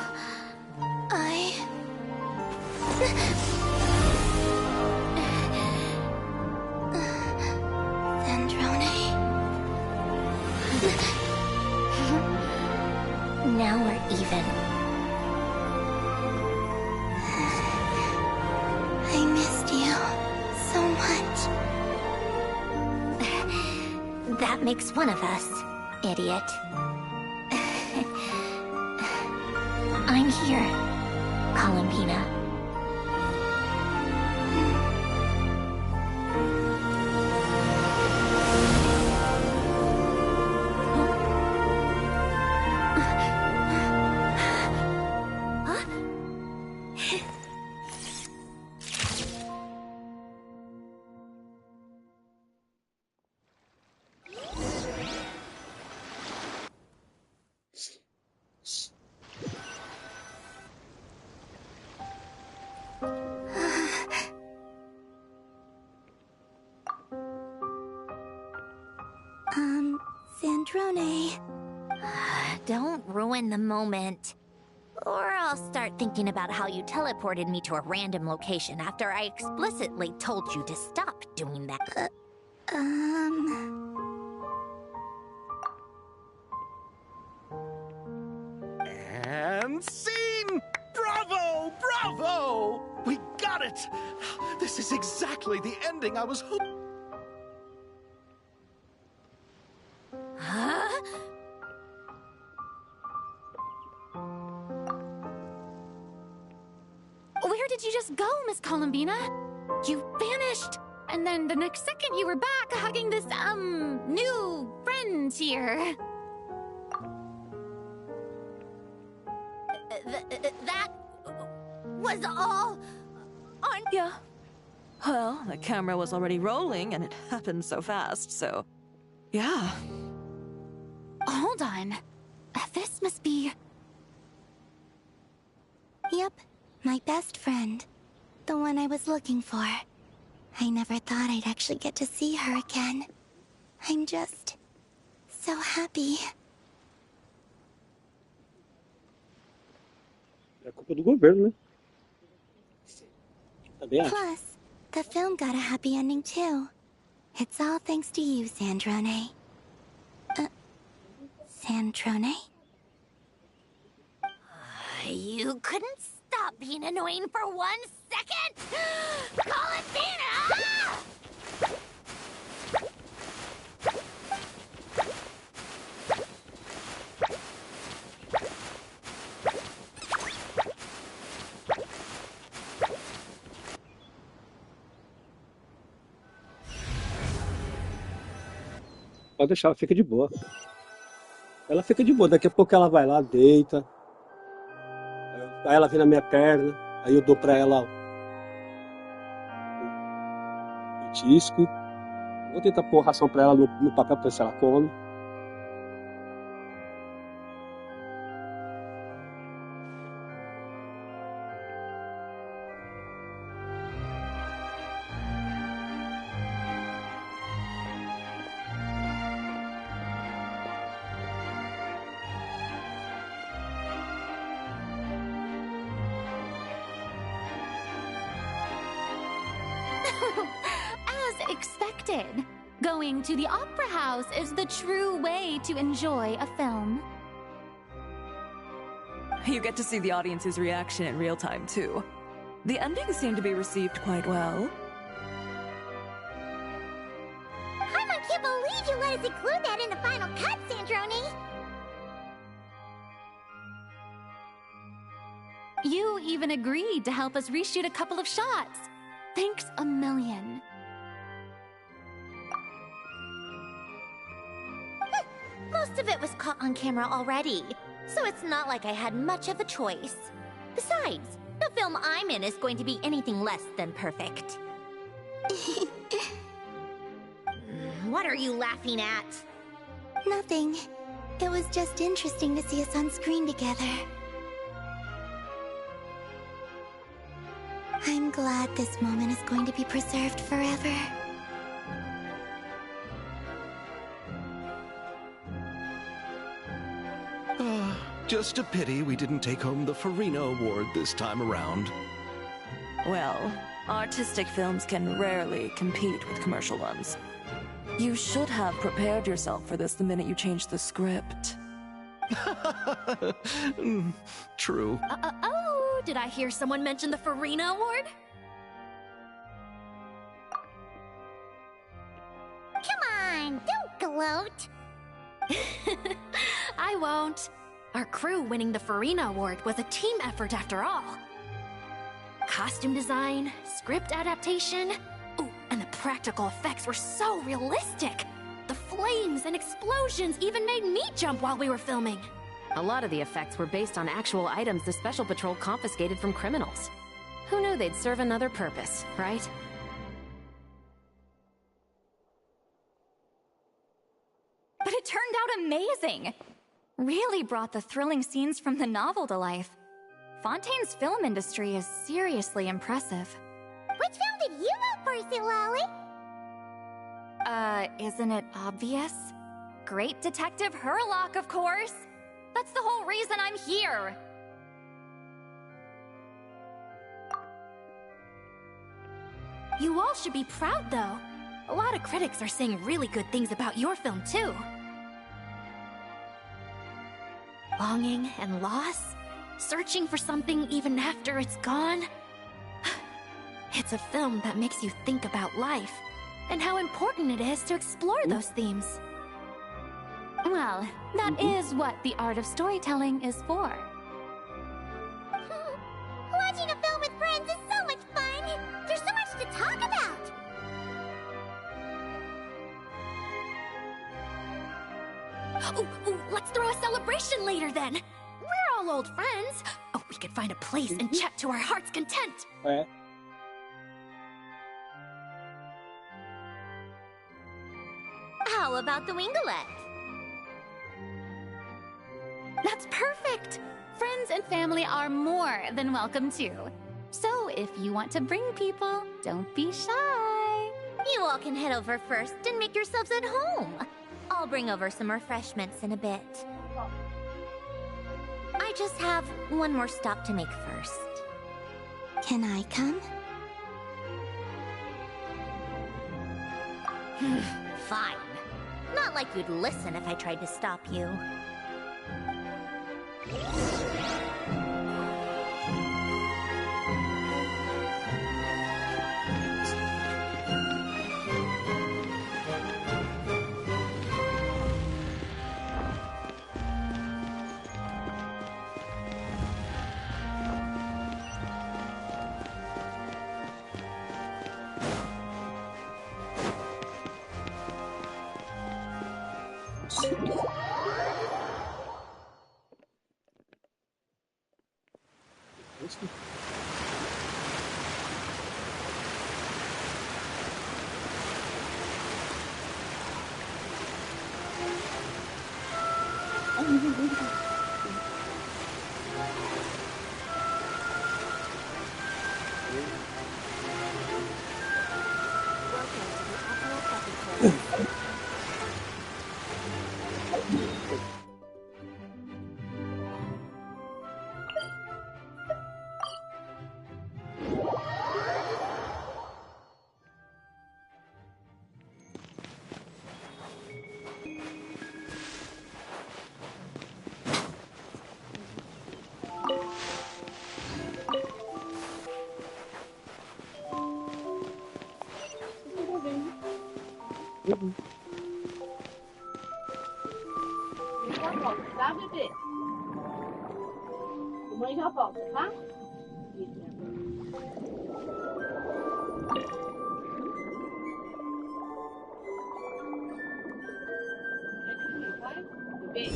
Sandrone? Now we're even. I missed you so much. That makes one of us, idiot. I'm here, Columbina. Sandrone. Don't ruin the moment. Or I'll start thinking about how you teleported me to a random location after I explicitly told you to stop doing that. And scene! Bravo! Bravo! We got it! This is exactly the ending I was hoping. Huh? Where did you just go, Miss Columbina? You vanished! And then the next second you were back hugging this, new friend here. That was all on... Yeah. Well, the camera was already rolling and it happened so fast, so... Yeah. Hold on. This must be... Yep, my best friend. The one I was looking for. I never thought I'd actually get to see her again. I'm just... so happy. É culpa do governo, né? Também acho. Plus, the film got a happy ending too. It's all thanks to you, Sandrone. Sandrone? You couldn't stop being annoying for 1 second? Call it Dina! Pode deixar, ela fica de boa. Ela fica de boa, daqui a pouco ela vai lá, deita. Aí ela vem na minha perna, aí eu dou pra ela o disco. Vou tentar pôr ração pra ela no papel pra ver se ela come. As expected, going to the opera house is the true way to enjoy a film. You get to see the audience's reaction in real time, too. The endings seem to be received quite well. I can't believe you let us include that in the final cut, Sandrone! You even agreed to help us reshoot a couple of shots. Thanks a million. Most of it was caught on camera already, so it's not like I had much of a choice. Besides, the film I'm in is going to be anything less than perfect. What are you laughing at? Nothing. It was just interesting to see us on screen together. I'm glad this moment is going to be preserved forever. Just a pity we didn't take home the Farina Award this time around. Well, artistic films can rarely compete with commercial ones. You should have prepared yourself for this the minute you changed the script. True. Oh, did I hear someone mention the Farina Award? Come on, don't gloat! I won't. Our crew winning the Farina Award was a team effort after all. Costume design, script adaptation, ooh, and the practical effects were so realistic. The flames and explosions even made me jump while we were filming. A lot of the effects were based on actual items the Special Patrol confiscated from criminals. Who knew they'd serve another purpose, right? But it turned out amazing! Really brought the thrilling scenes from the novel to life. Fontaine's film industry is seriously impressive. Which film did you vote for, Silali? Isn't it obvious? Great Detective Herlock, of course! That's the whole reason I'm here! You all should be proud, though. A lot of critics are saying really good things about your film, too. Longing and loss? Searching for something even after it's gone? It's a film that makes you think about life, and how important it is to explore those themes. Well, that is what the art of storytelling is for. Watching a film with friends is so much fun! There's so much to talk about! Ooh, let's throw a celebration later then! We're all old friends! Oh, we could find a place and chat to our heart's content! É. How about the winglet? That's perfect! Friends and family are more than welcome too. So if you want to bring people, don't be shy. You all can head over first and make yourselves at home. I'll bring over some refreshments in a bit. I just have one more stop to make first. Can I come? Fine. Not like you'd listen if I tried to stop you. Já volto, tá, bebê? Mamãe já volta, tá? Vai, bebê.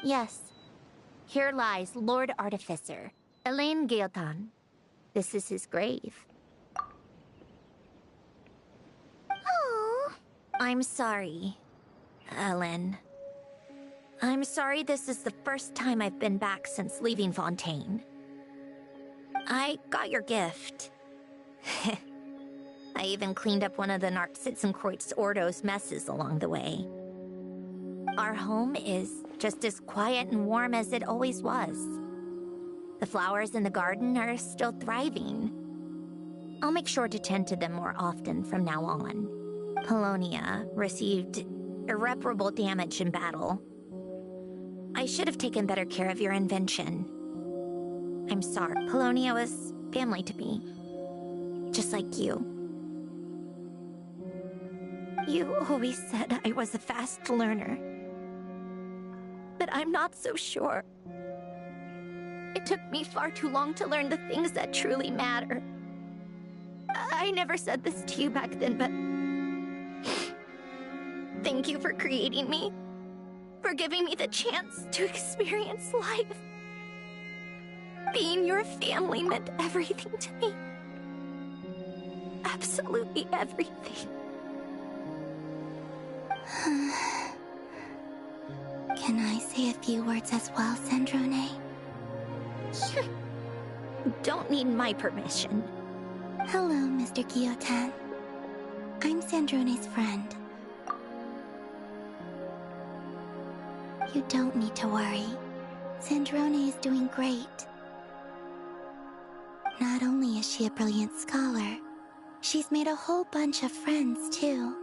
Yes. Here lies Lord Artificer, Elaine Gaeltan. This is his grave. Oh. I'm sorry, Ellen. I'm sorry this is the first time I've been back since leaving Fontaine. I got your gift. I even cleaned up one of the Narcitzenkreuz Ordo's messes along the way. Our home is just as quiet and warm as it always was. The flowers in the garden are still thriving. I'll make sure to tend to them more often from now on. Polonia received irreparable damage in battle. I should have taken better care of your invention. I'm sorry. Polonia was family to me. Just like you. You always said I was a fast learner. But I'm not so sure. It took me far too long to learn the things that truly matter. I never said this to you back then, but thank you for creating me. For giving me the chance to experience life. Being your family meant everything to me. Absolutely everything. Can I say a few words as well, Sandrone? Don't need my permission. Hello, Mr. Guillotin. I'm Sandrone's friend. You don't need to worry. Sandrone is doing great. Not only is she a brilliant scholar, she's made a whole bunch of friends, too.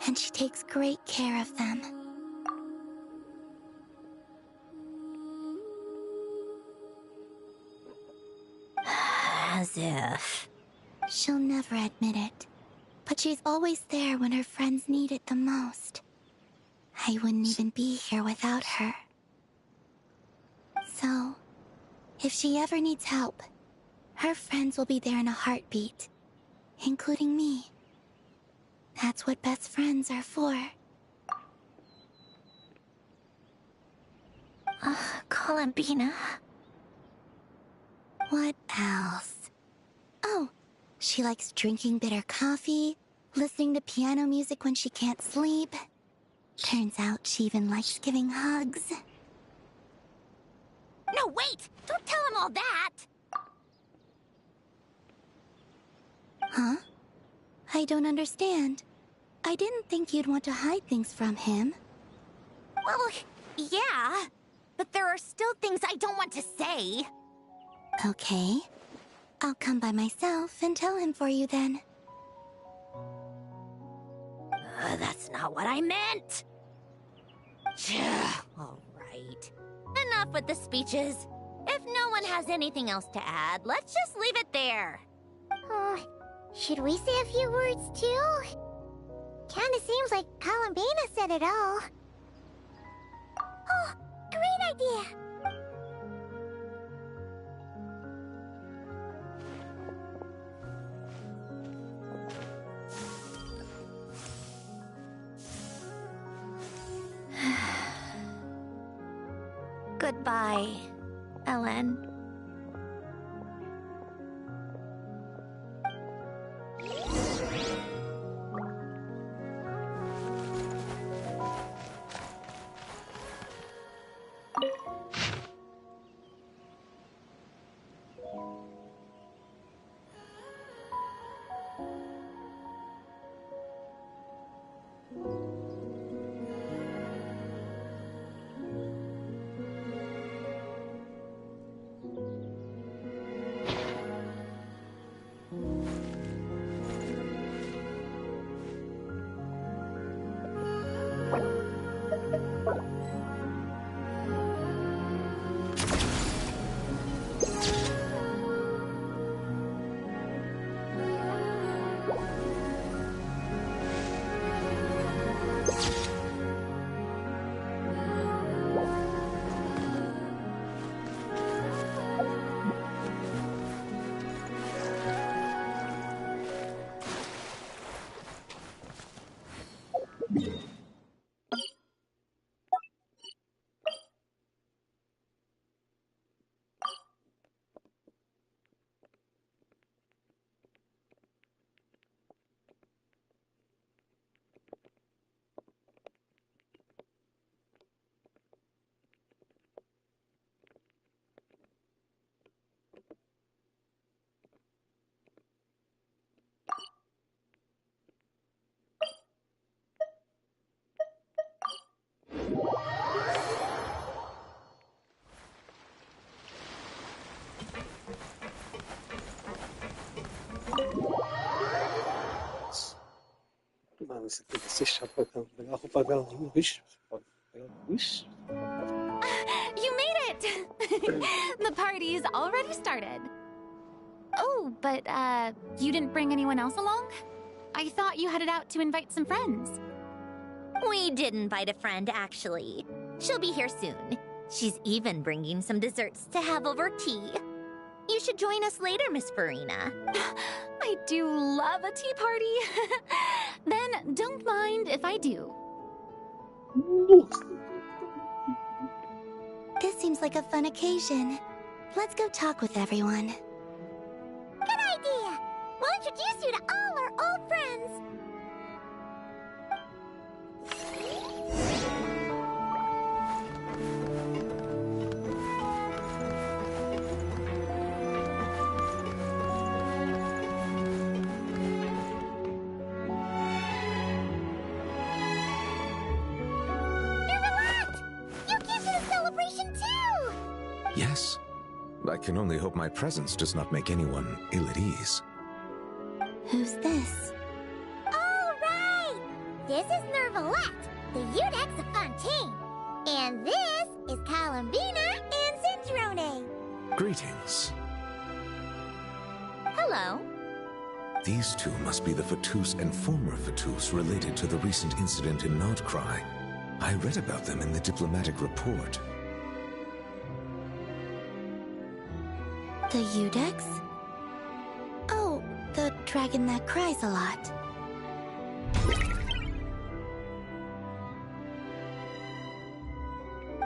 And she takes great care of them. As if. She'll never admit it, but she's always there when her friends need it the most. I wouldn't even be here without her. So, if she ever needs help, her friends will be there in a heartbeat, including me. That's what best friends are for. Columbina. What else? Oh, she likes drinking bitter coffee, listening to piano music when she can't sleep. Turns out she even likes giving hugs. No, wait! Don't tell him all that! Huh? I don't understand. I didn't think you'd want to hide things from him. Well, yeah. But there are still things I don't want to say. Okay. I'll come by myself and tell him for you then. That's not what I meant! Alright. Enough with the speeches. If no one has anything else to add, let's just leave it there. Should we say a few words too? Kinda seems like Columbina said it all. Oh, great idea! Goodbye, Ellen. Mano, isso aqui vai ser chato pra caramba. Pegar a roupa dela ali, bicho. Ixi. You made it! The party's already started. Oh, but, you didn't bring anyone else along? I thought you headed out to invite some friends. We did invite a friend, actually. She'll be here soon. She's even bringing some desserts to have over tea. You should join us later, Miss Farina. I do love a tea party. Then don't mind if I do. This seems like a fun occasion. Let's go talk with everyone. Good idea! We'll introduce you to all our old friends. Yes. I can only hope my presence does not make anyone ill at ease. Who's this? All right! This is Nervalette, the Eudex of Fontaine. And this is Columbina and Cindrone. Greetings. Hello. These two must be the Fatus and former Fatus related to the recent incident in Nordcry. I read about them in the diplomatic report. The Eudex? Oh, the dragon that cries a lot.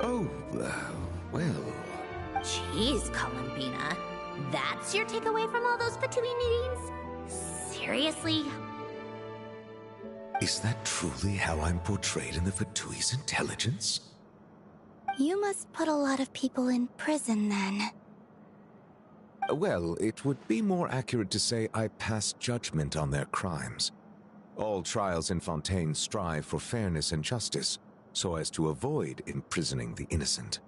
Oh, well... Jeez, Columbina. That's your takeaway from all those Fatui meetings? Seriously? Is that truly how I'm portrayed in the Fatui's intelligence? You must put a lot of people in prison, then. Well, it would be more accurate to say I pass judgment on their crimes. All trials in Fontaine strive for fairness and justice, so as to avoid imprisoning the innocent.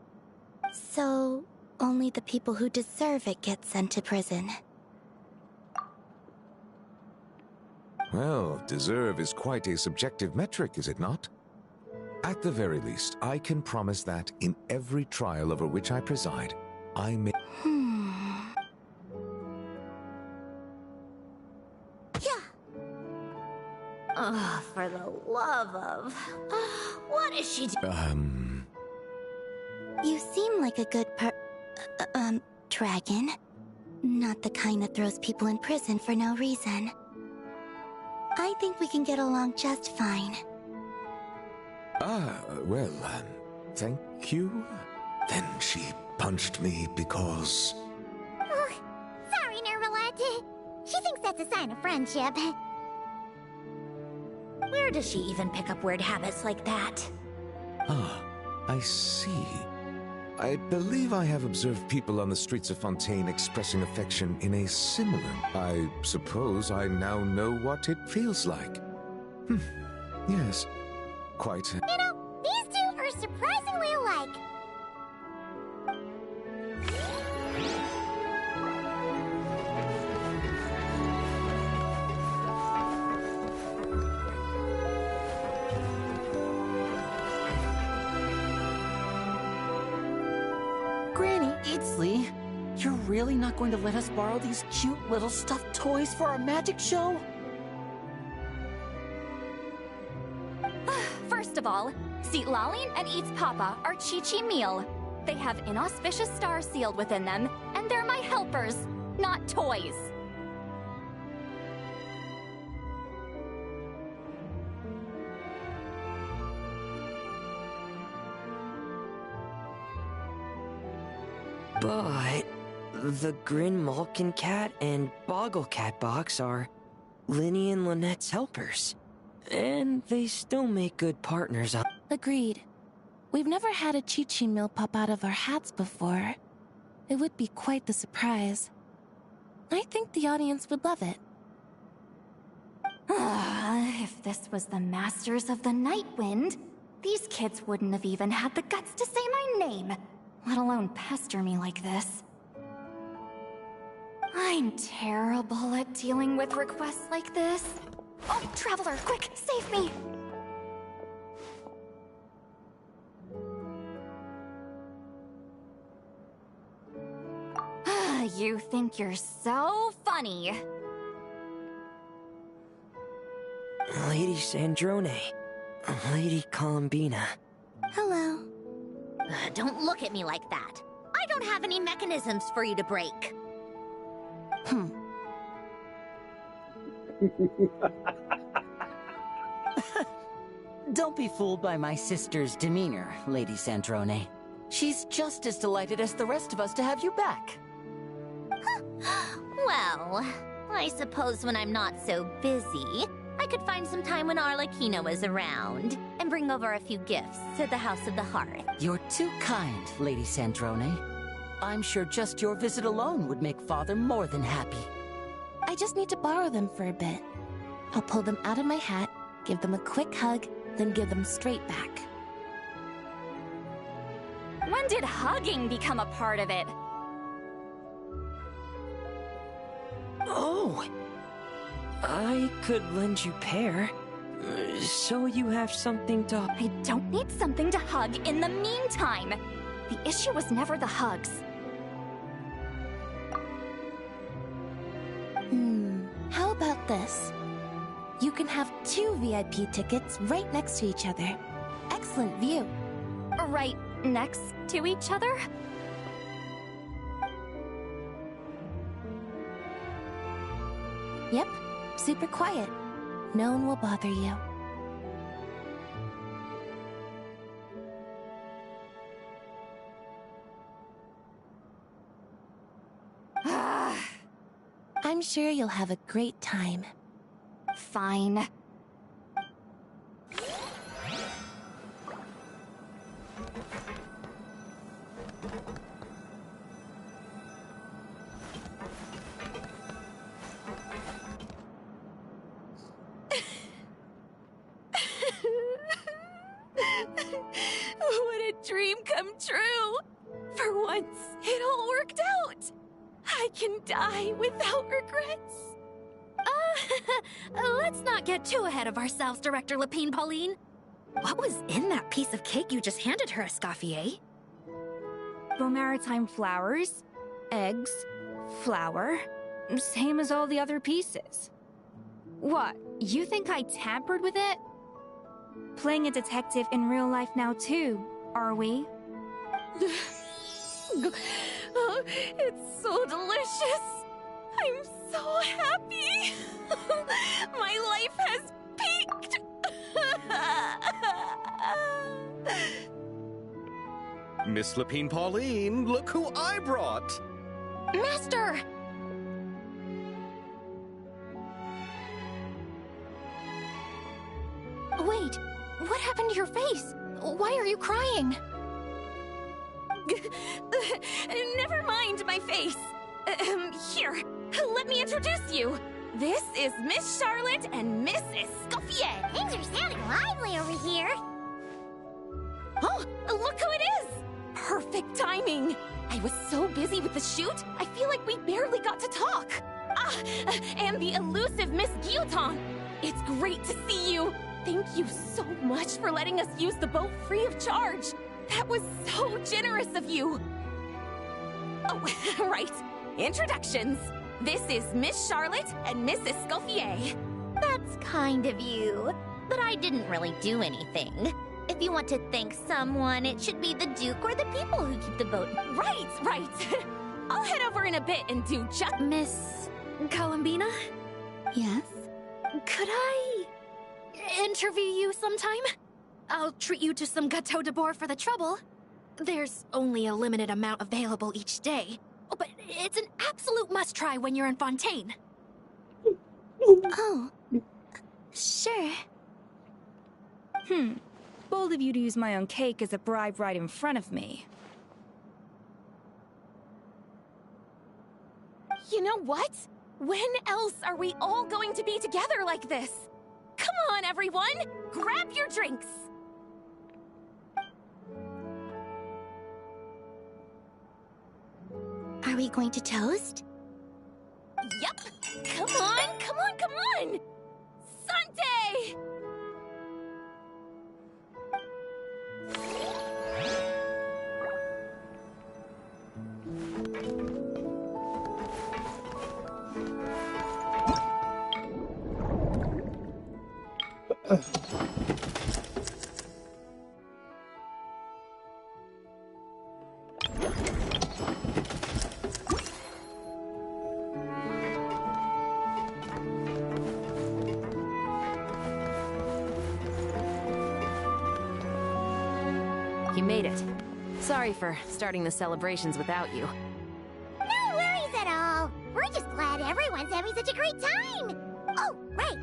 So, only the people who deserve it get sent to prison. Well, deserve is quite a subjective metric, is it not? At the very least, I can promise that in every trial over which I preside, I may... Oh, for the love of... what is she doing? You seem like a good dragon. Not the kind that throws people in prison for no reason. I think we can get along just fine. Well, thank you. Then she punched me because... Oh, sorry, Nervalette. She thinks that's a sign of friendship. Where does she even pick up weird habits like that? Ah, I see. I believe I have observed people on the streets of Fontaine expressing affection in a similar... I suppose I now know what it feels like. Yes, quite... You know, these two are surprisingly alike. Seriously? You're really not going to let us borrow these cute little stuffed toys for our magic show? First of all, Seat Lalin and Eats Papa are Chi-Chi meal. They have inauspicious stars sealed within them, and they're my helpers, not toys. But the Grin Malkin Cat and Boggle Cat box are Linny and Lynette's helpers. And they still make good partners. Agreed. We've never had a Chi-Chi meal pop out of our hats before. It would be quite the surprise. I think the audience would love it. If this was the Masters of the Night Wind, these kids wouldn't have even had the guts to say my name, let alone pester me like this. I'm terrible at dealing with requests like this. Oh, Traveler, quick, save me! You think you're so funny. Lady Sandrone. Lady Columbina. Hello. Don't look at me like that. I don't have any mechanisms for you to break. Don't be fooled by my sister's demeanor, Lady Sandrone. She's just as delighted as the rest of us to have you back. Well, I suppose when I'm not so busy, I could find some time when Arlecchino is around and bring over a few gifts to the House of the Hearth. You're too kind, Lady Sandrone. I'm sure just your visit alone would make Father more than happy. I just need to borrow them for a bit. I'll pull them out of my hat, give them a quick hug, then give them straight back. When did hugging become a part of it? Oh! I could lend you pair. So you have something to... I don't need something to hug in the meantime. The issue was never the hugs. How about this? You can have 2 VIP tickets right next to each other. Excellent view. Right next to each other? Yep, super quiet. No one will bother you. I'm sure you'll have a great time. Fine. What a dream come true! For once, it all worked out! I can die without regrets. Let's not get too ahead of ourselves, Director Lapine Pauline. What was in that piece of cake you just handed her, Escoffier? Maritime flowers, eggs, flour, same as all the other pieces. What, you think I tampered with it? Playing a detective in real life now too, are we? Oh, it's so delicious! I'm so happy! My life has peaked! Miss Lapine Pauline, look who I brought! Master! Wait, what happened to your face? Why are you crying? Never mind my face. Here, let me introduce you. This is Miss Charlotte and Miss Escoffier. Things are sounding lively over here. Oh, look who it is! Perfect timing. I was so busy with the shoot, I feel like we barely got to talk. And the elusive Miss Guillotin. It's great to see you. Thank you so much for letting us use the boat free of charge. That was so generous of you. Oh, right. Introductions. This is Miss Charlotte and Miss Escoffier. That's kind of you, but I didn't really do anything. If you want to thank someone, it should be the Duke or the people who keep the boat. Right. I'll head over in a bit and do just... Miss Columbina? Yes? Could I interview you sometime? I'll treat you to some gâteau de bord for the trouble. There's only a limited amount available each day, but it's an absolute must-try when you're in Fontaine. Oh, sure. Bold of you to use my own cake as a bribe right in front of me. You know what? When else are we all going to be together like this? Come on, everyone! Grab your drinks! Are we going to toast? Yep! Come on! Sante! You made it. Sorry for starting the celebrations without you. No worries at all. We're just glad everyone's having such a great time. Oh, right.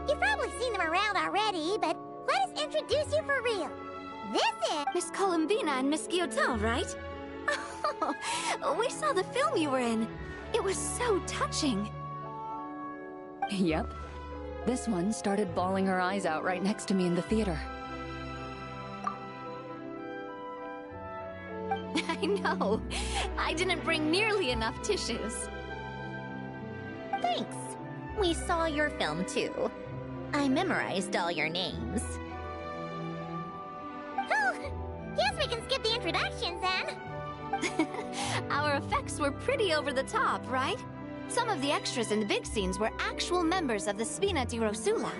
You've probably seen them around already, but let us introduce you for real. This is Miss Columbina and Miss Guillotin, right? Oh, we saw the film you were in. It was so touching. Yep. This one started bawling her eyes out right next to me in the theater. I know. I didn't bring nearly enough tissues. Thanks. We saw your film too. I memorized all your names. Oh, guess we can skip the introductions then. Our effects were pretty over the top, right? Some of the extras in the big scenes were actual members of the Spina di Rosula.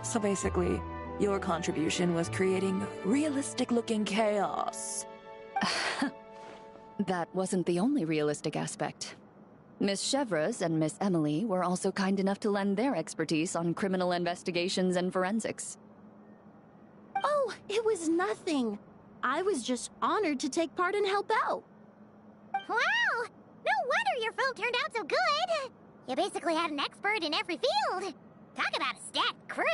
So basically, your contribution was creating realistic-looking chaos. That wasn't the only realistic aspect. Miss Chevreuse and Miss Emily were also kind enough to lend their expertise on criminal investigations and forensics. Oh, it was nothing. I was just honored to take part and help out. Wow! No wonder your film turned out so good. You basically had an expert in every field. Talk about a stacked crew.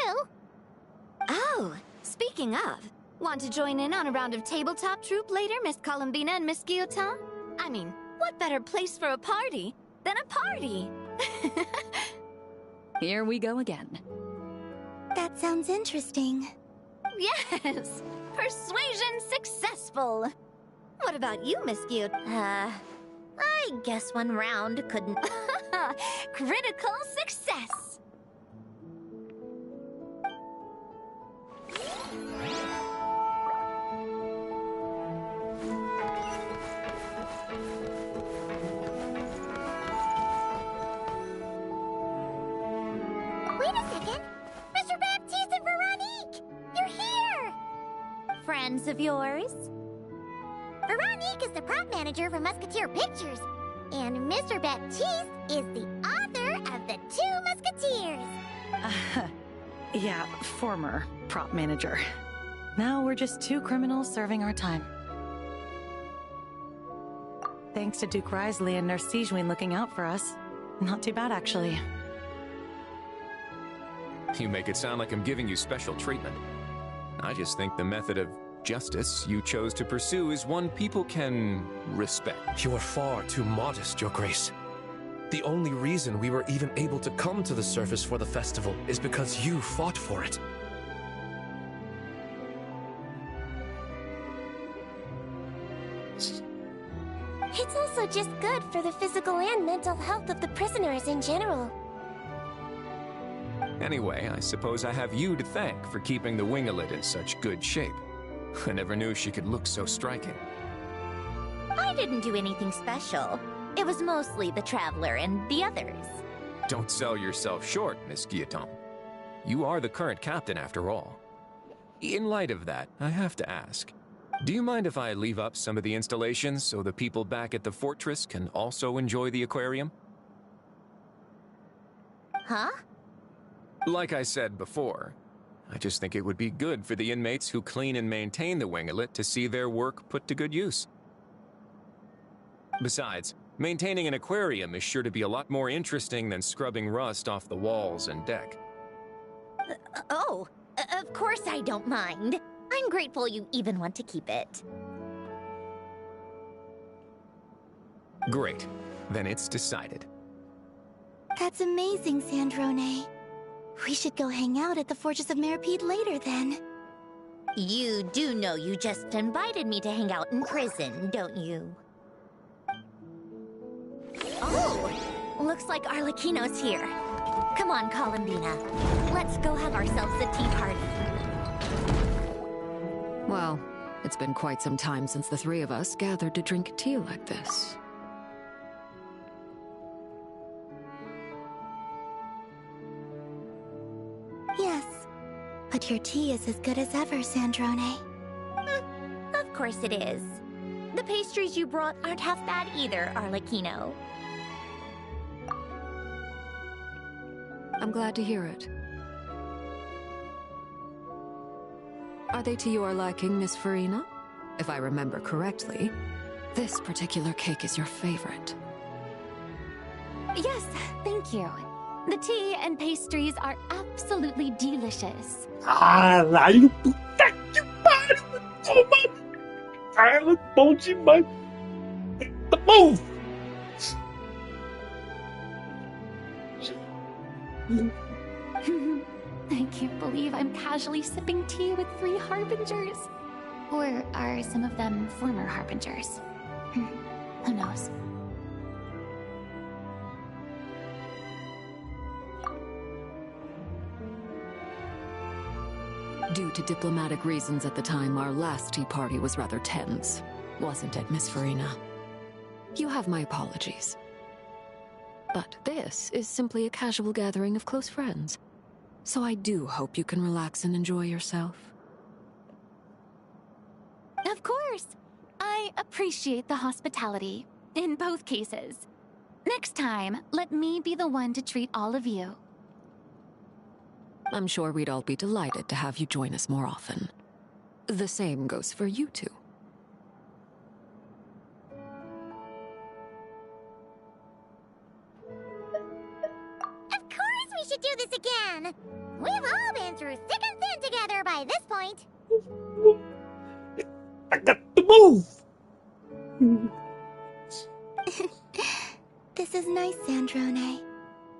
Oh, speaking of, want to join in on a round of tabletop troupe later, Miss Columbina and Miss Guillotin? I mean, what better place for a party than a party? Here we go again. That sounds interesting. Yes! Persuasion successful! What about you, Miss Guillotin? I guess one round couldn't... Critical success! Wait a second! Mr. Baptiste and Veronique! You're here! Friends of yours? Veronique is the prop manager for Musketeer Pictures, and Mr. Baptiste is the author of The Two Musketeers. Yeah, former prop manager. Now we're just two criminals serving our time. Thanks to Duke Risley and Nurse Sigewin looking out for us. Not too bad, actually. You make it sound like I'm giving you special treatment. I just think the method of justice you chose to pursue is one people can respect. You are far too modest, Your Grace. The only reason we were even able to come to the surface for the festival is because you fought for it. It's also just good for the physical and mental health of the prisoners in general. Anyway, I suppose I have you to thank for keeping the winglet in such good shape. I never knew she could look so striking. I didn't do anything special. It was mostly the Traveler and the others. Don't sell yourself short, Miss Guillotin. You are the current captain, after all. In light of that, I have to ask, do you mind if I leave up some of the installations so the people back at the fortress can also enjoy the aquarium? Huh? Like I said before, I just think it would be good for the inmates who clean and maintain the winglet to see their work put to good use. Besides, maintaining an aquarium is sure to be a lot more interesting than scrubbing rust off the walls and deck. Of course I don't mind. I'm grateful you even want to keep it. Great. Then it's decided. That's amazing, Sandrone. We should go hang out at the Fortress of Meripede later, then. You do know you just invited me to hang out in prison, don't you? Oh! Looks like Arlecchino's here. Come on, Columbina. Let's go have ourselves a tea party. Well, it's been quite some time since the three of us gathered to drink tea like this. But your tea is as good as ever, Sandrone. Of course it is. The pastries you brought aren't half bad either, Arlecchino. I'm glad to hear it. Are they to your liking, Miss Farina? If I remember correctly, this particular cake is your favorite. Yes, thank you. The tea and pastries are absolutely delicious. Caralho, puta que pariu! Toma! Carla, bom demais! Tá bom! I can't believe I'm casually sipping tea with 3 harbingers. Or are some of them former harbingers? Who knows? Due to diplomatic reasons at the time, our last tea party was rather tense. Wasn't it, Miss Farina? You have my apologies. But this is simply a casual gathering of close friends. So I do hope you can relax and enjoy yourself. Of course! I appreciate the hospitality, in both cases. Next time, let me be the one to treat all of you. I'm sure we'd all be delighted to have you join us more often. The same goes for you two. Of course we should do this again! We've all been through thick and thin together by this point. I got to move! This is nice, Sandrone.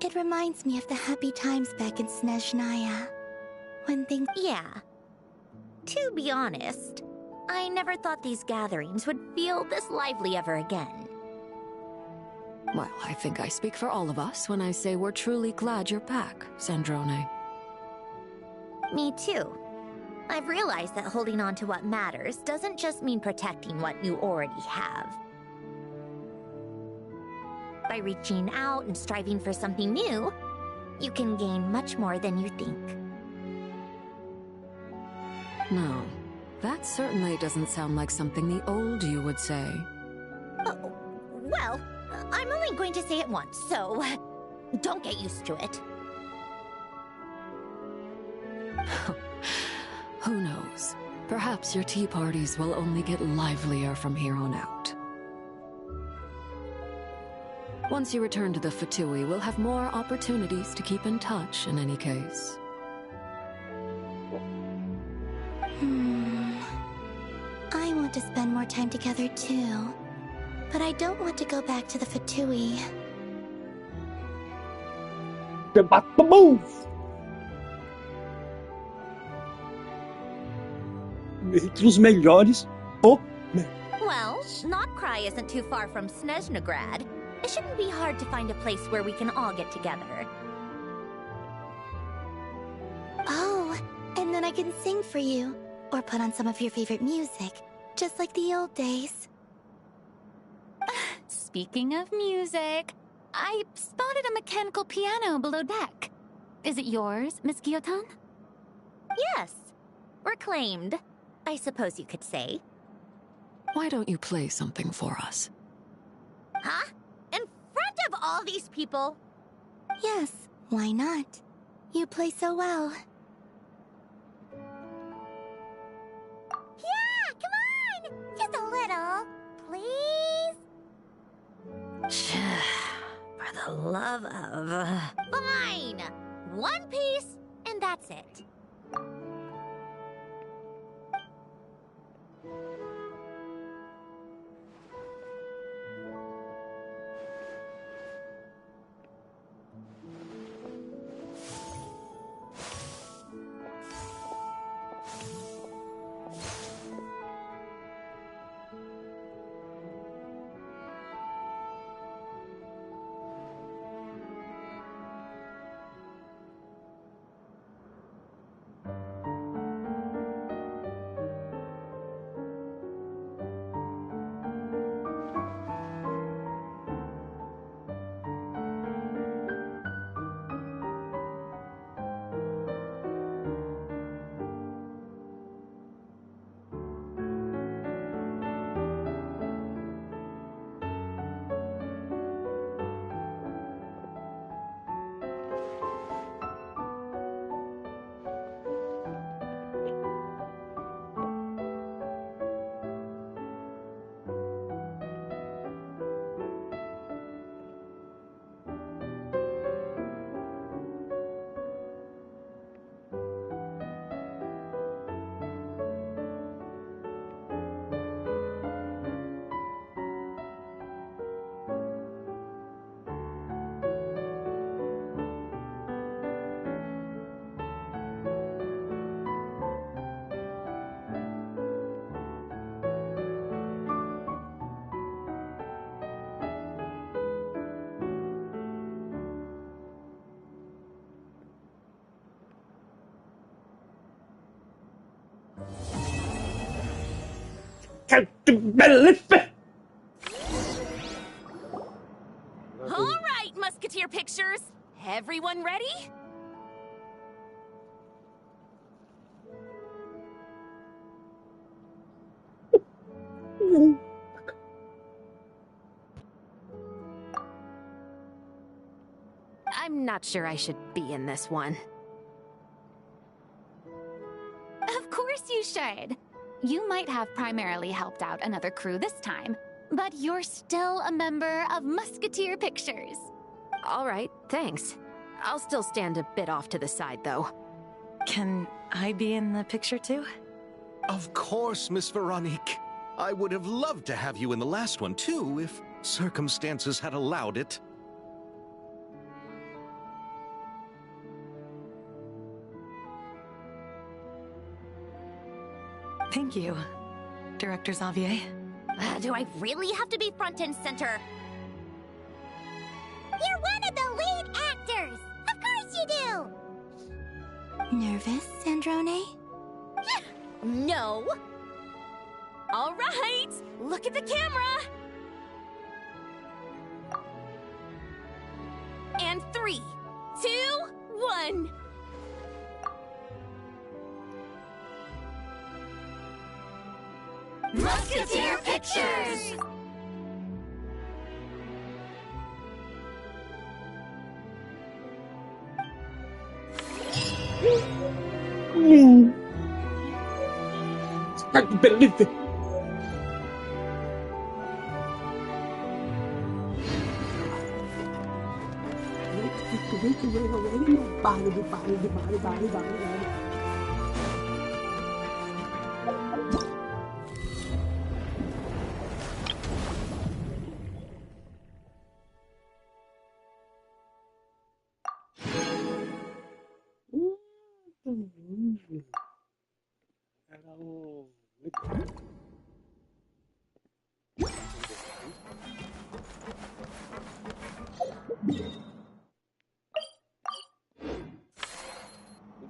It reminds me of the happy times back in Snezhnaya. When things... Yeah. To be honest, I never thought these gatherings would feel this lively ever again. Well, I think I speak for all of us when I say we're truly glad you're back, Sandrone. Me too. I've realized that holding on to what matters doesn't just mean protecting what you already have. By reaching out and striving for something new, you can gain much more than you think. No, that certainly doesn't sound like something the old you would say. Well, I'm only going to say it once, so don't get used to it. Who knows? Perhaps your tea parties will only get livelier from here on out. Once you return to the Fatui, we'll have more opportunities to keep in touch in any case. I want to spend more time together too. But I don't want to go back to the Fatui. You're about to move! Entre os melhores, Well, Notcry isn't too far from Snezhnograd. It shouldn't be hard to find a place where we can all get together. Oh, and then I can sing for you. Or put on some of your favorite music. Just like the old days. Speaking of music, I spotted a mechanical piano below deck. Is it yours, Miss Guillotin? Yes. Reclaimed, I suppose you could say. Why don't you play something for us? Huh? In front of all these people? Yes, why not? You play so well. Yeah, come on! Just a little, please? For the love of... Fine! One piece, and that's it. All right, Musketeer Pictures. Everyone ready? I'm not sure I should be in this one. Of course you should. You might have primarily helped out another crew this time, but you're still a member of Musketeer Pictures. All right, thanks. I'll still stand a bit off to the side, though. Can I be in the picture too? Of course, Miss Veronique. I would have loved to have you in the last one, too, if circumstances had allowed it. Thank you, Director Xavier. Do I really have to be front and center? You're one of the lead actors! Of course you do! Nervous, Sandrone? No. All right, look at the camera. And 3, 2, 1. Musketeer Pictures! I can't believe it.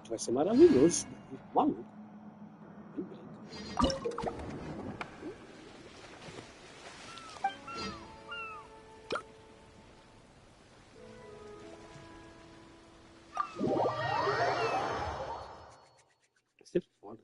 Vai ser maravilhoso. Maluco. Vai ser foda.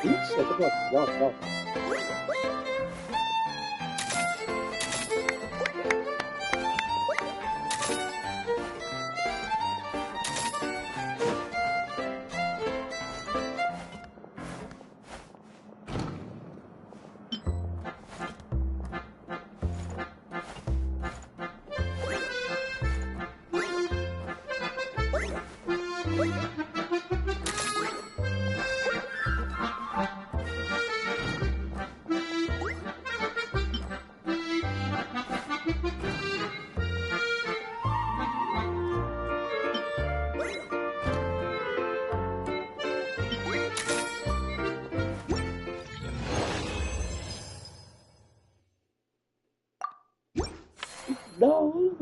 Isso, eu tô pronto. Não. Não.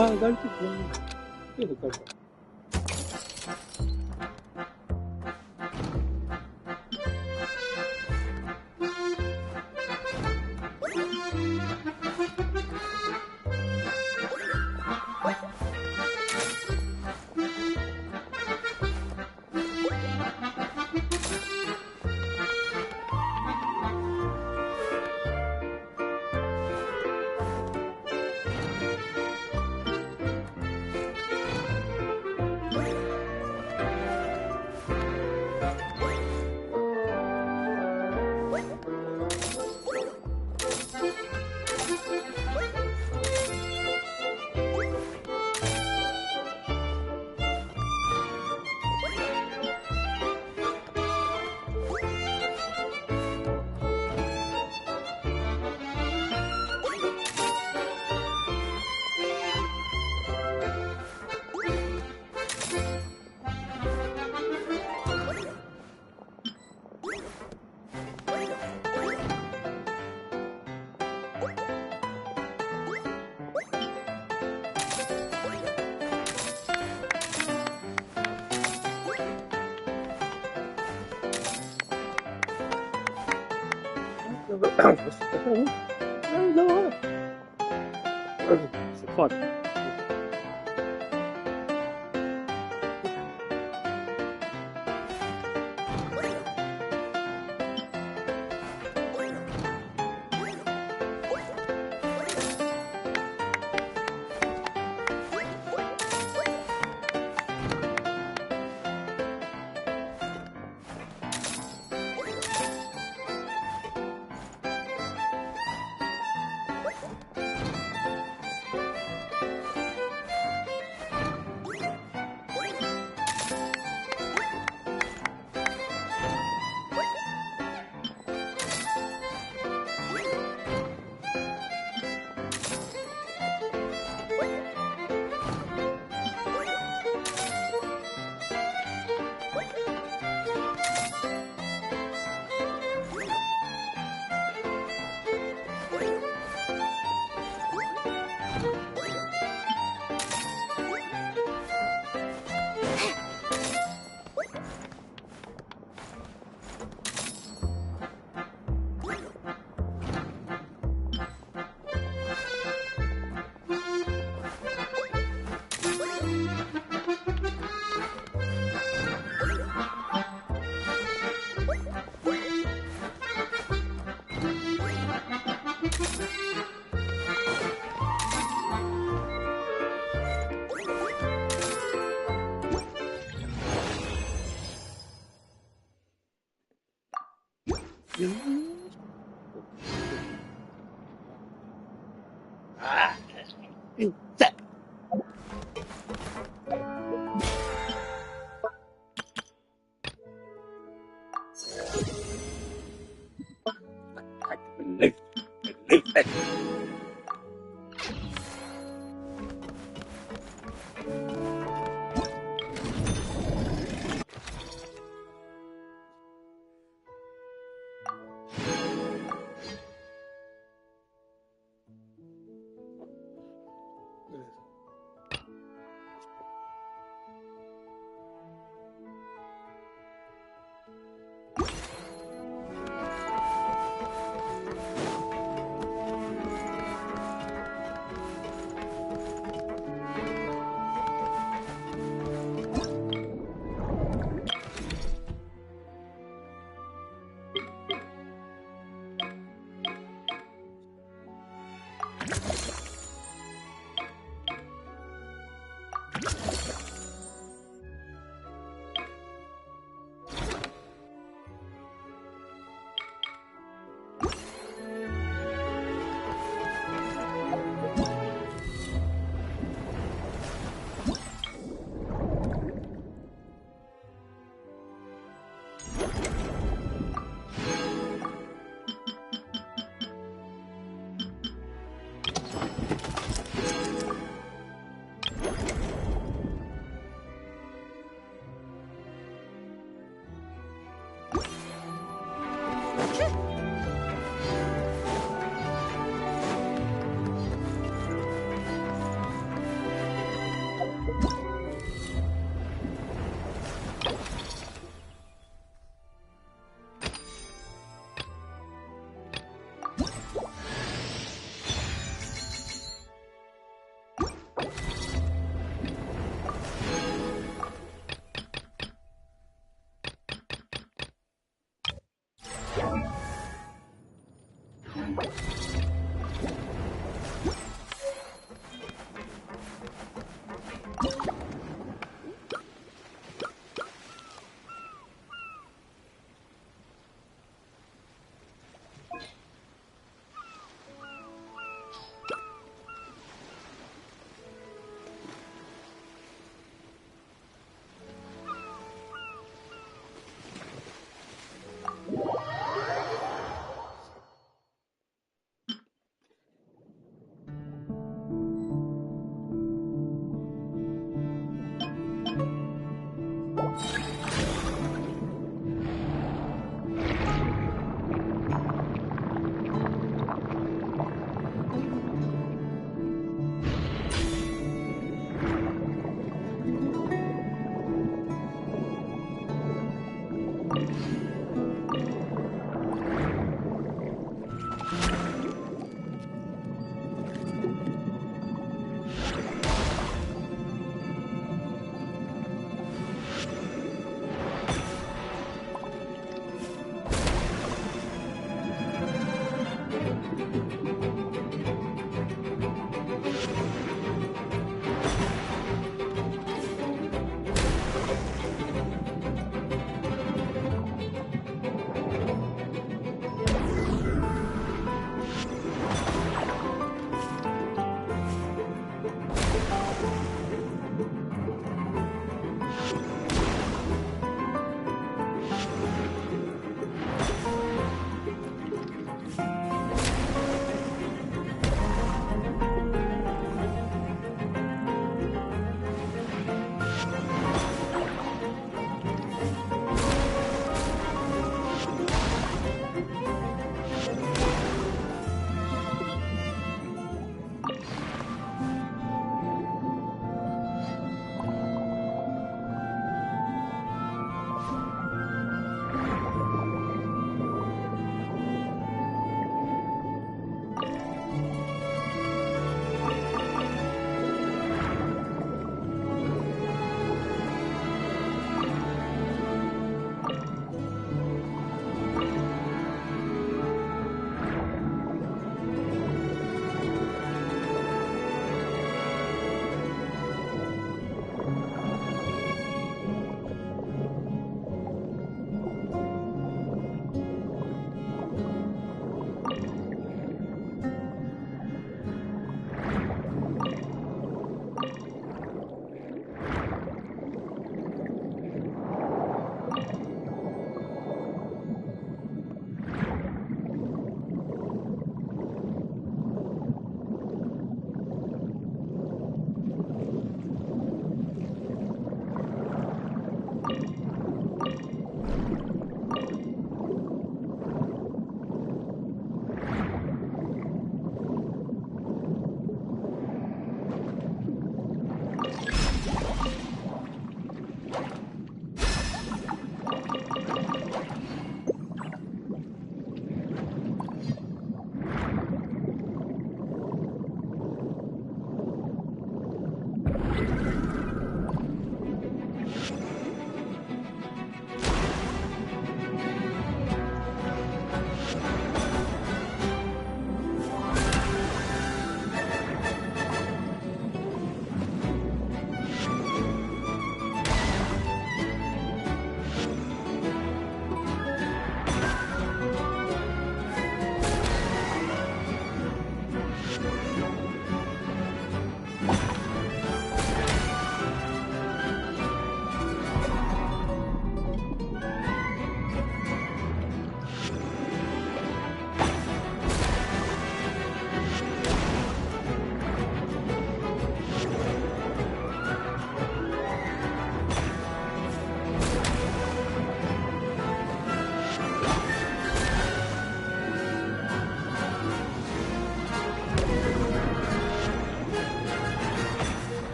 Agora que bom. Você pode.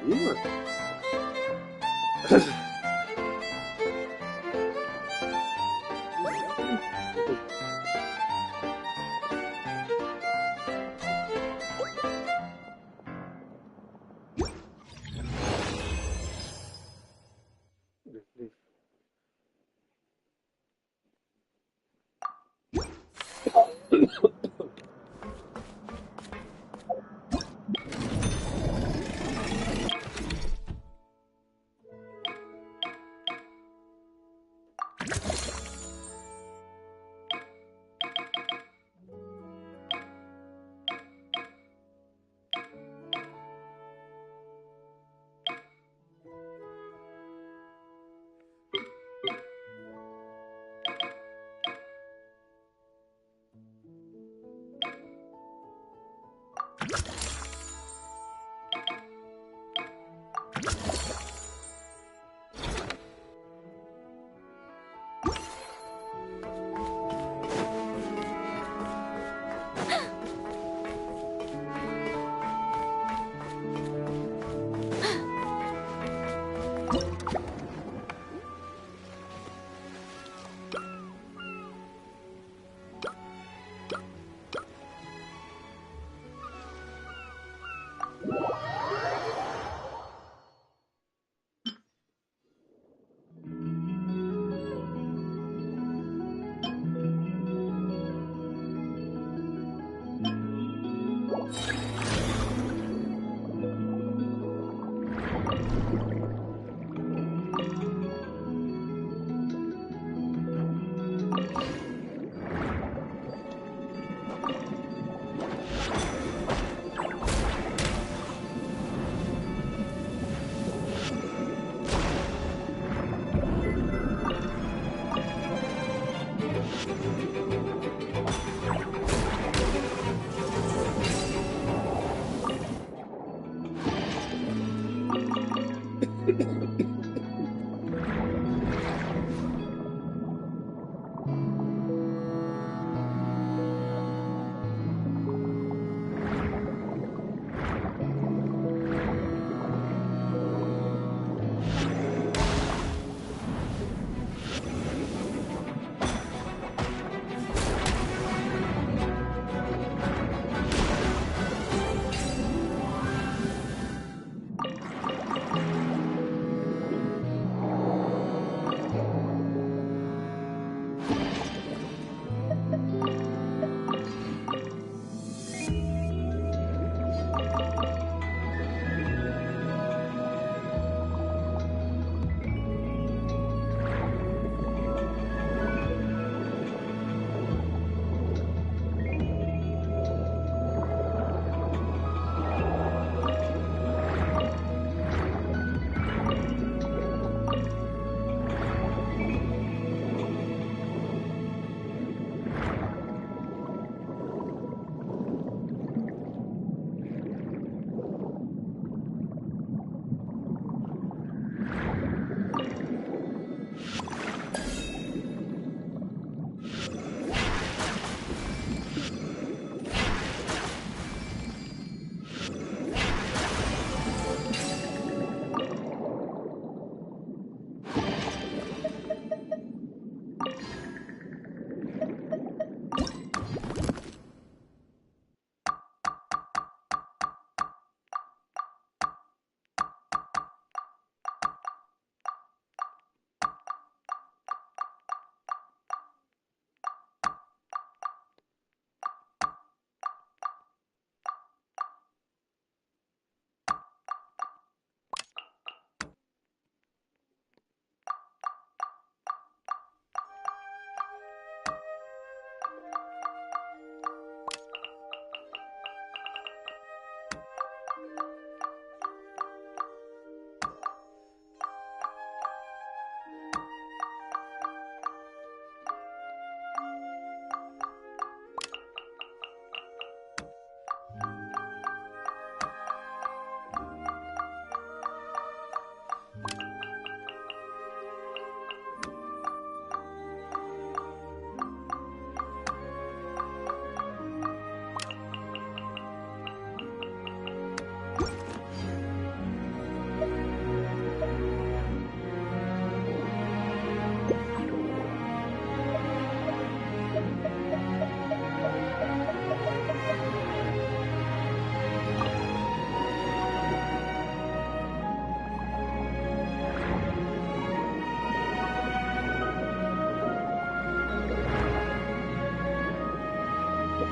Ih, mano.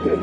Qual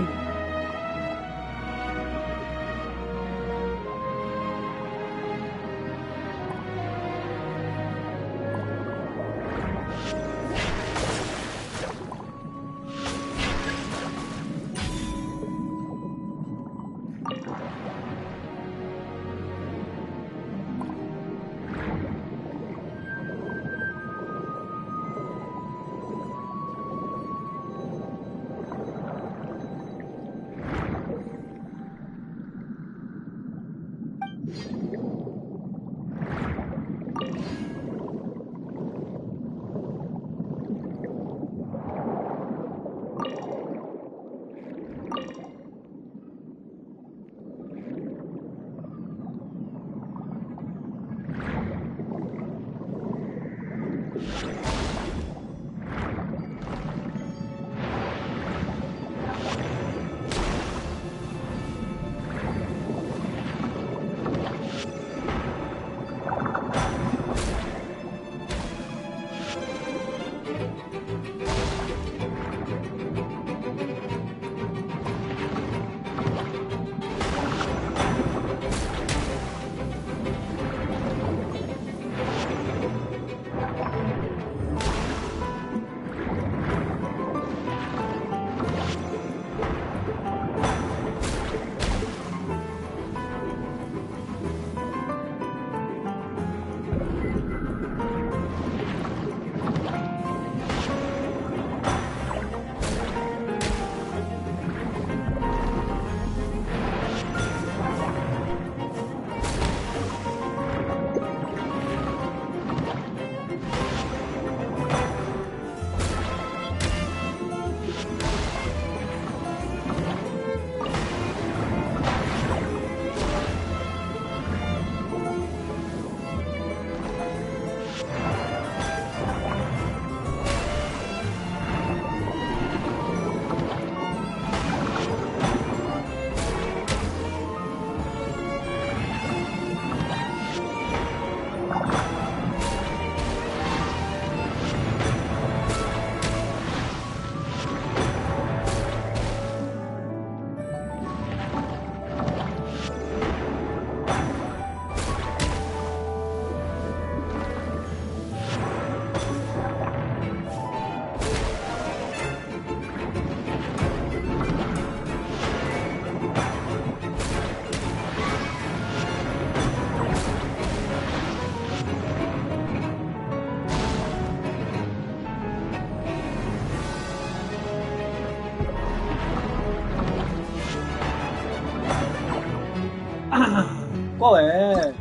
é?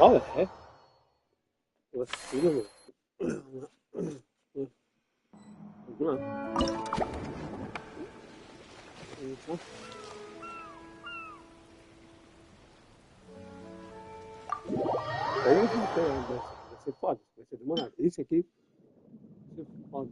Qual é? Vacilo, mano. Vamos lá. Vai ser foda, vai ser demorado. Isso aqui vai ser foda.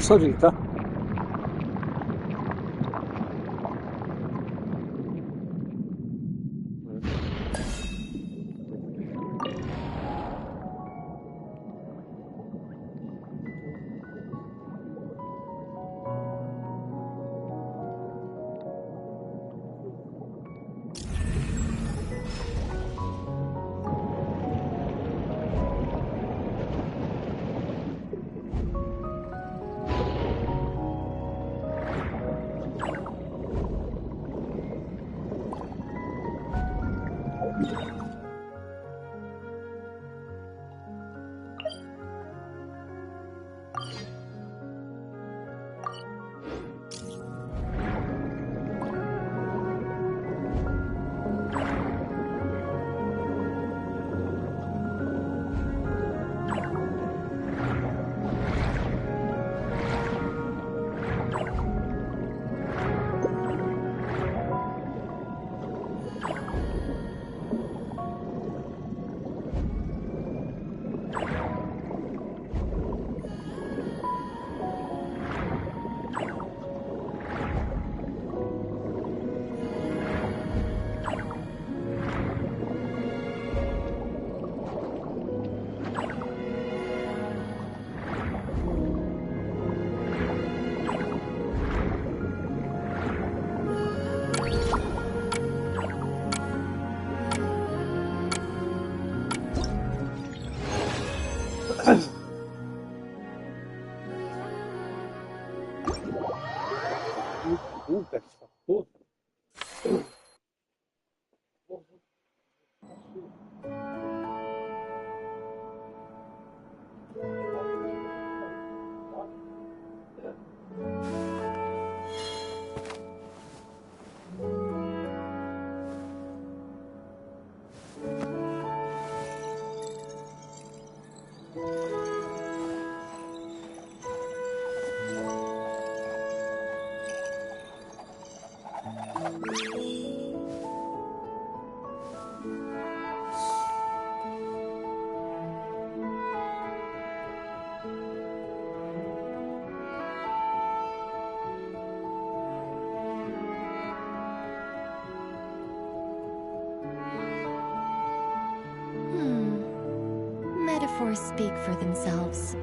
Sorry, tá? metaphors speak for themselves.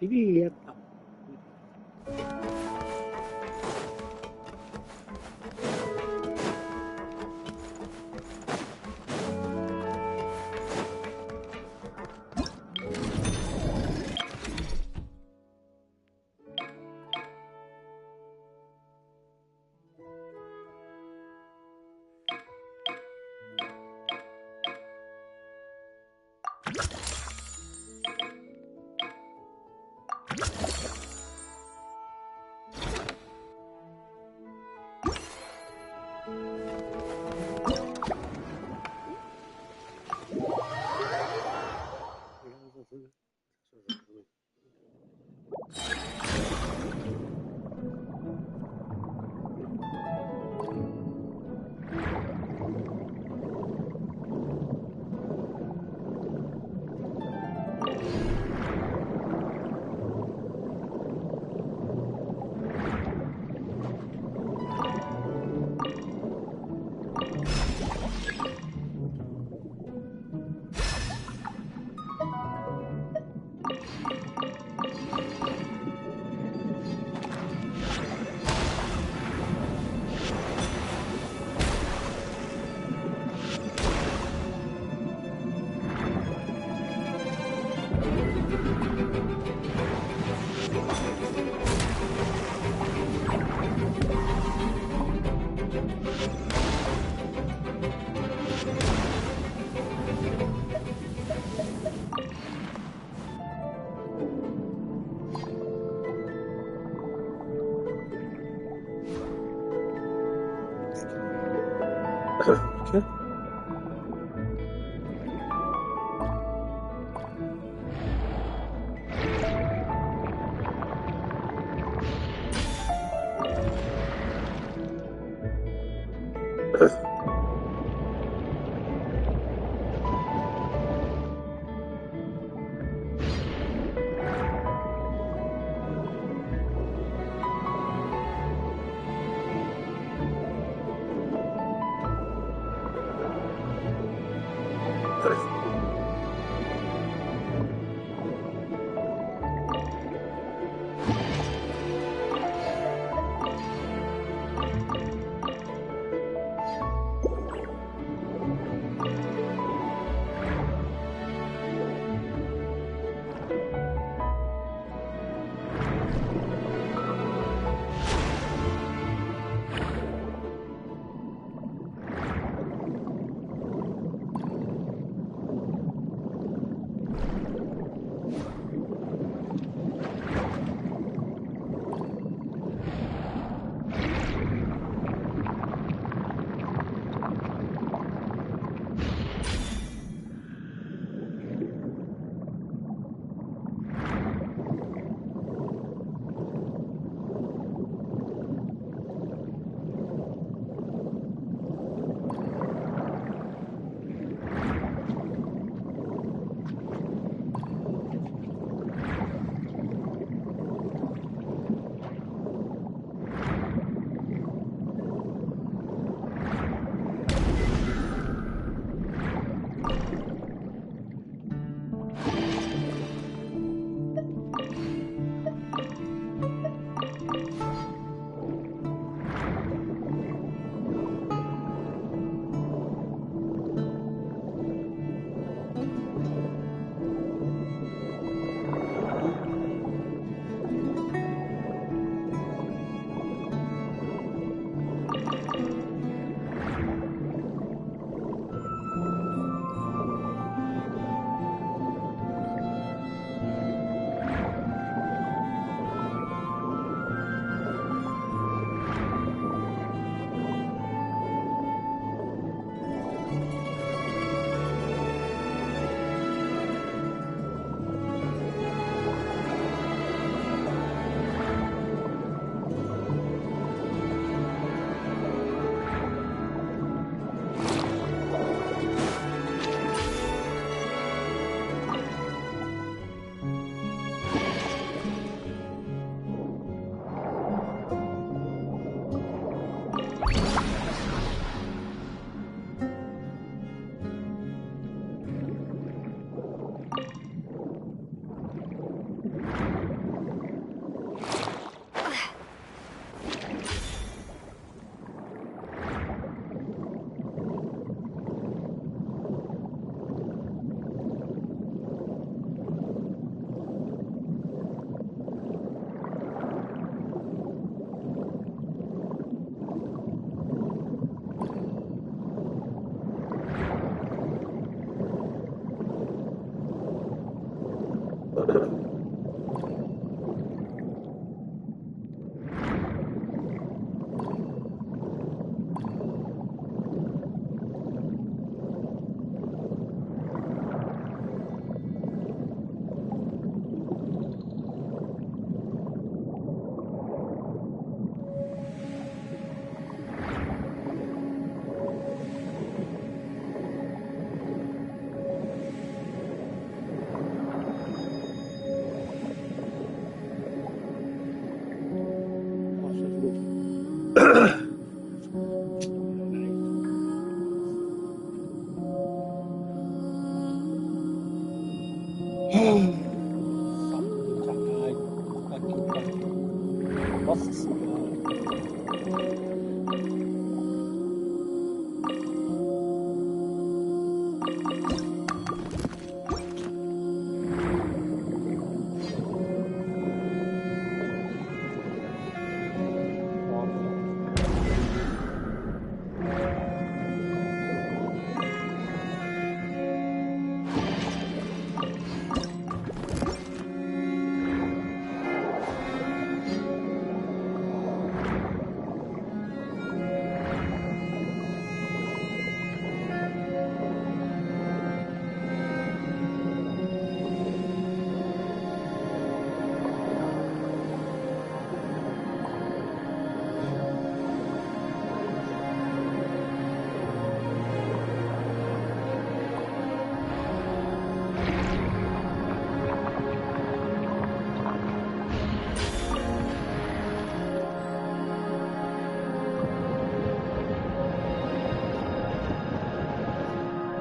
Eita. Okay. Nossa Senhora.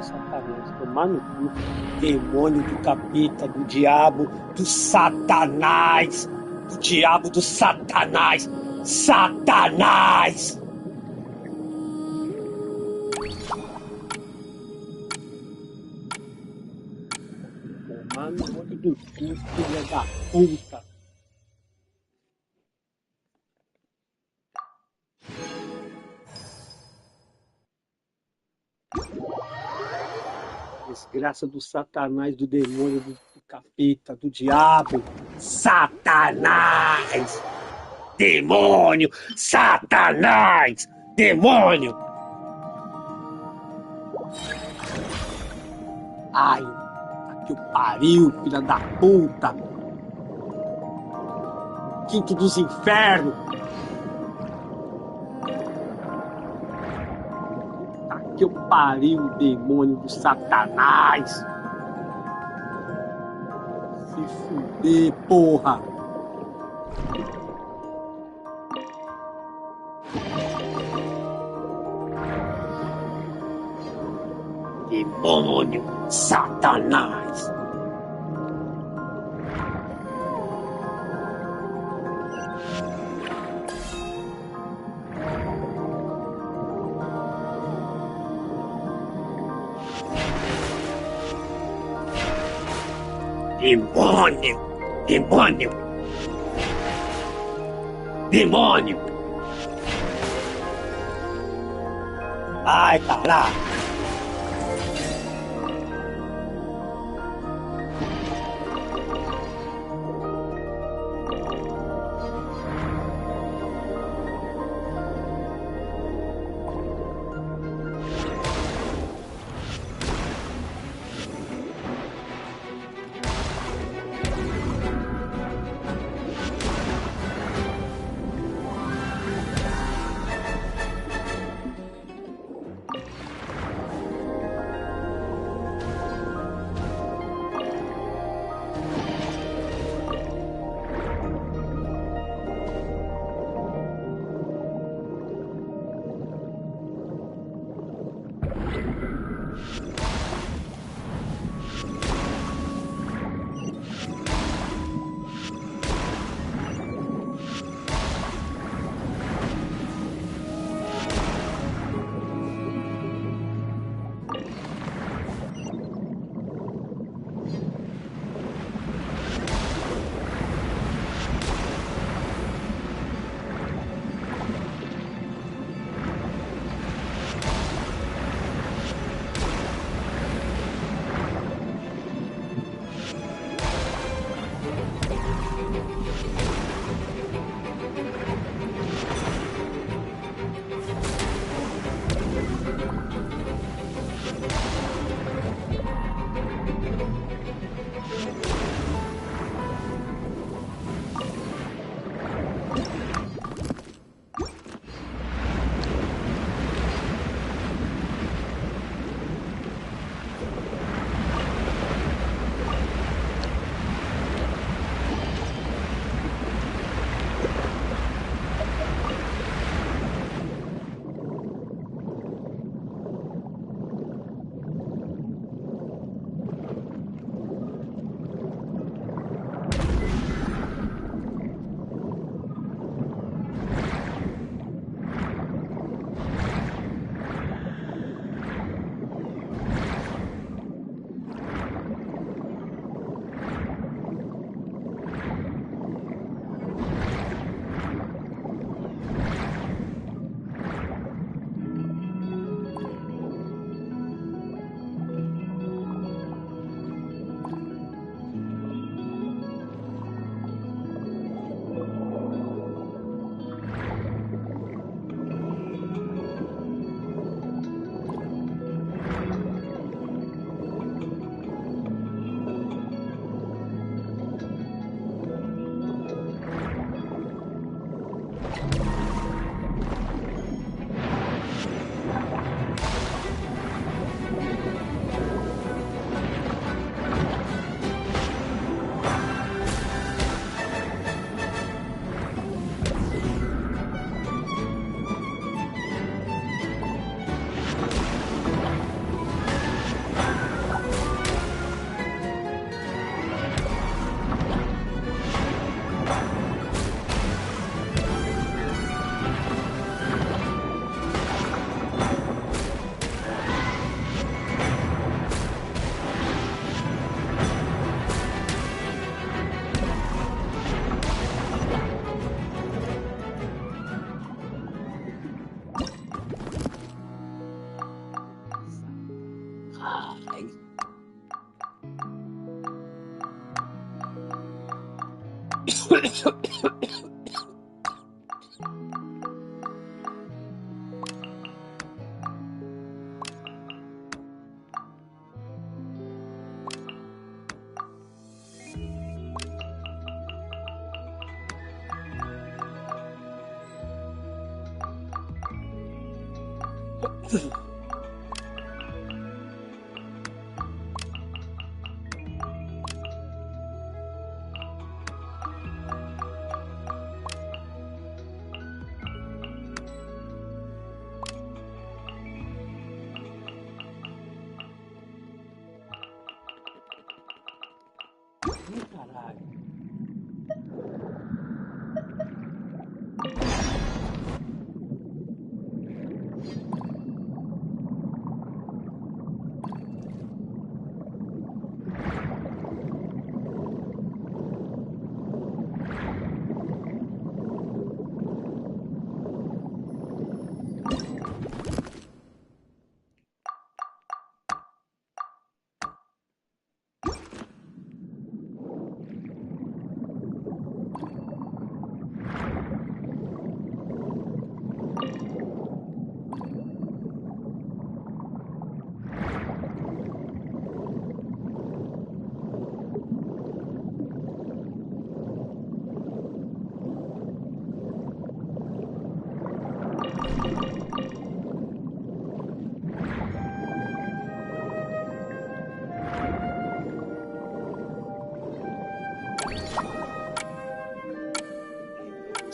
Satanás, tomar no cu. Demônio do capeta, do diabo, do Satanás. Do diabo, do Satanás. Satanás! Tomar no olho do cu, filha da puta. Desgraça do Satanás, do demônio, do capeta, do diabo. Satanás! Demônio! Satanás! Demônio! Ai, tá que o pariu, filha da puta! Quinto dos infernos! Tá que o pariu, demônio do Satanás! Se fuder, porra! Demônio, Satanás! Demônio! Demônio! Demônio! Ai, caralho!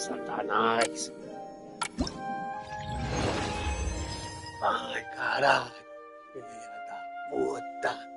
Satanás. Ai, caralho. Filha da puta.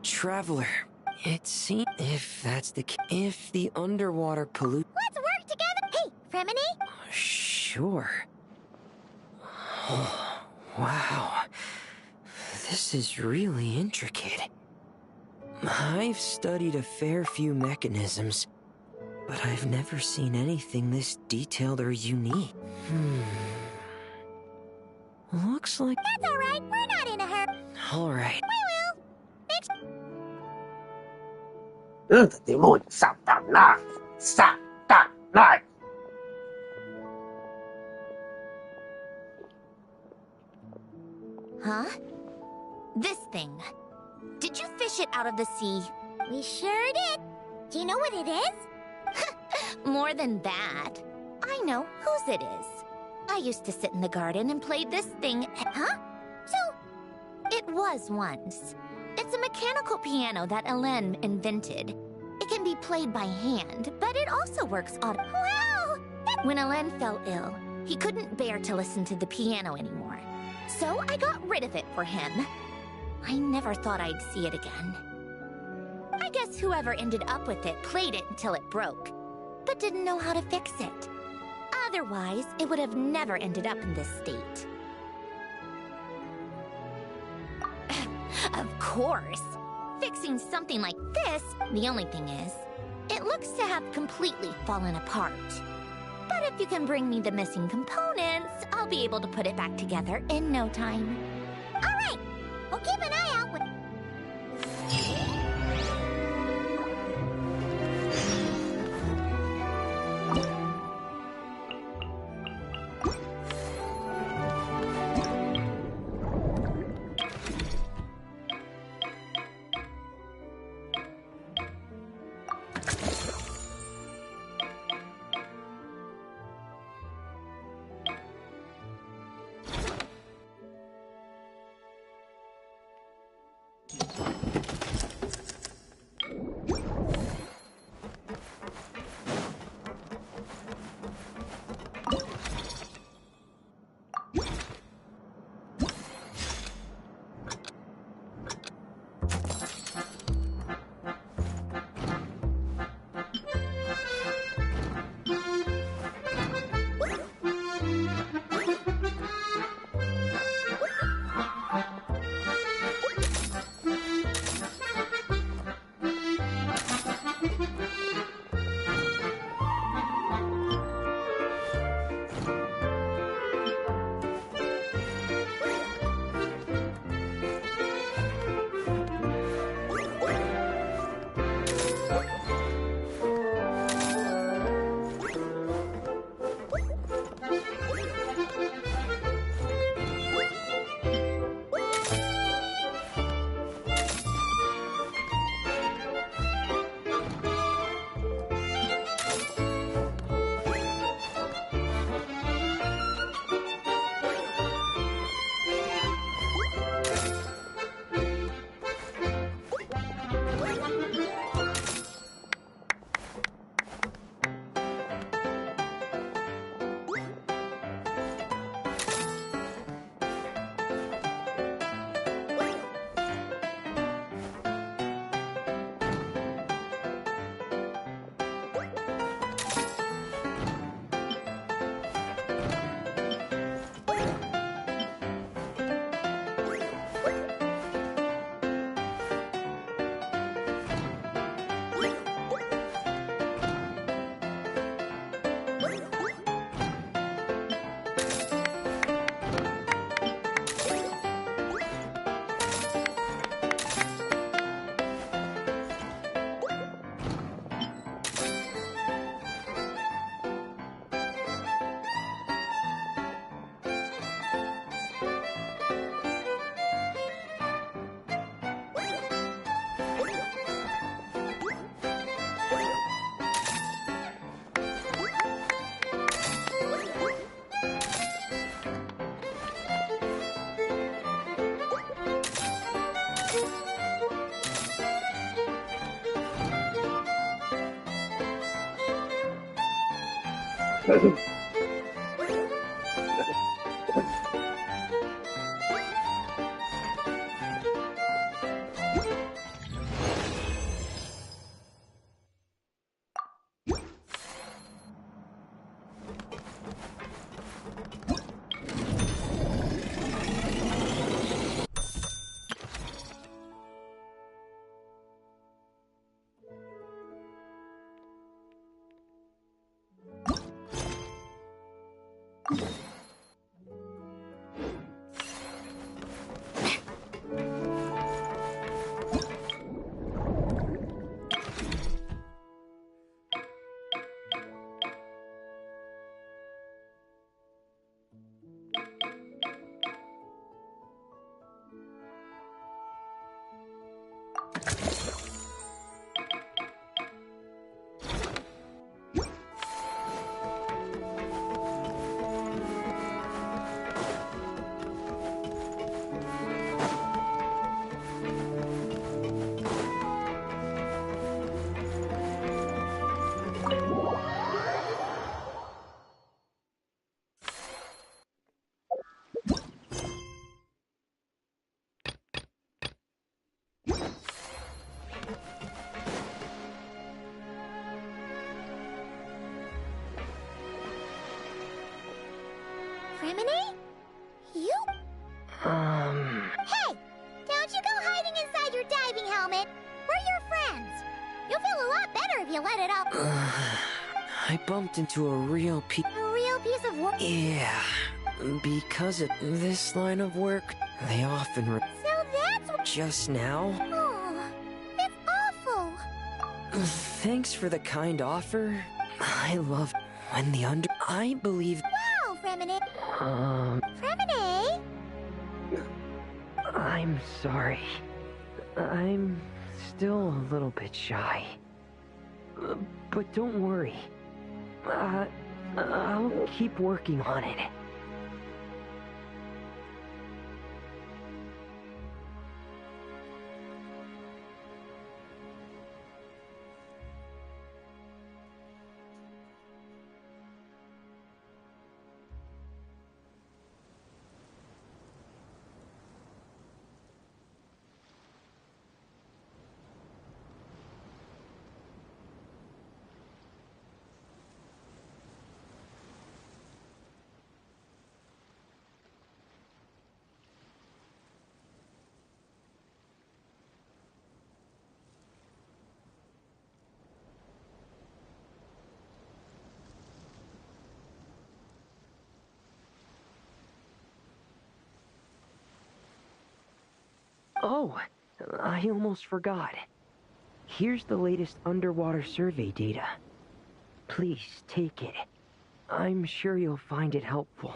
Traveler, it seems if that's the if the underwater pollute. Let's work together. Hey, Fremini. Sure. Oh, wow. This is really intricate. I've studied a fair few mechanisms, but I've never seen anything this detailed or unique. Looks like... That's alright, we're not in a hurry. Alright. We will. Thanks. Anda, demônio! Satanás! Satanás! Huh? This thing. Did you fish it out of the sea? We sure did. Do you know what it is? More than that. I know whose it is. I used to sit in the garden and play this thing. Huh? So, it was once. It's a mechanical piano that Hélène invented. It can be played by hand, but it also works auto. Wow! When Hélène fell ill, he couldn't bear to listen to the piano anymore. So I got rid of it for him. I never thought I'd see it again. I guess whoever ended up with it played it until it broke, but didn't know how to fix it. Otherwise, it would have never ended up in this state. Of course. Fixing something like this, the only thing is, it looks to have completely fallen apart. But if you can bring me the missing components, I'll be able to put it back together in no time. All right. We'll keep an eye out. Remini? You? Hey! Don't you go hiding inside your diving helmet. We're your friends. You'll feel a lot better if you let it out. I bumped into a real A real piece of work? Yeah. Because of this line of work, they often So that's what... Just now? Oh, it's awful. Thanks for the kind offer. I love when the I believe... Wow, Remini. Remini? I'm sorry. I'm still a little bit shy. But don't worry. I'll keep working on it. Oh, I almost forgot. Here's the latest underwater survey data. Please take it. I'm sure you'll find it helpful.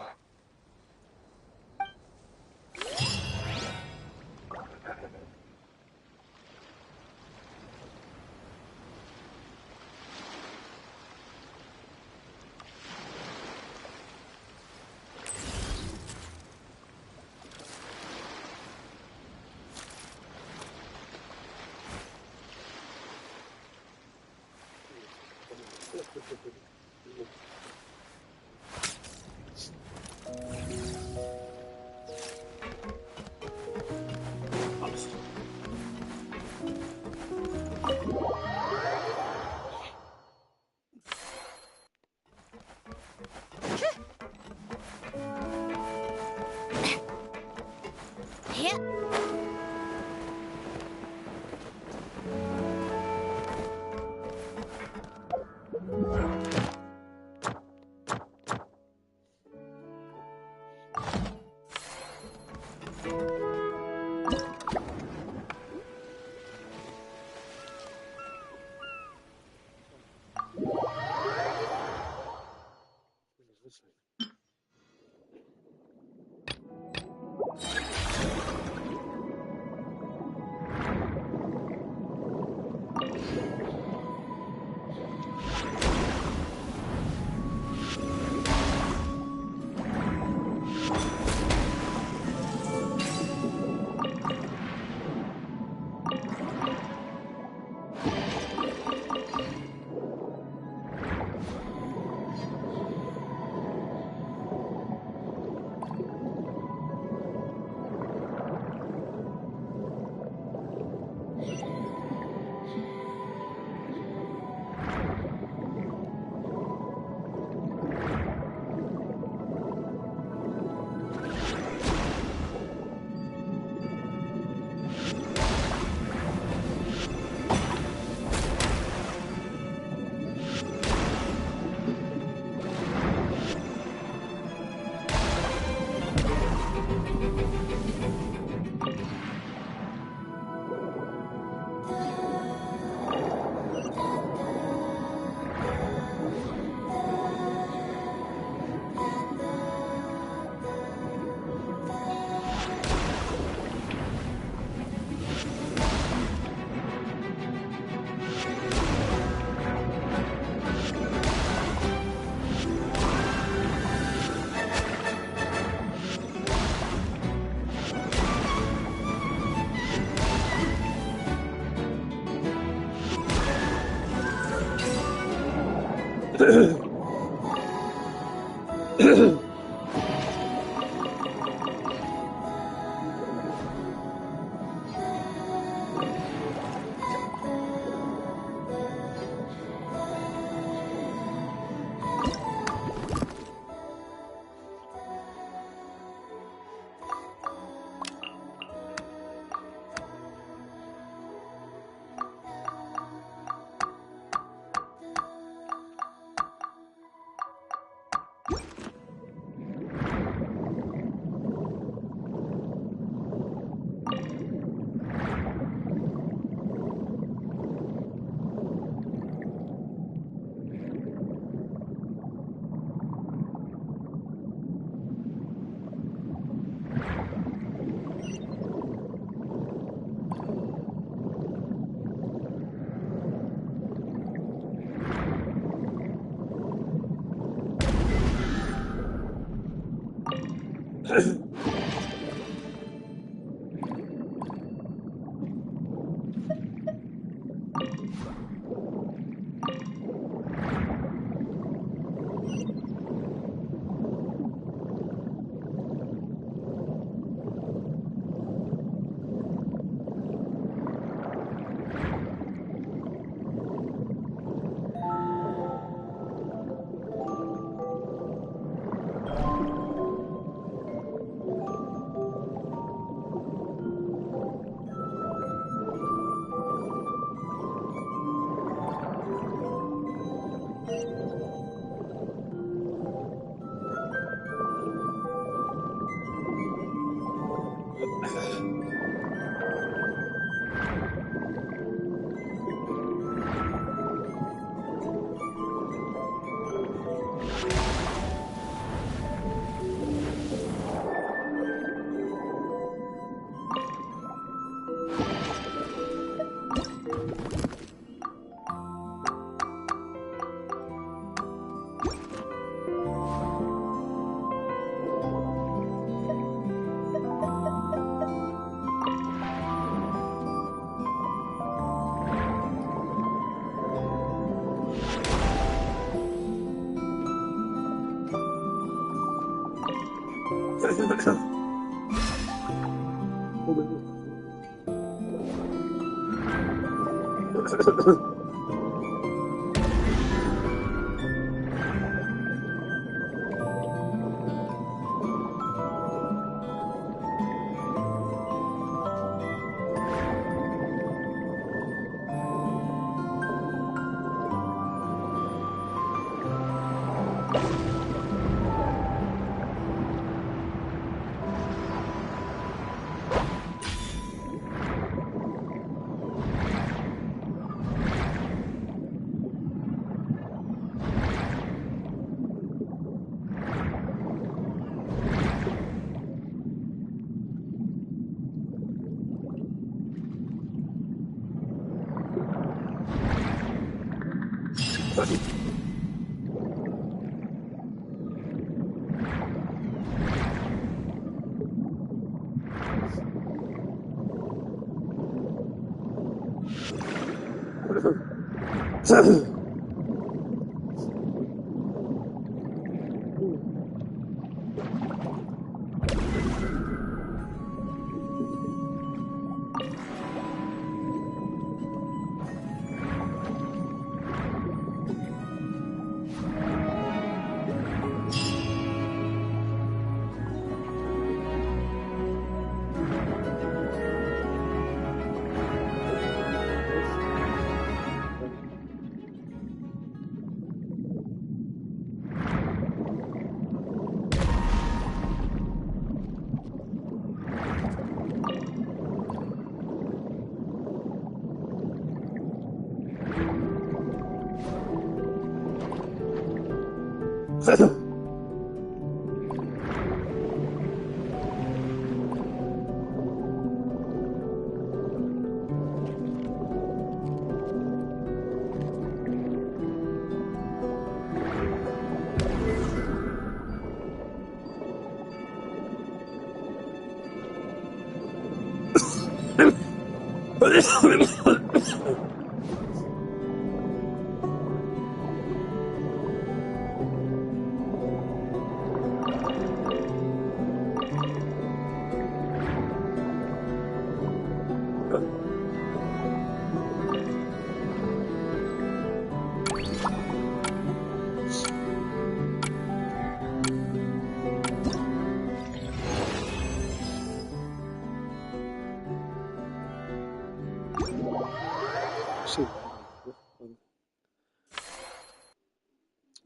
Sim.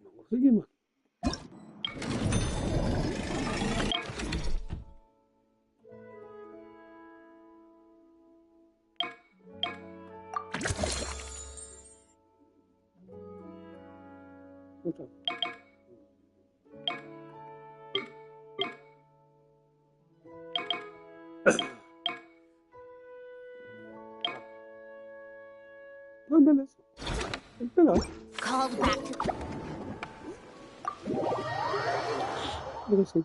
Não consegui, mano. Então. Não, beleza. Tem que pegar. Called back to... Beleza.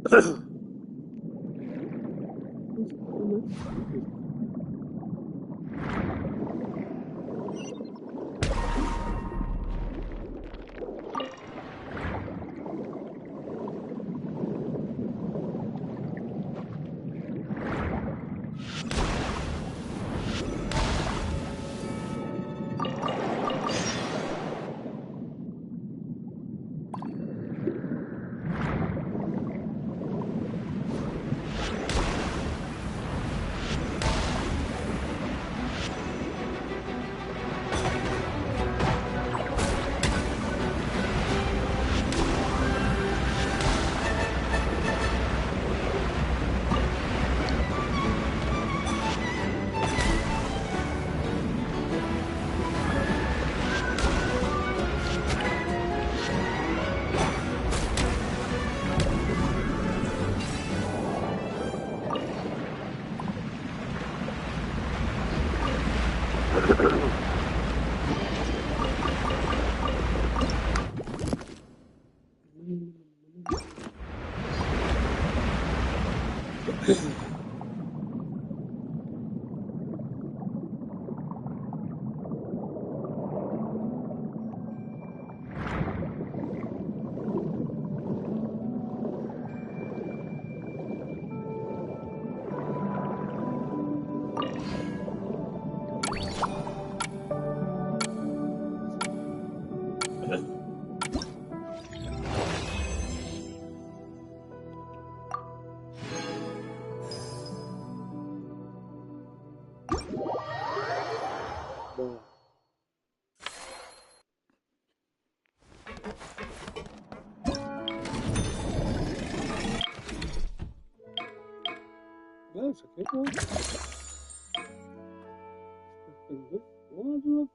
Isso aqui é bom. Ótimo.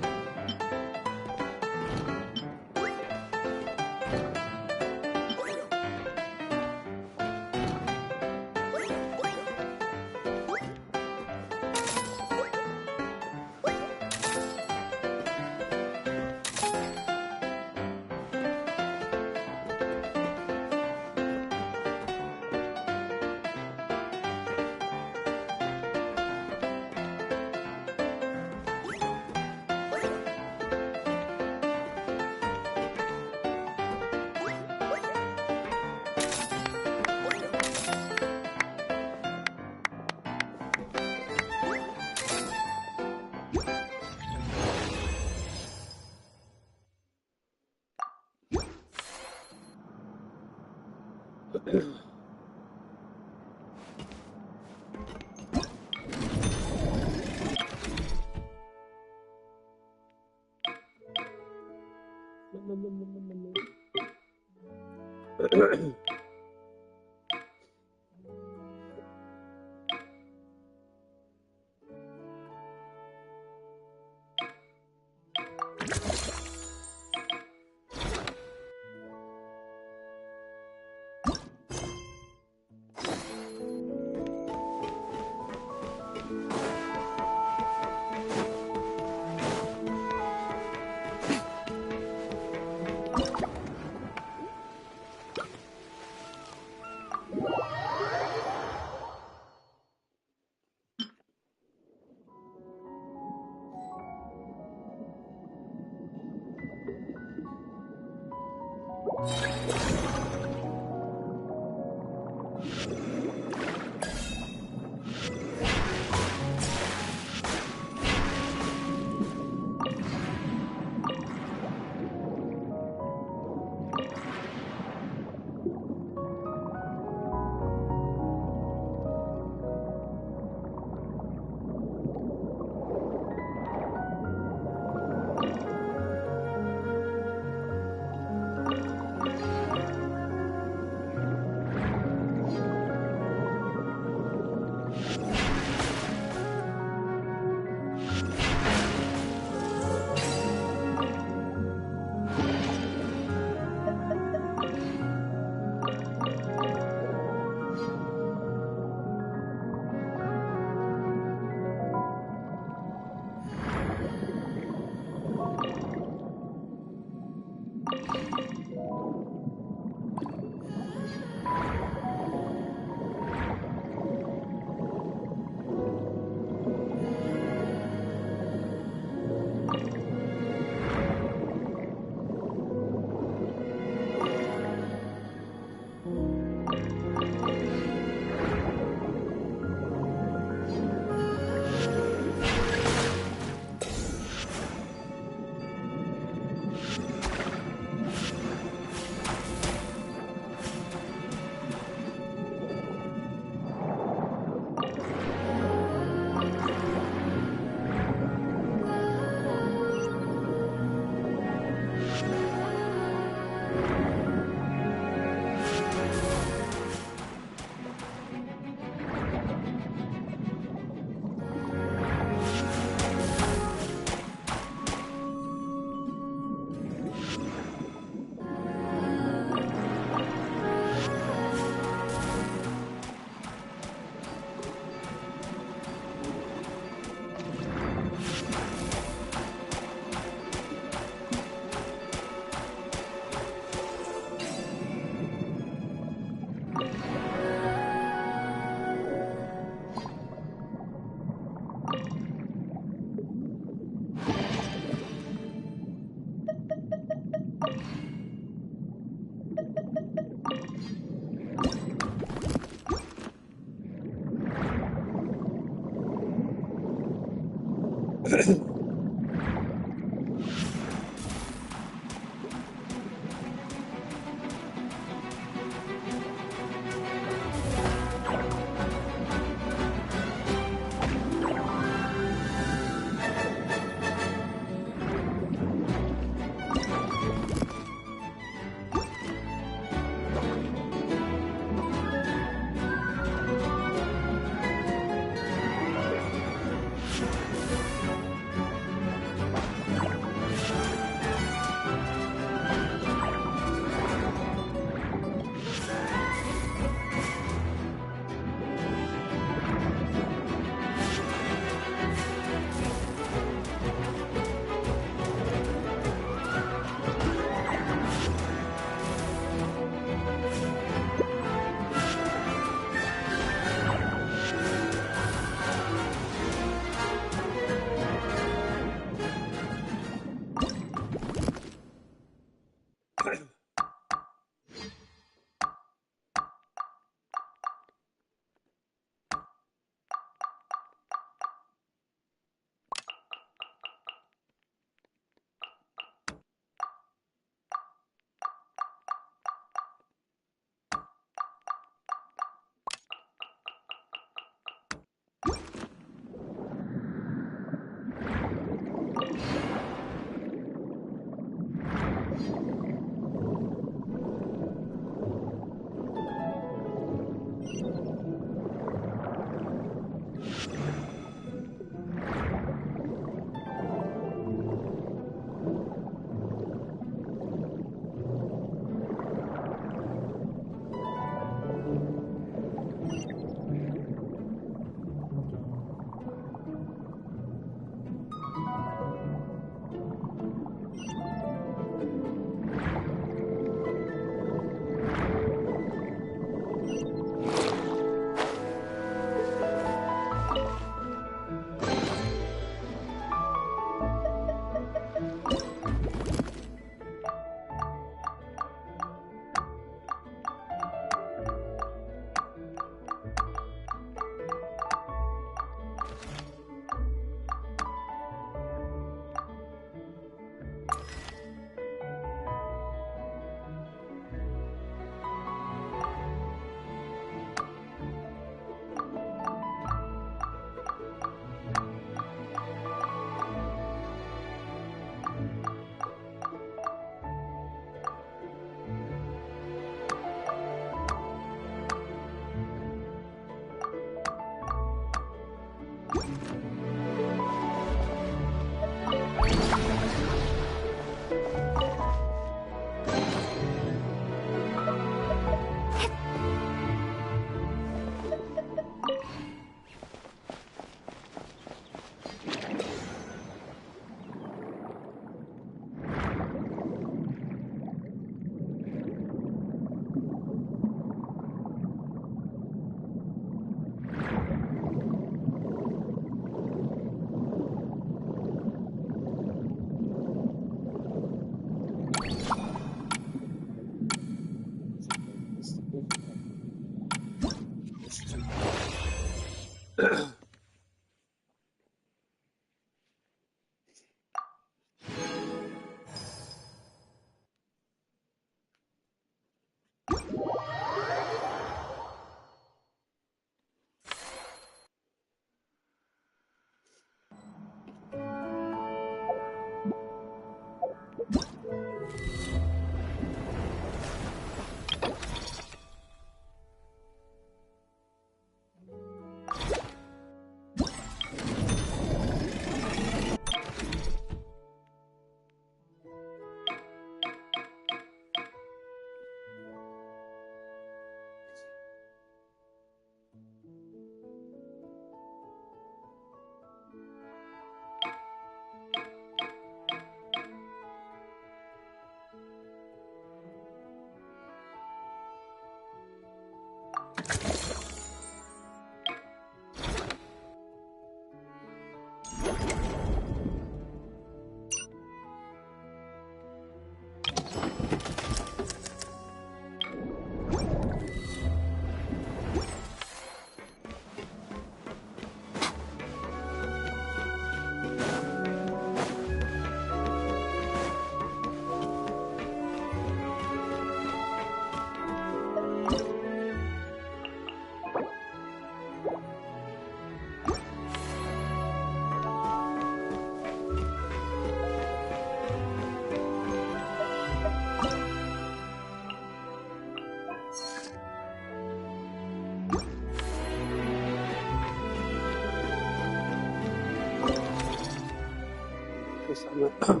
começar, né?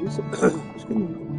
Isso, acho que não.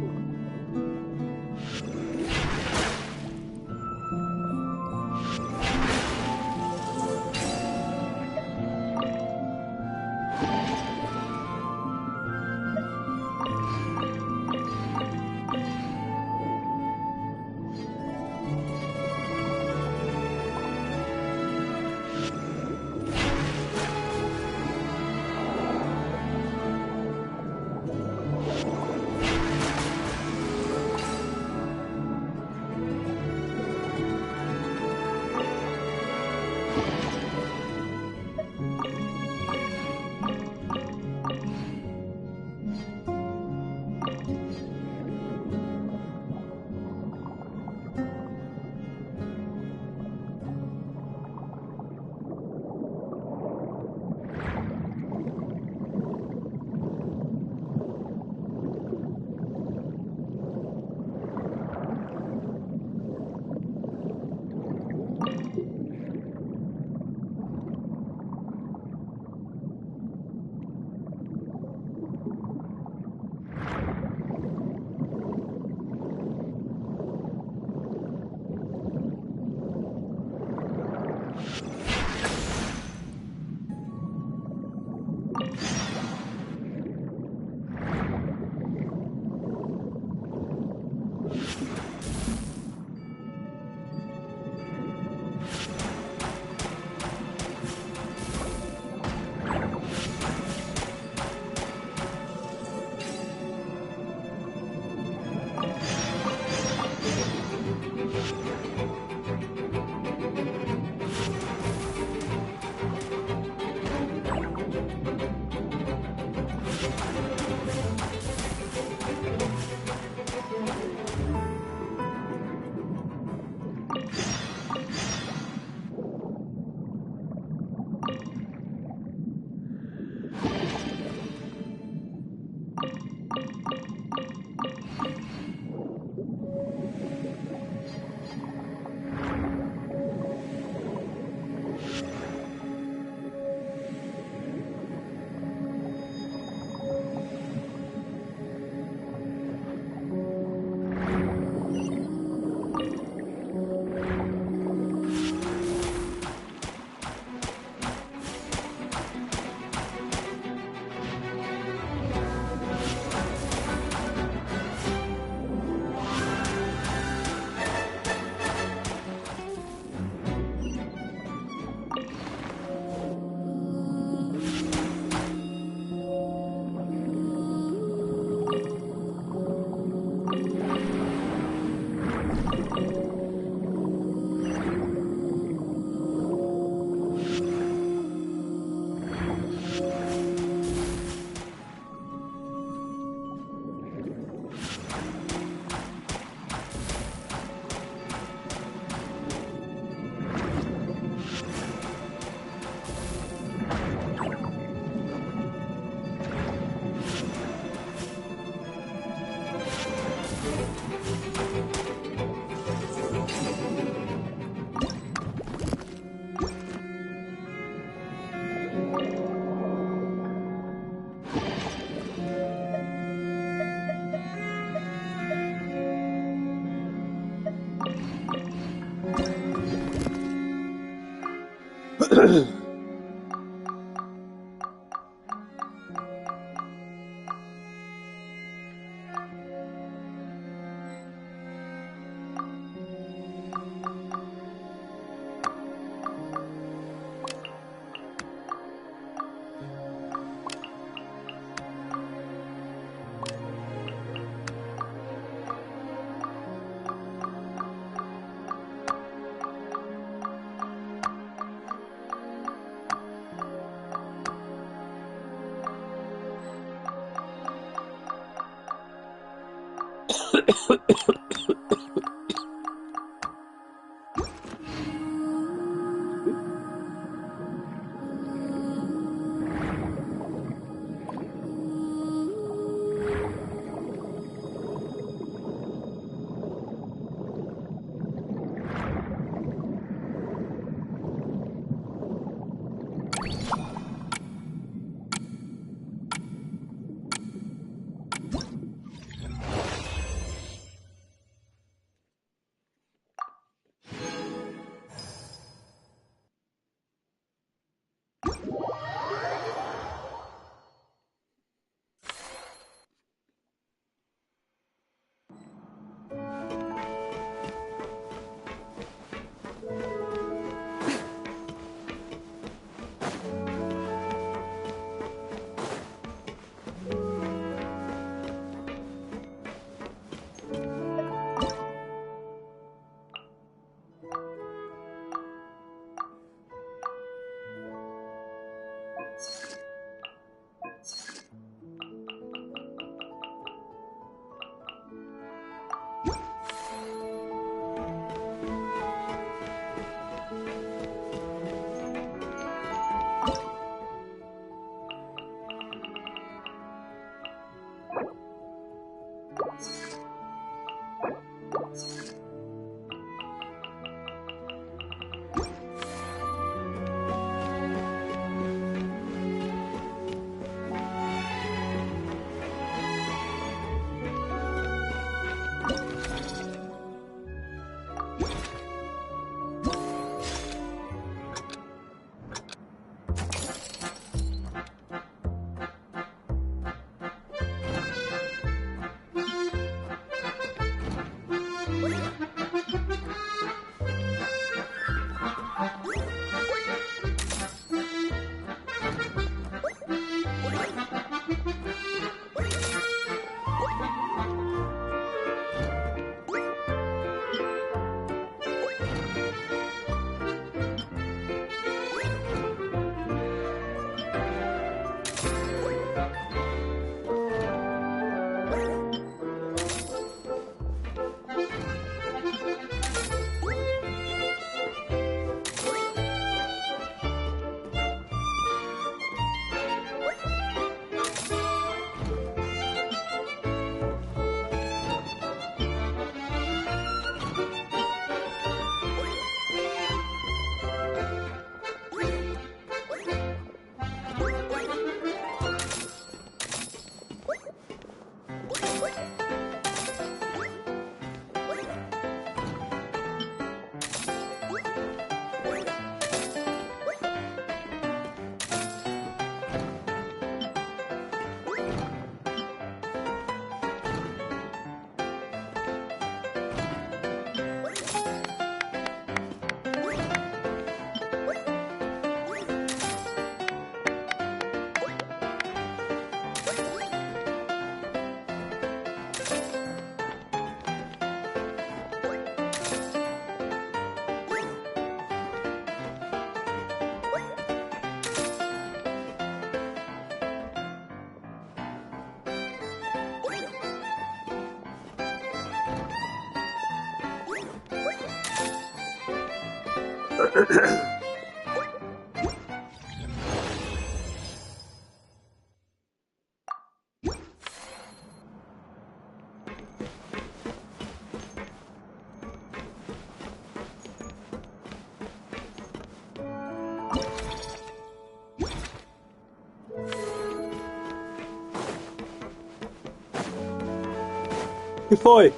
que foi?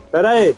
Pera aí.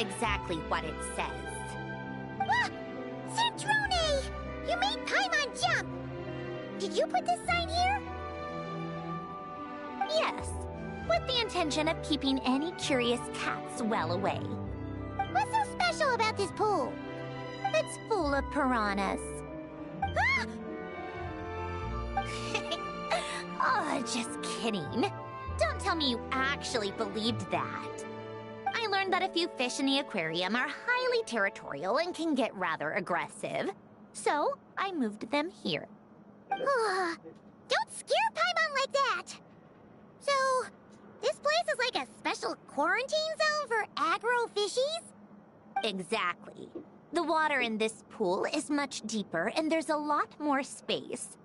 exactly what it says. Ah! Centrone! You made Paimon jump! Did you put this sign here? Yes, with the intention of keeping any curious cats well away. What's so special about this pool? It's full of piranhas. Ah! Oh, just kidding. Don't tell me you actually believed that. I learned that a few fish in the aquarium are highly territorial and can get rather aggressive. So, I moved them here. Don't scare Paimon like that! So, this place is like a special quarantine zone for aggro fishies? Exactly. The water in this pool is much deeper and there's a lot more space.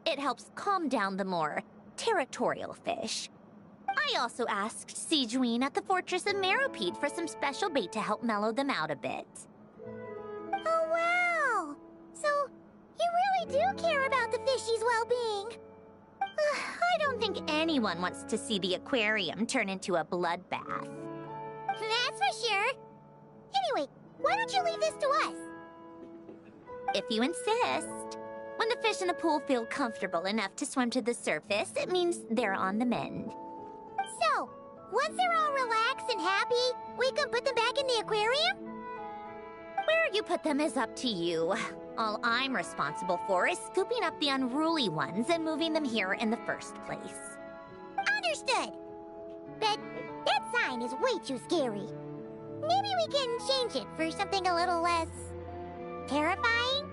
It helps calm down the more territorial fish. I also asked Sijuin at the Fortress of Meropede for some special bait to help mellow them out a bit. Oh, wow! So, you really do care about the fishies' well-being. I don't think anyone wants to see the aquarium turn into a bloodbath. That's for sure. Anyway, why don't you leave this to us? If you insist. When the fish in the pool feel comfortable enough to swim to the surface, it means they're on the mend. So, once they're all relaxed and happy, we can put them back in the aquarium? Where you put them is up to you. All I'm responsible for is scooping up the unruly ones and moving them here in the first place. Understood. But that sign is way too scary. Maybe we can change it for something a little less terrifying?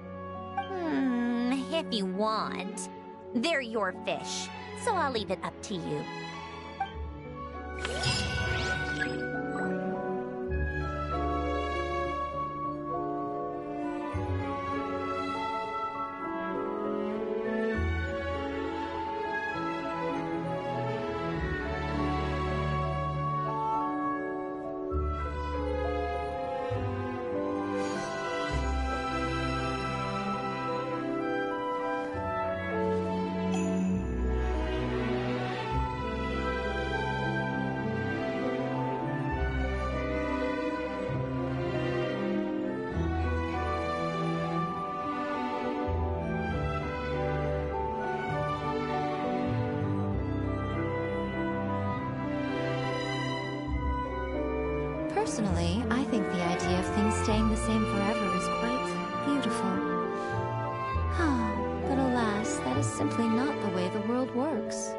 If you want. They're your fish, so I'll leave it up to you. Personally, I think the idea of things staying the same forever is quite beautiful. But alas, that is simply not the way the world works.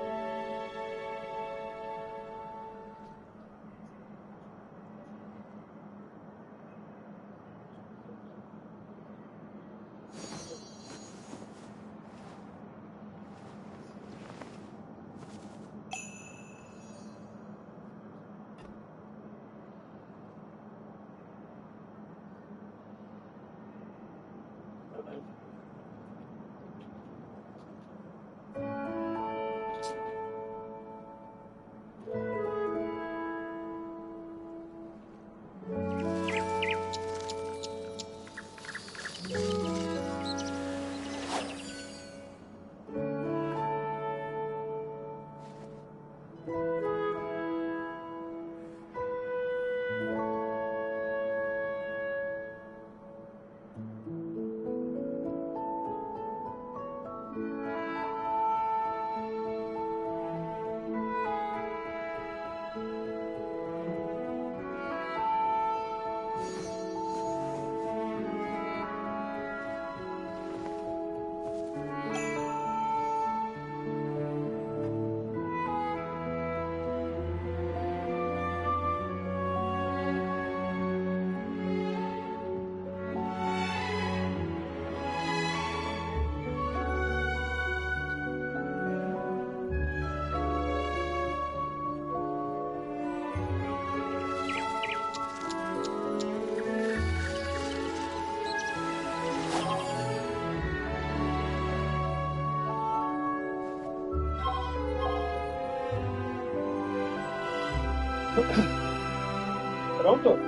Pronto?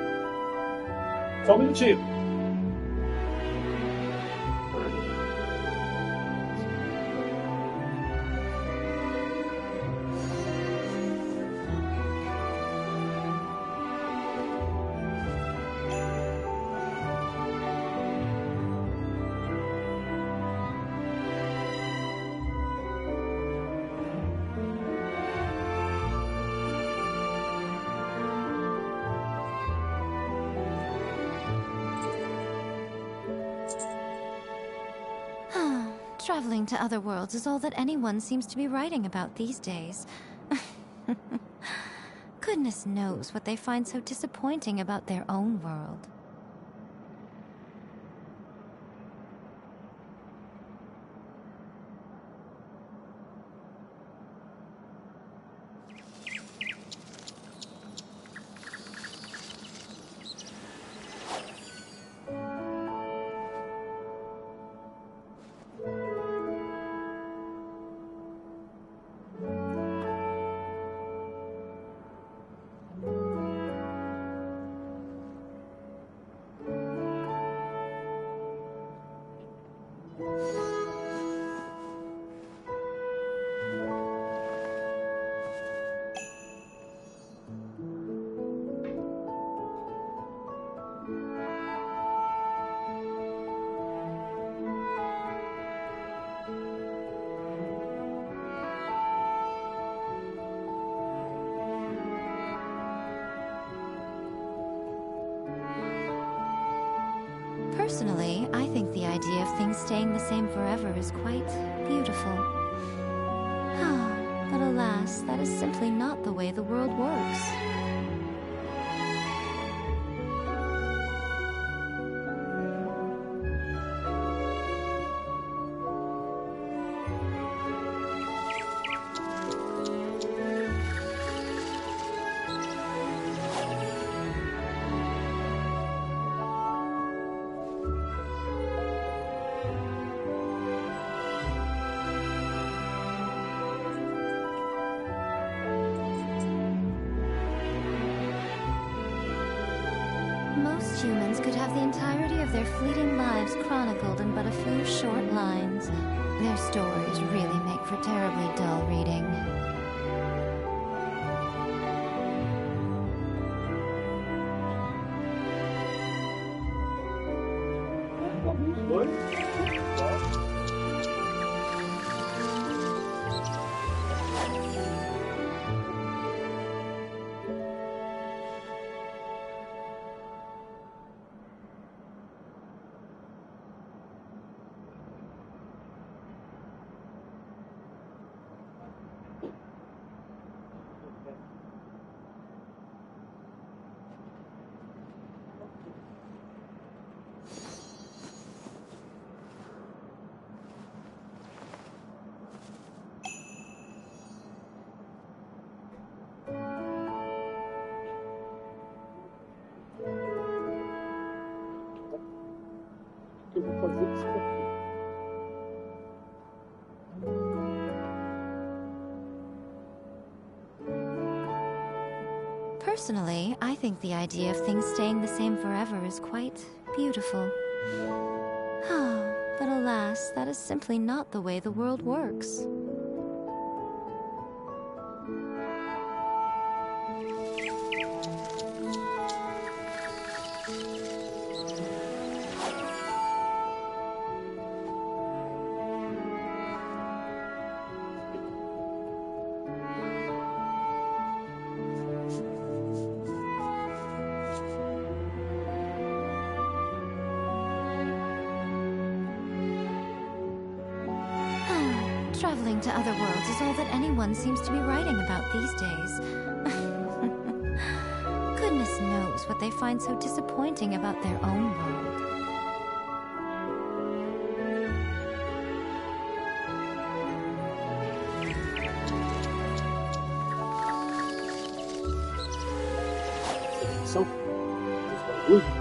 Só um minutinho. Traveling to other worlds is all that anyone seems to be writing about these days. Goodness knows what they find so disappointing about their own world. Personally, I think the idea of things staying the same forever is quite beautiful. But alas, that is simply not the way the world works. Most humans could have the entirety of their fleeting lives chronicled in but a few short lines. Their stories really make for terribly dull reading. Eu vou fazer isso daqui. Personally, I think the idea of things staying the same forever is quite beautiful. But alas, that is simply not the way the world works. Traveling to other worlds is all that anyone seems to be writing about these days. Goodness knows what they find so disappointing about their own world. São os bagulhos.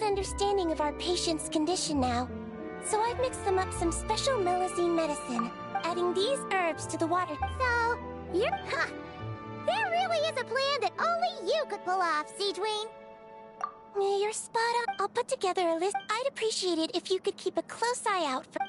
Understanding of our patient's condition now. So I've mixed them up some special melazine medicine, adding these herbs to the water. So, there really is a plan that only you could pull off, Siegeween. You're spot on. I'll put together a list. I'd appreciate it if you could keep a close eye out for...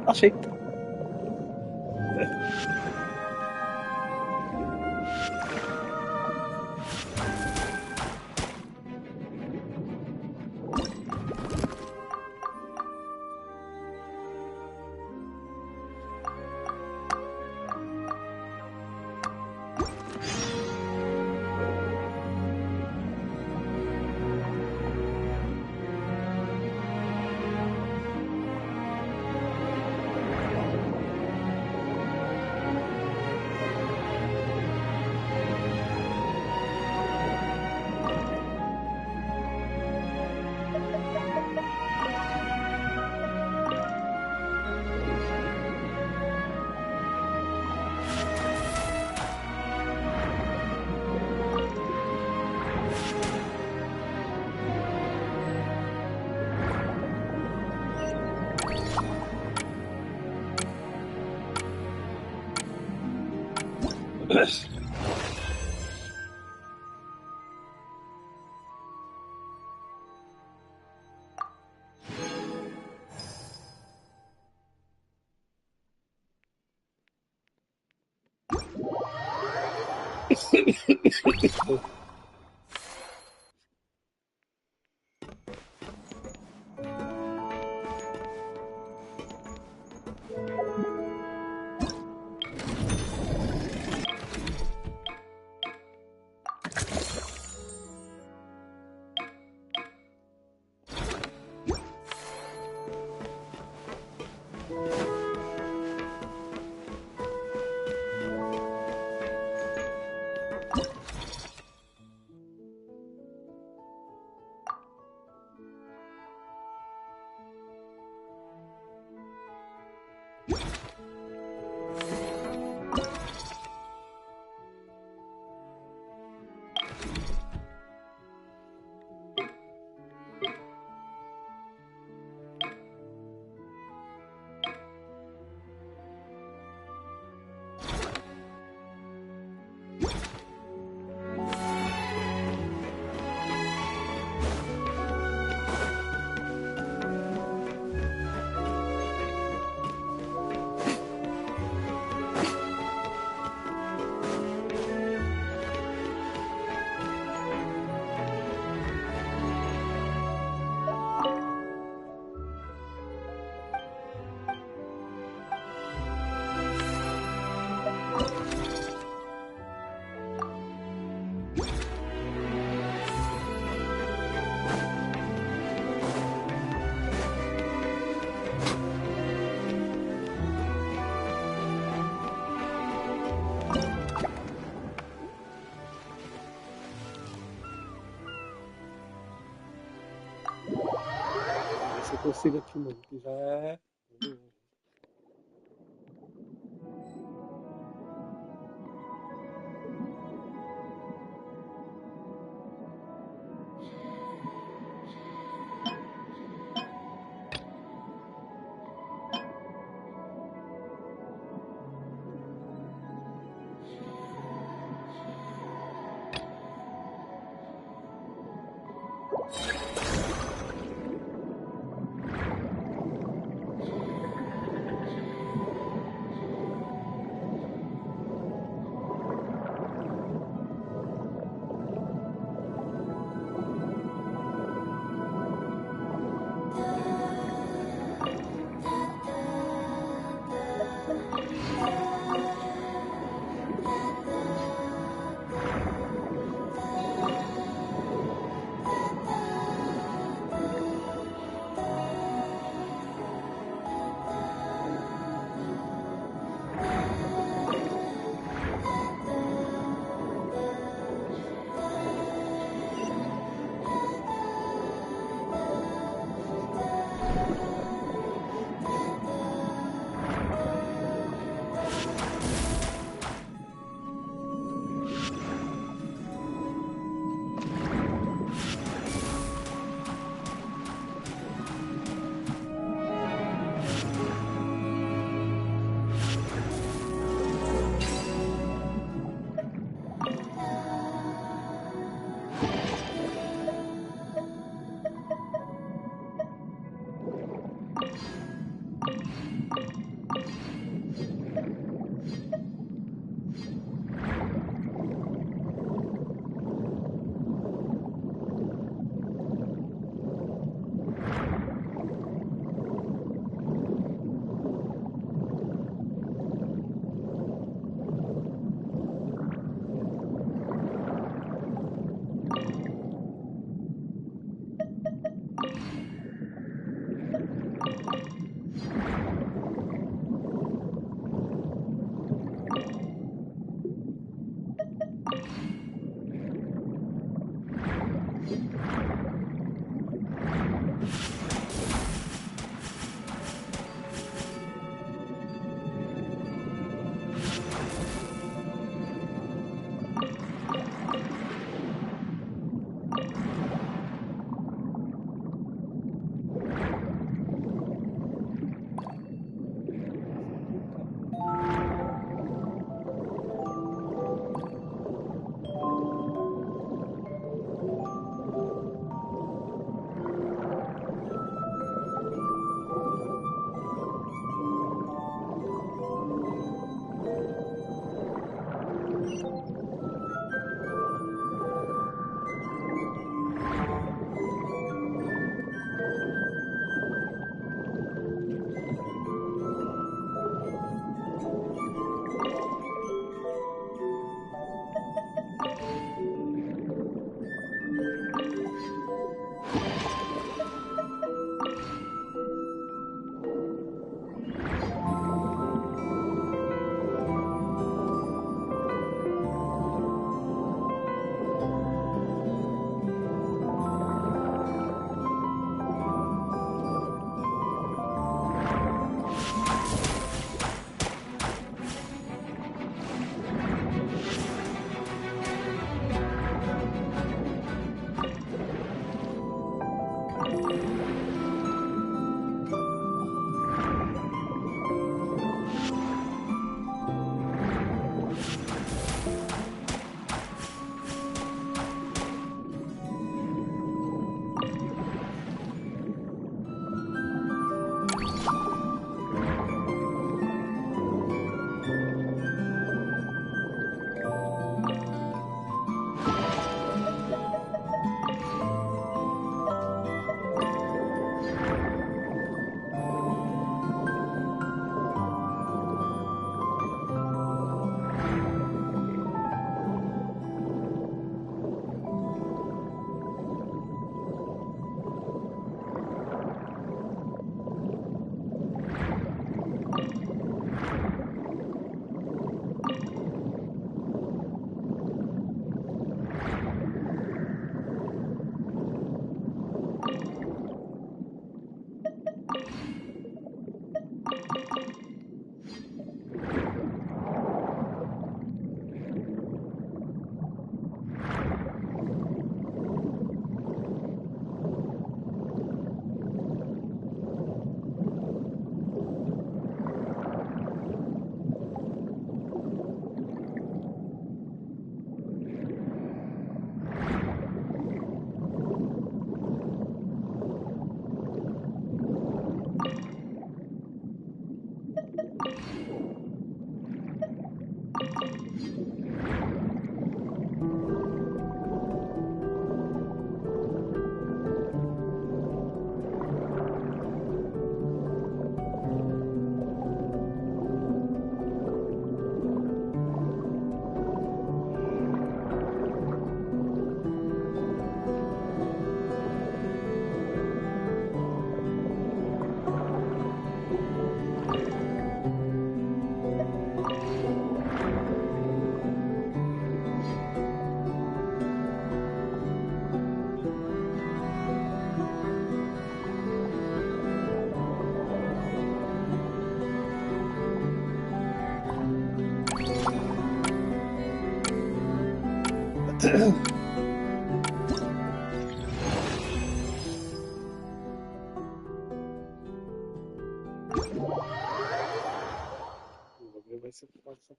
Achei. Esse eu consigo aqui, mano, que já é.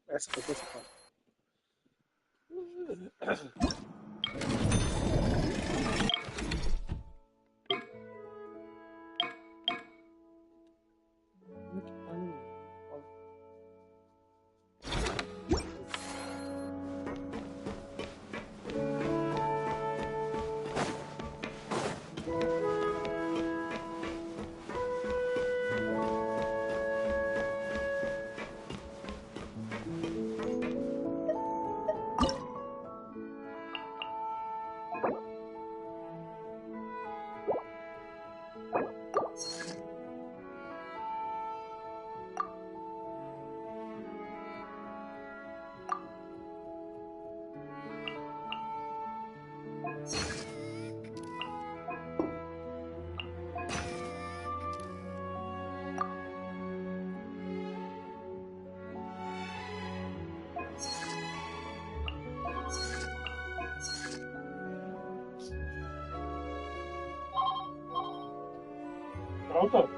Essa foi a principal. Pronto?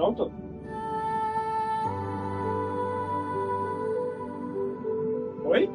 Pronto? Oi?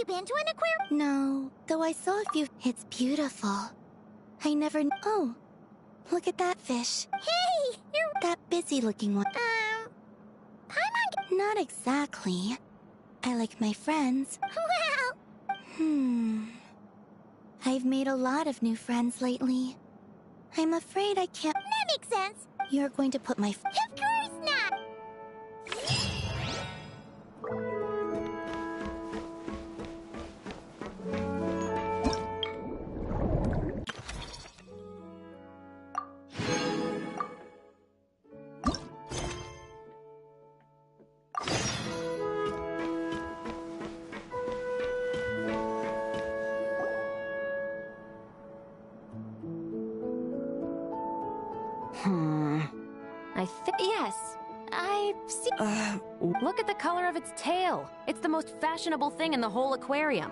Been to an aquarium? No, though I saw a few. It's beautiful. I never. Oh, look at that fish. Hey, you're that busy-looking one. I'm not exactly. I like my friends. Well, I've made a lot of new friends lately. I'm afraid I can't. That makes sense. You're going to put my. Of course not. Yes, I see. Look at the color of its tail. It's the most fashionable thing in the whole aquarium.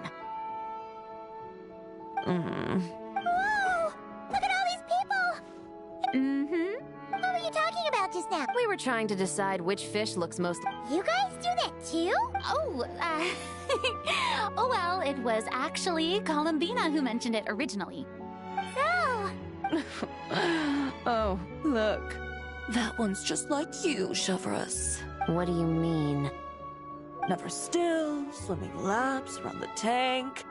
Whoa! Look at all these people! What were you talking about just now? We were trying to decide which fish looks most... You guys do that too? Oh, oh well, it was actually Columbina who mentioned it originally. So... Oh, look. That one's just like you, Chevreuse. What do you mean? Never still, swimming laps around the tank.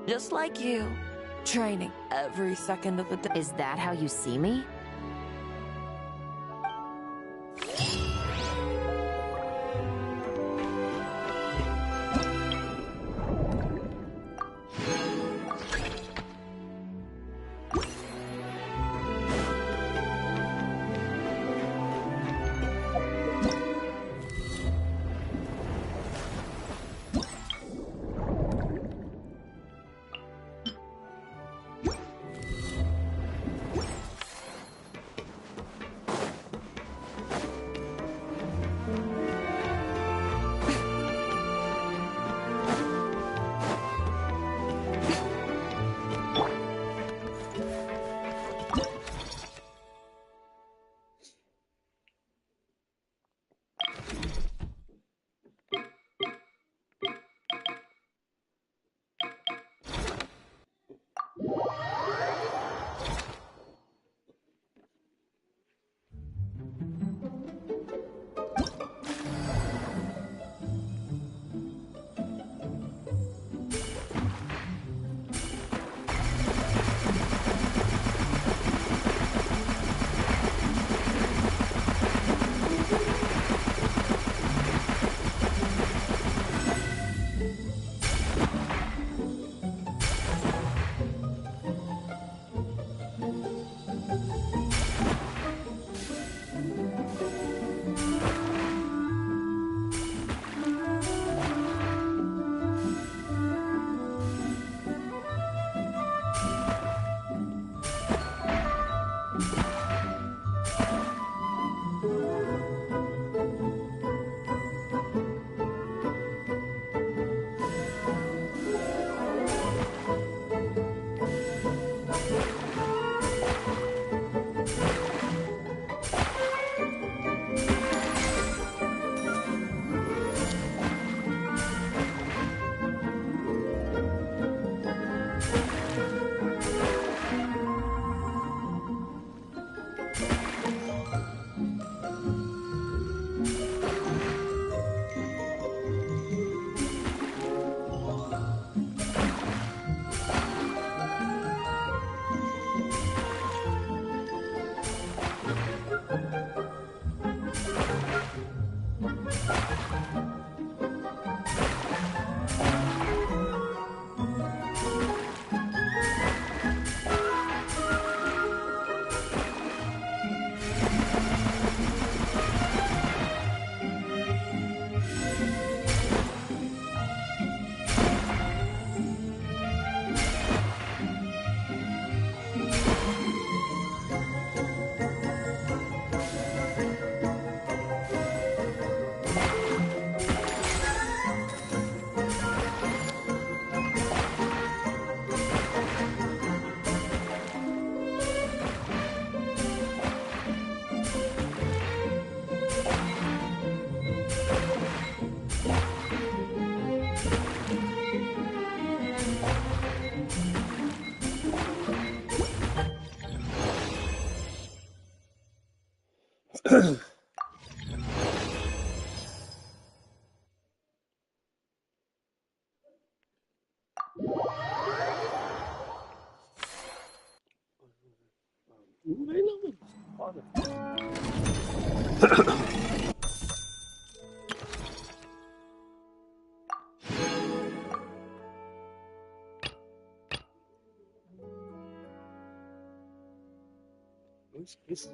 Just like you. Training every second of the day. Is that how you see me? Não vem não, foda. Não esqueça.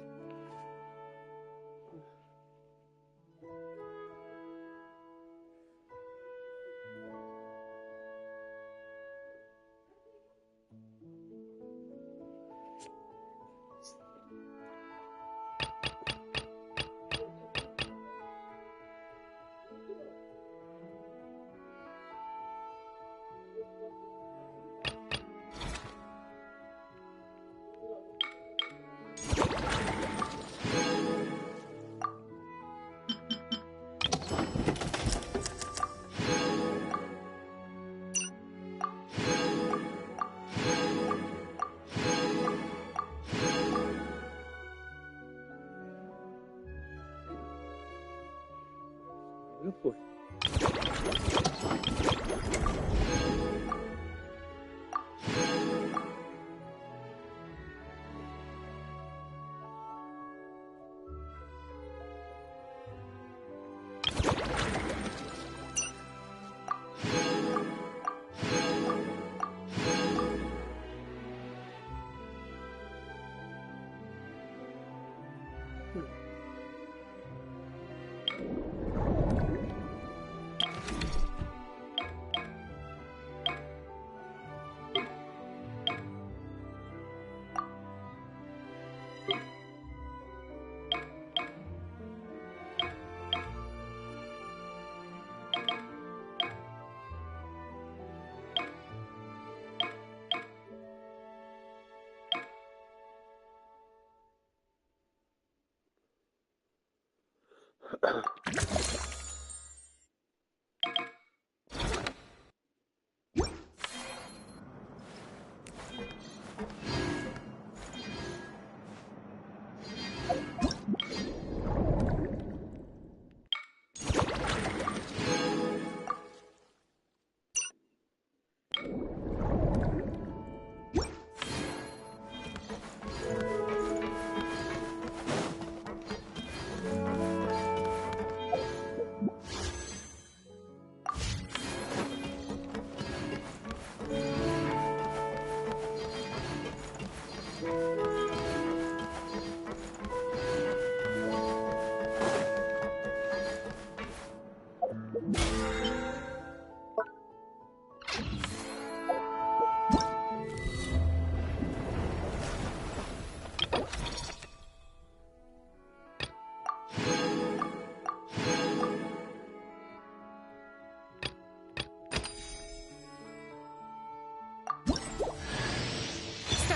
Foi.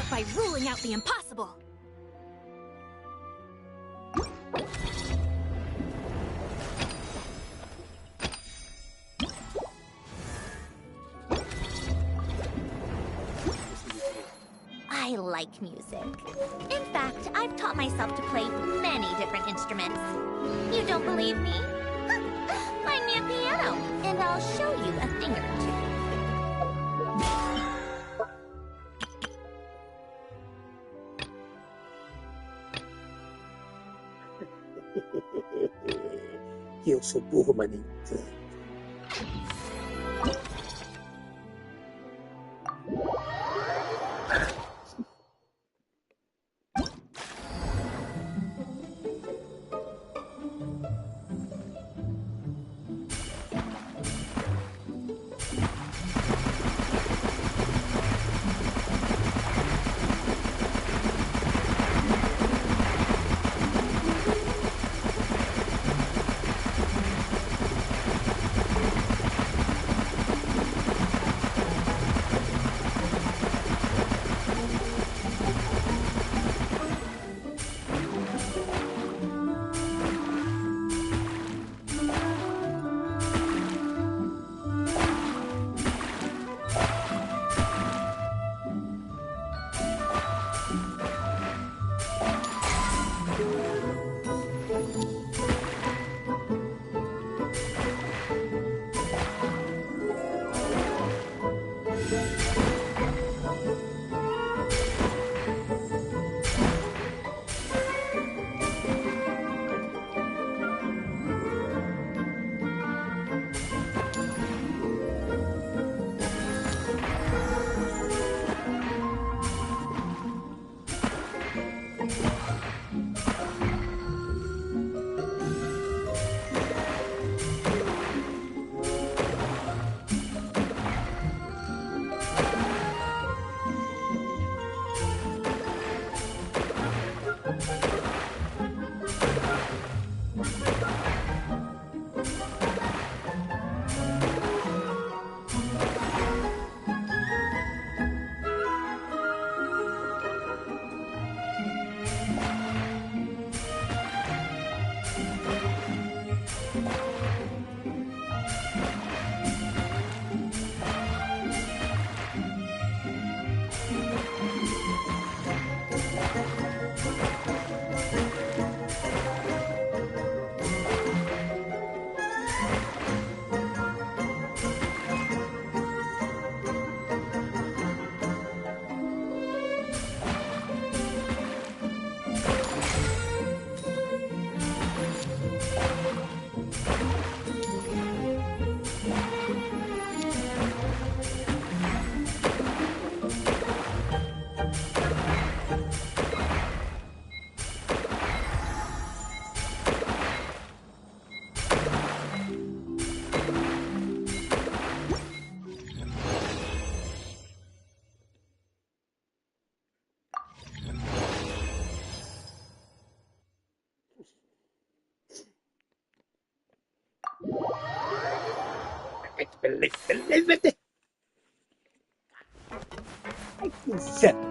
By ruling out the impossible. I like music. In fact, I've taught myself to play many different instruments. You don't believe me? Find me a piano, and I'll show you a thing or two. Que eu sou burro, maninho. Ai, que inseto.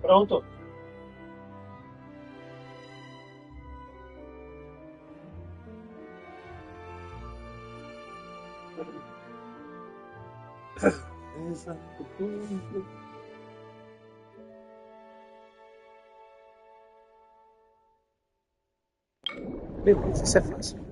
Pronto. Beleza, isso é fácil.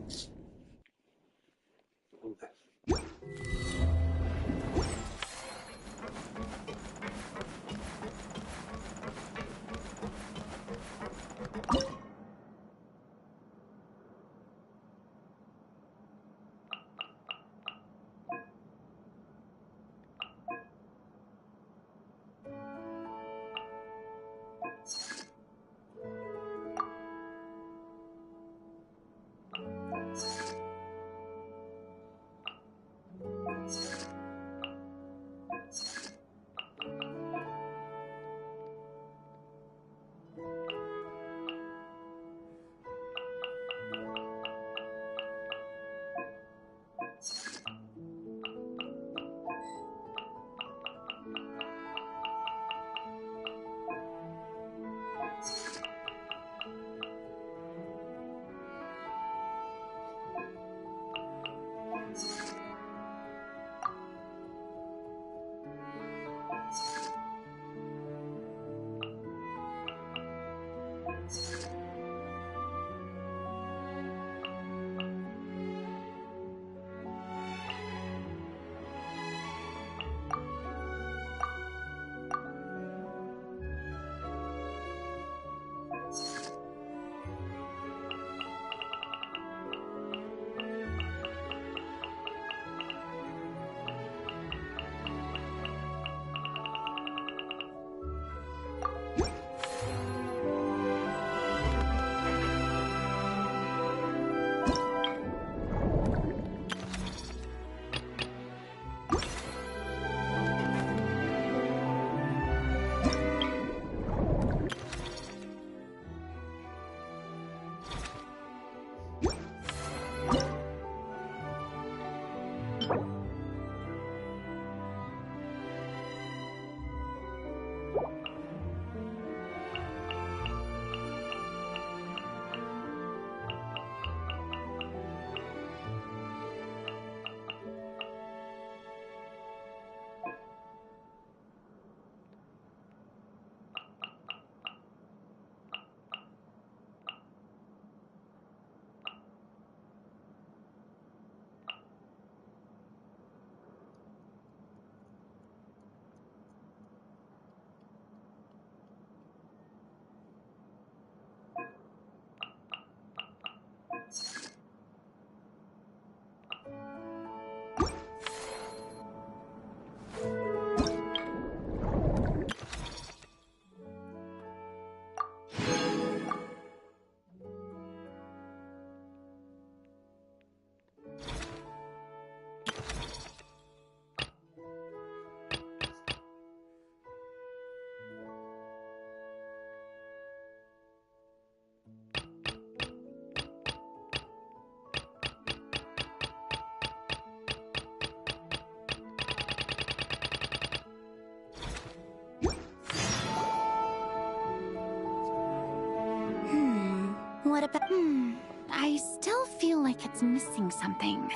like it's missing something.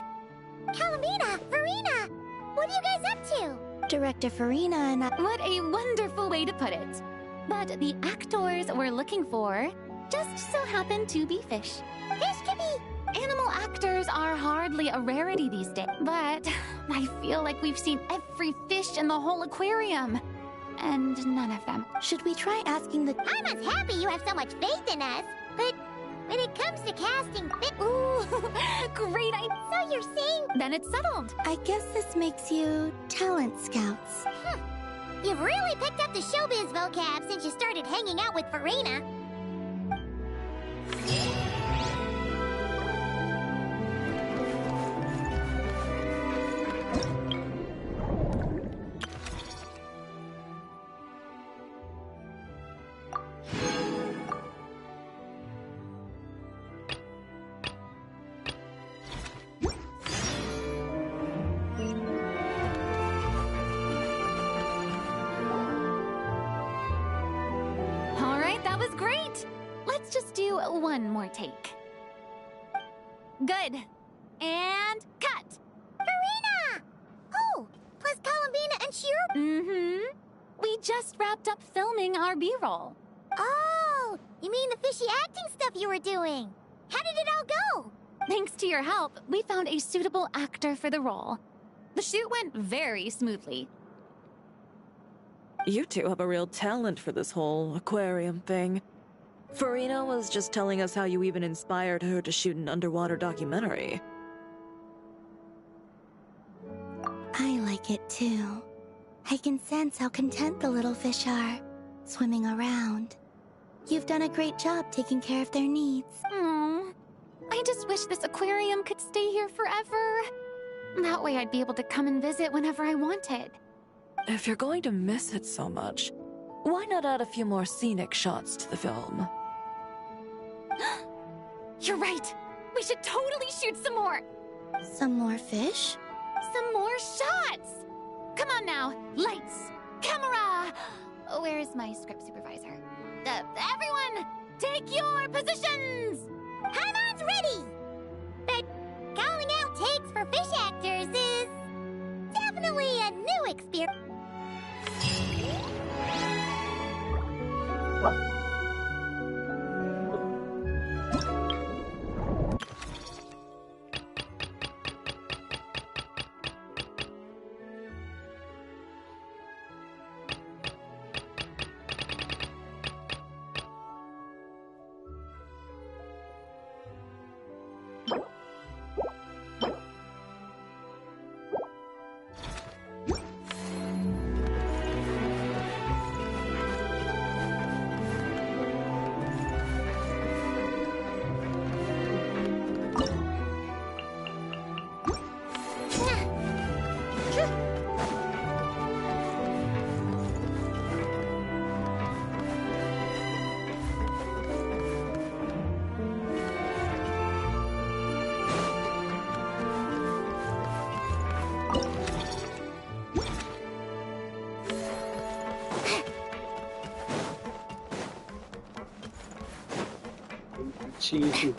Kalamina! Farina! What are you guys up to? Director Farina and I... What a wonderful way to put it. But the actors we're looking for just so happen to be fish. Fish can be... Animal actors are hardly a rarity these days, but I feel like we've seen every fish in the whole aquarium. And none of them. Should we try asking the... I'm as happy you have so much faith in us, but when it comes to casting Ooh, great idea. So you're saying... Then it's settled. I guess this makes you talent scouts. You've really picked up the showbiz vocab since you started hanging out with Farina. One more take. Good. And cut. Farina! Oh, plus Columbina and Shiro? Mm-hmm. We just wrapped up filming our B-roll. Oh, you mean the fishy acting stuff you were doing? How did it all go? Thanks to your help, we found a suitable actor for the role. The shoot went very smoothly. You two have a real talent for this whole aquarium thing. Farina was just telling us how you even inspired her to shoot an underwater documentary. I like it too. I can sense how content the little fish are, swimming around. You've done a great job taking care of their needs. Aww. I just wish this aquarium could stay here forever. That way I'd be able to come and visit whenever I wanted. If you're going to miss it so much, why not add a few more scenic shots to the film? You're right. We should totally shoot some more. Some more fish? Some more shots. Come on now. Lights. Camera. Where's my script supervisor? Everyone, take your positions. Haimon's ready. But calling out takes for fish actors is definitely a new experience. Cheese.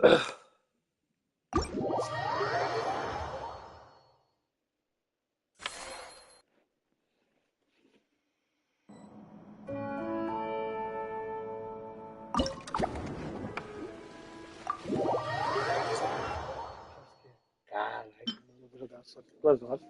Caralho, não vou jogar só 2 horas.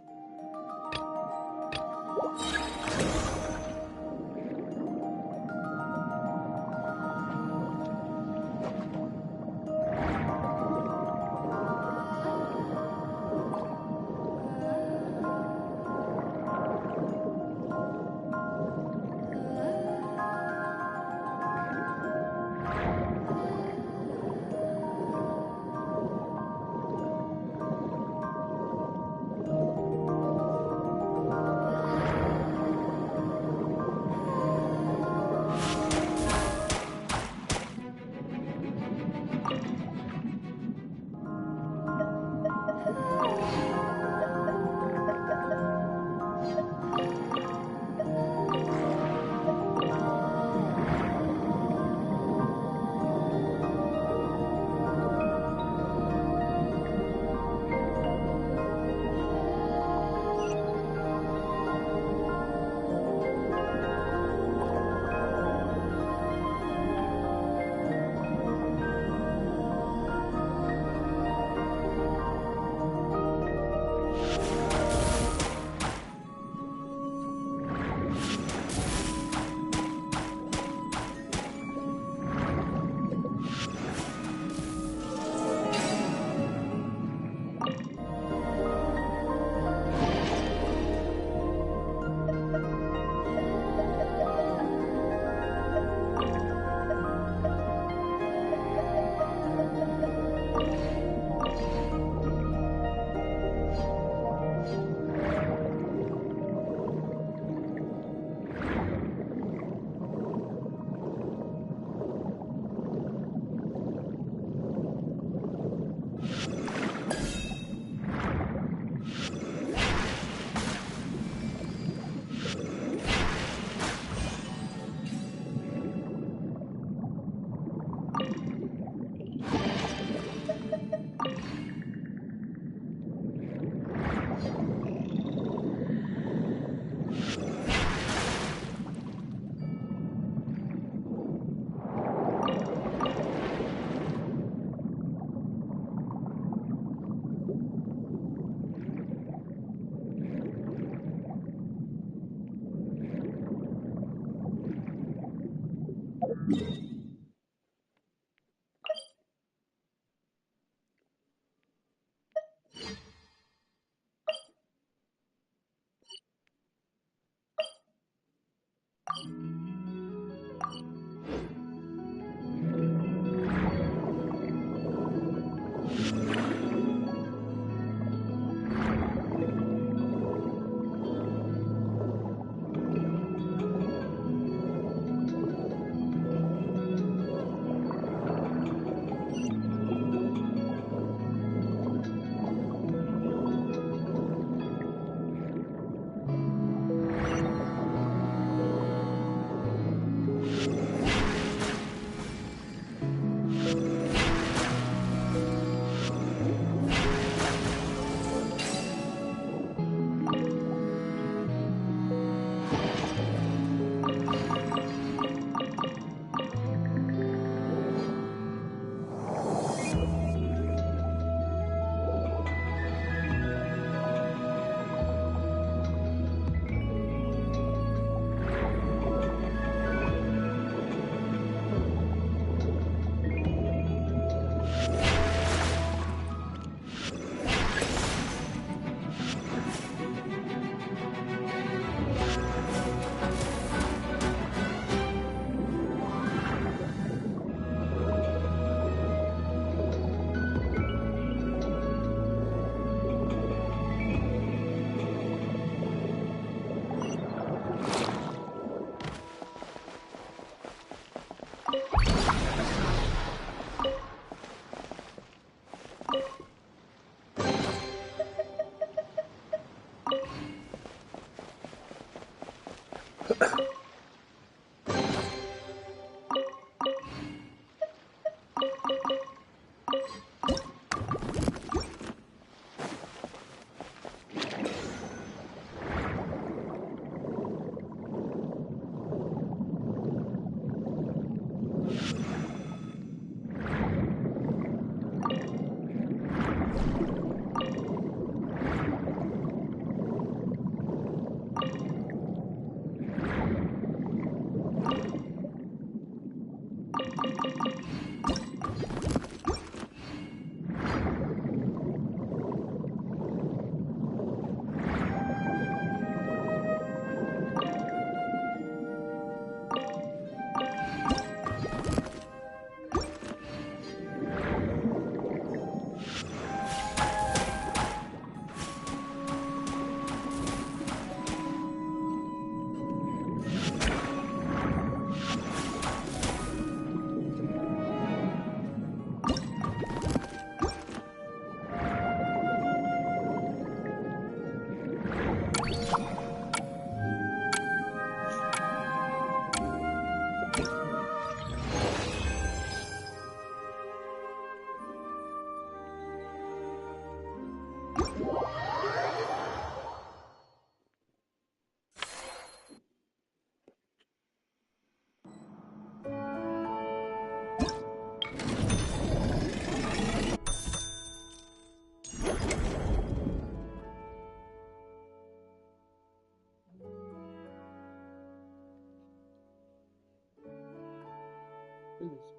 feliz.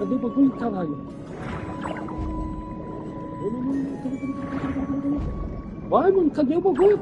Cadê o bagulho, caralho? Vai, mano, cadê o bagulho?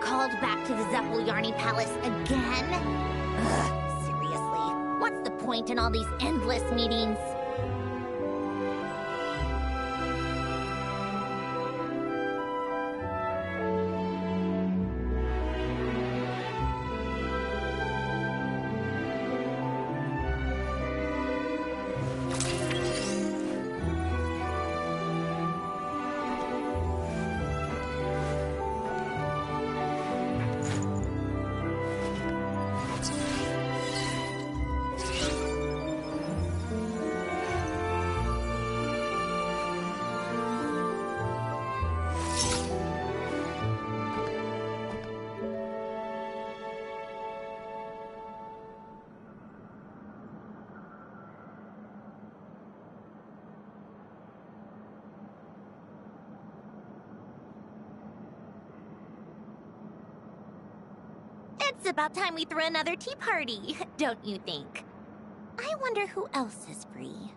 Called back to the Zeppeljärni Palace again? Ugh, seriously, what's the point in all these endless meetings? It's about time we threw another tea party, don't you think? I wonder who else is free.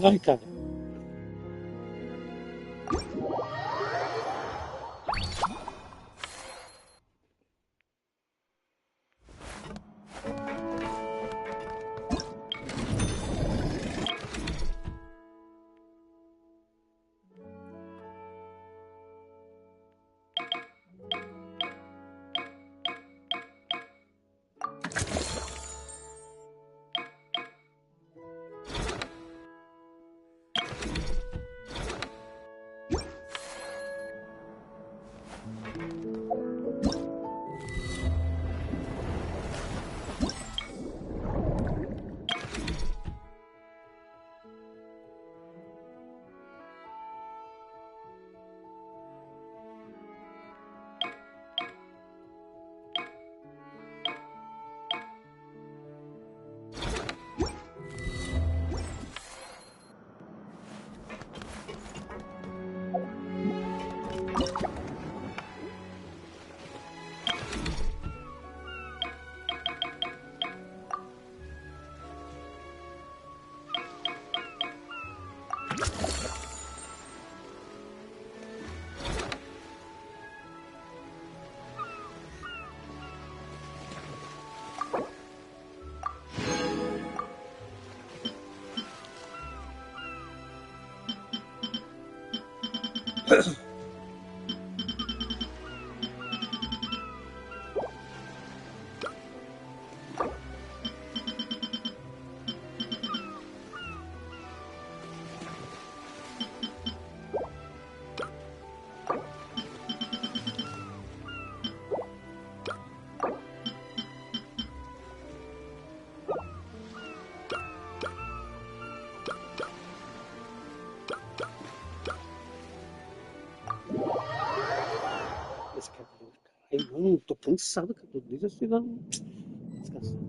Ai, cara. Eu tô cansado, cara. Tô desligando. Descansar.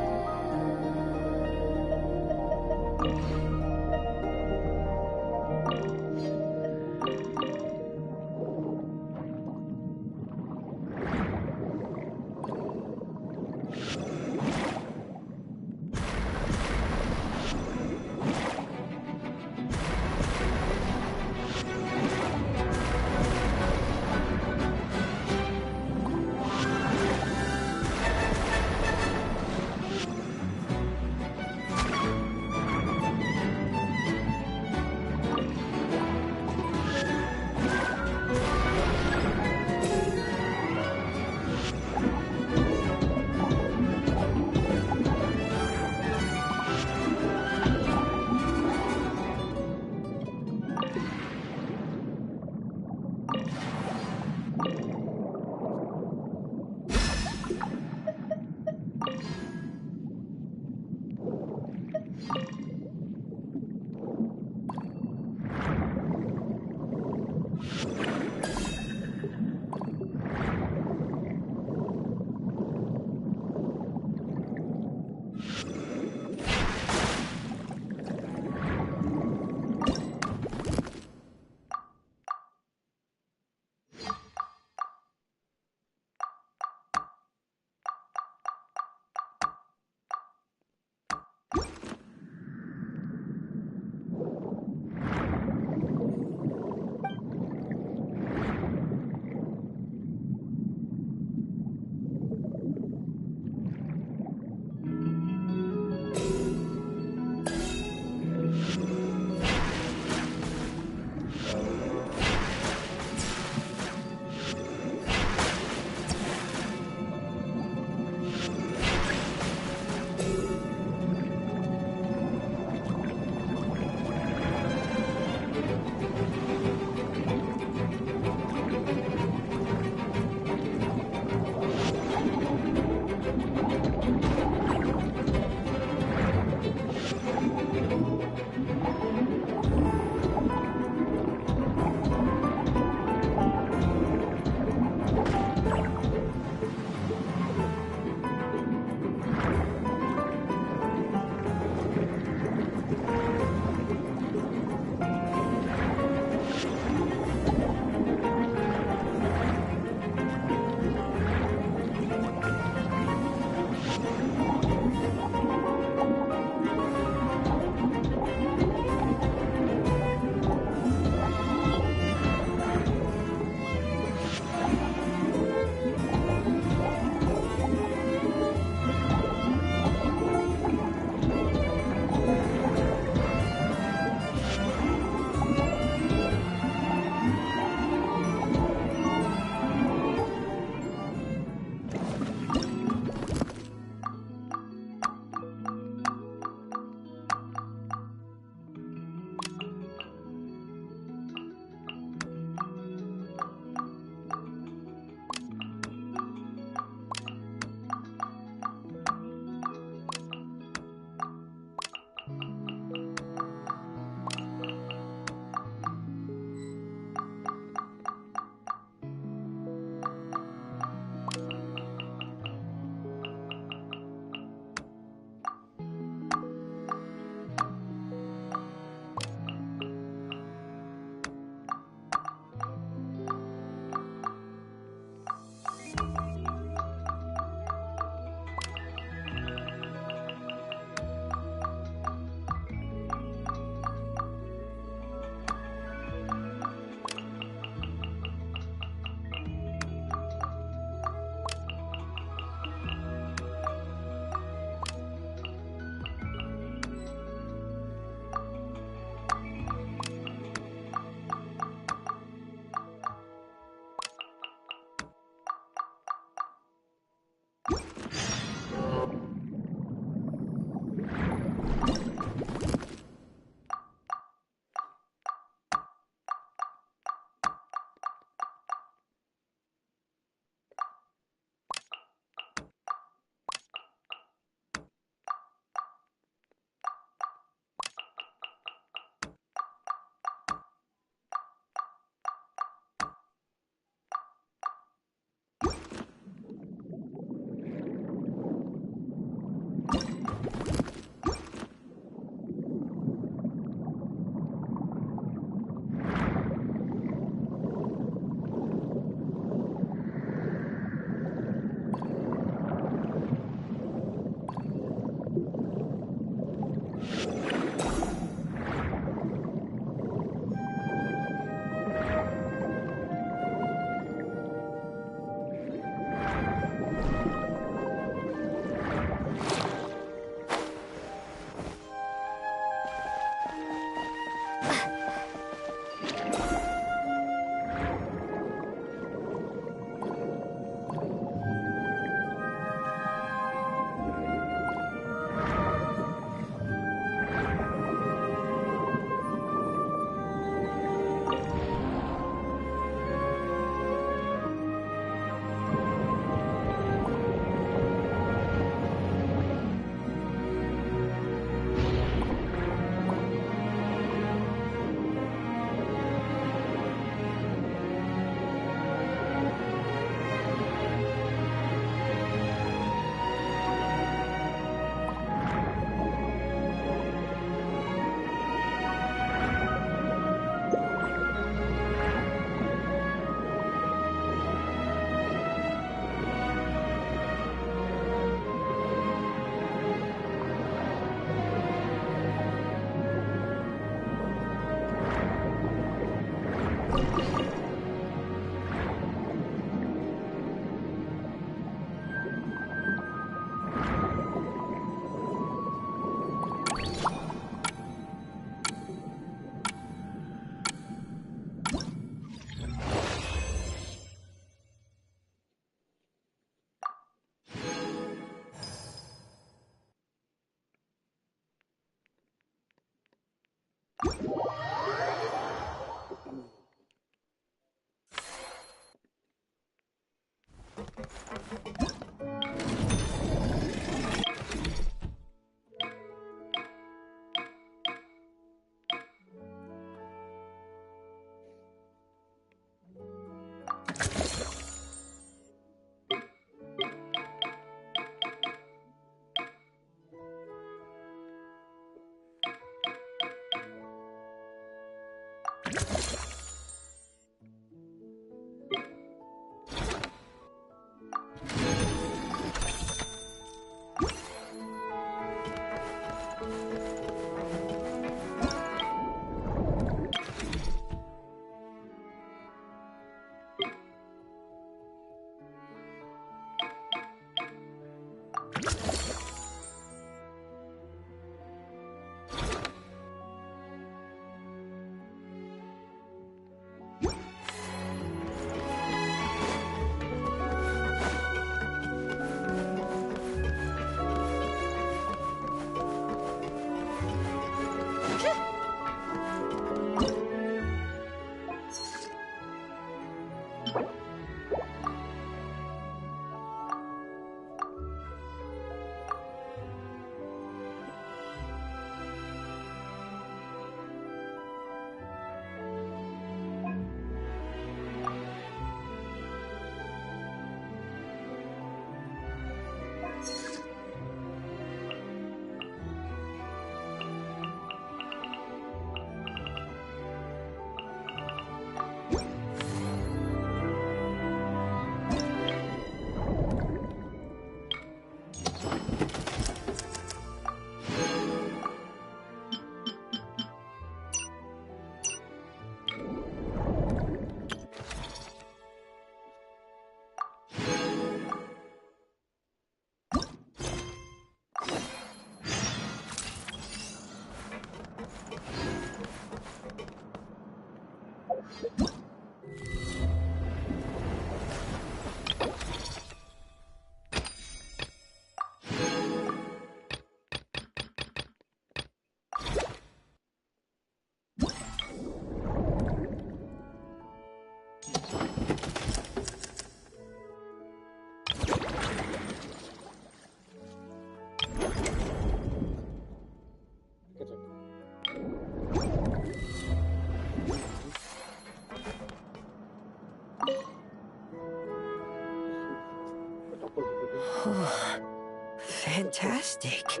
Fantastic.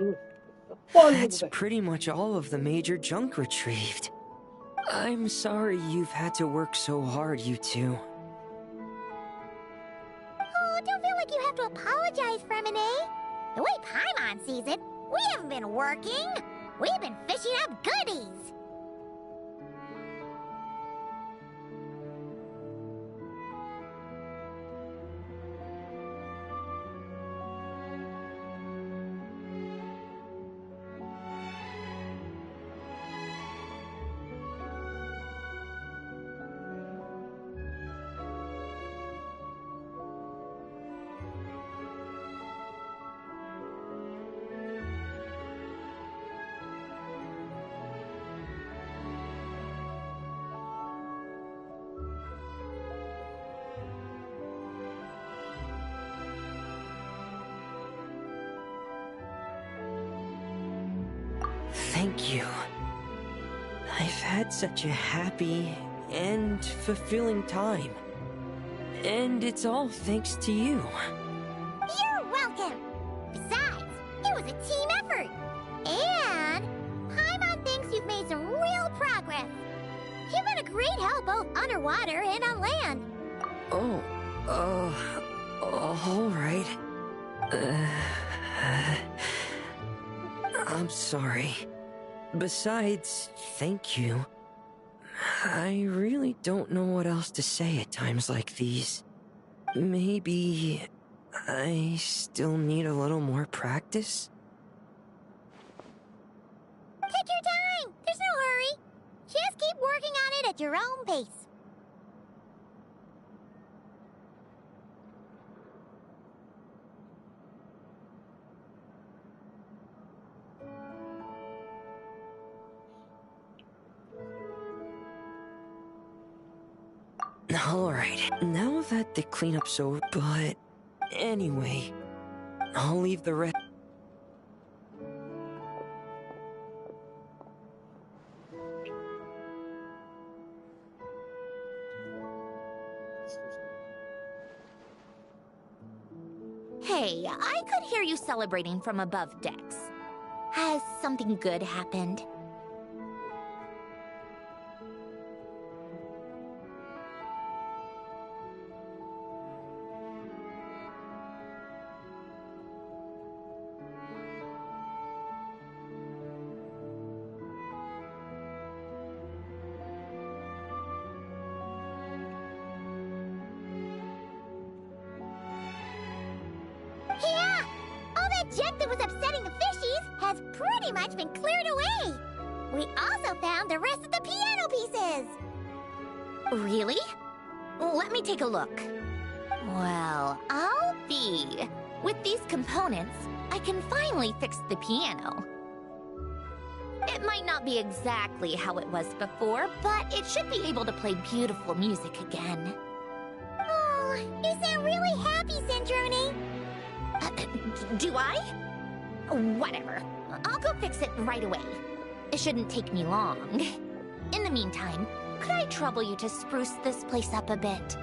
That's pretty much all of the major junk retrieved. I'm sorry you've had to work so hard, you two. Oh, don't feel like you have to apologize, Fremine. The way Paimon sees it, we haven't been working. We've been fishing up goodies. Thank you. I've had such a happy and fulfilling time. And it's all thanks to you. You're welcome. Besides, it was a team effort. And Paimon thinks you've made some real progress. You've been a great help both underwater and on land. Oh, all right. I'm sorry. Besides, thank you. I really don't know what else to say at times like these. Maybe I still need a little more practice? Take your time. There's no hurry. Just keep working on it at your own pace. Alright, now that the cleanup's over, but anyway, I'll leave the rest. Hey, I could hear you celebrating from above decks. Has something good happened? pretty much been cleared away. We also found the rest of the piano pieces. Really? Let me take a look. Well, I'll be. With these components, I can finally fix the piano. It might not be exactly how it was before, but it should be able to play beautiful music again. Oh, you sound really happy, Centrone. Do I? Whatever. I'll go fix it right away. It shouldn't take me long. In the meantime, could I trouble you to spruce this place up a bit?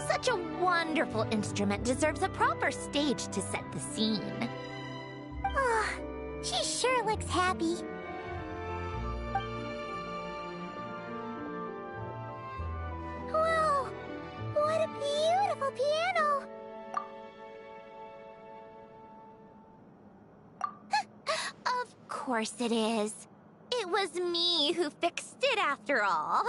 Such a wonderful instrument deserves a proper stage to set the scene. Oh, she sure looks happy. Whoa! What a beautiful piano! Of course it is. It was me who fixed it after all.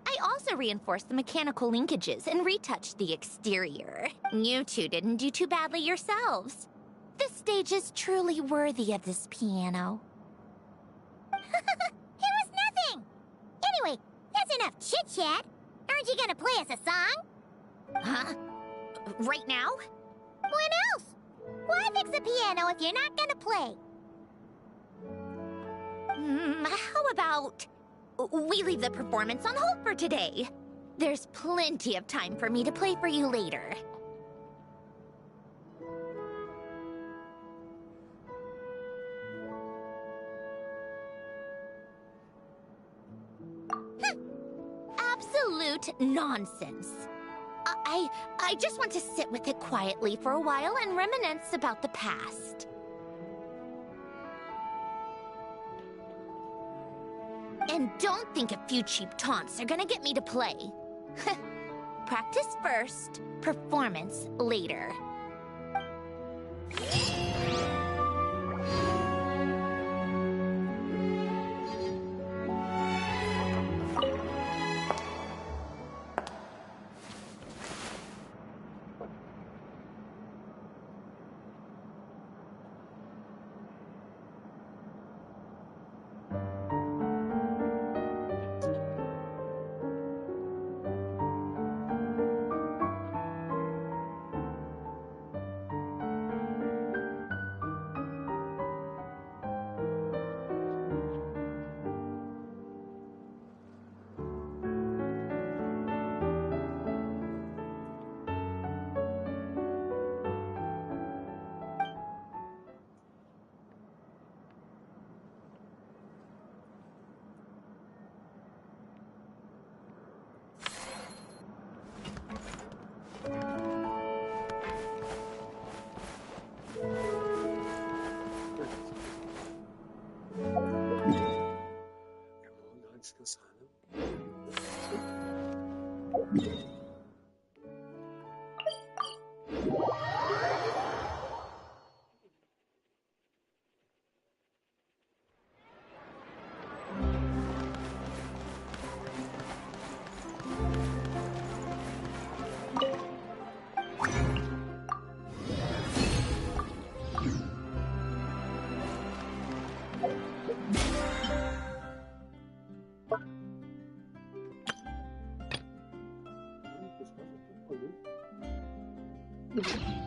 I also reinforced the mechanical linkages and retouched the exterior. You two didn't do too badly yourselves. This stage is truly worthy of this piano. It was nothing! Anyway, that's enough chit-chat. Aren't you gonna play us a song? Huh? Right now? When else? Why fix a piano if you're not gonna play? How about we leave the performance on hold for today? There's plenty of time for me to play for you later. Absolute nonsense. I just want to sit with it quietly for a while and reminisce about the past. And don't think a few cheap taunts are gonna get me to play. Practice first, performance later. Descansar, né? Thank you.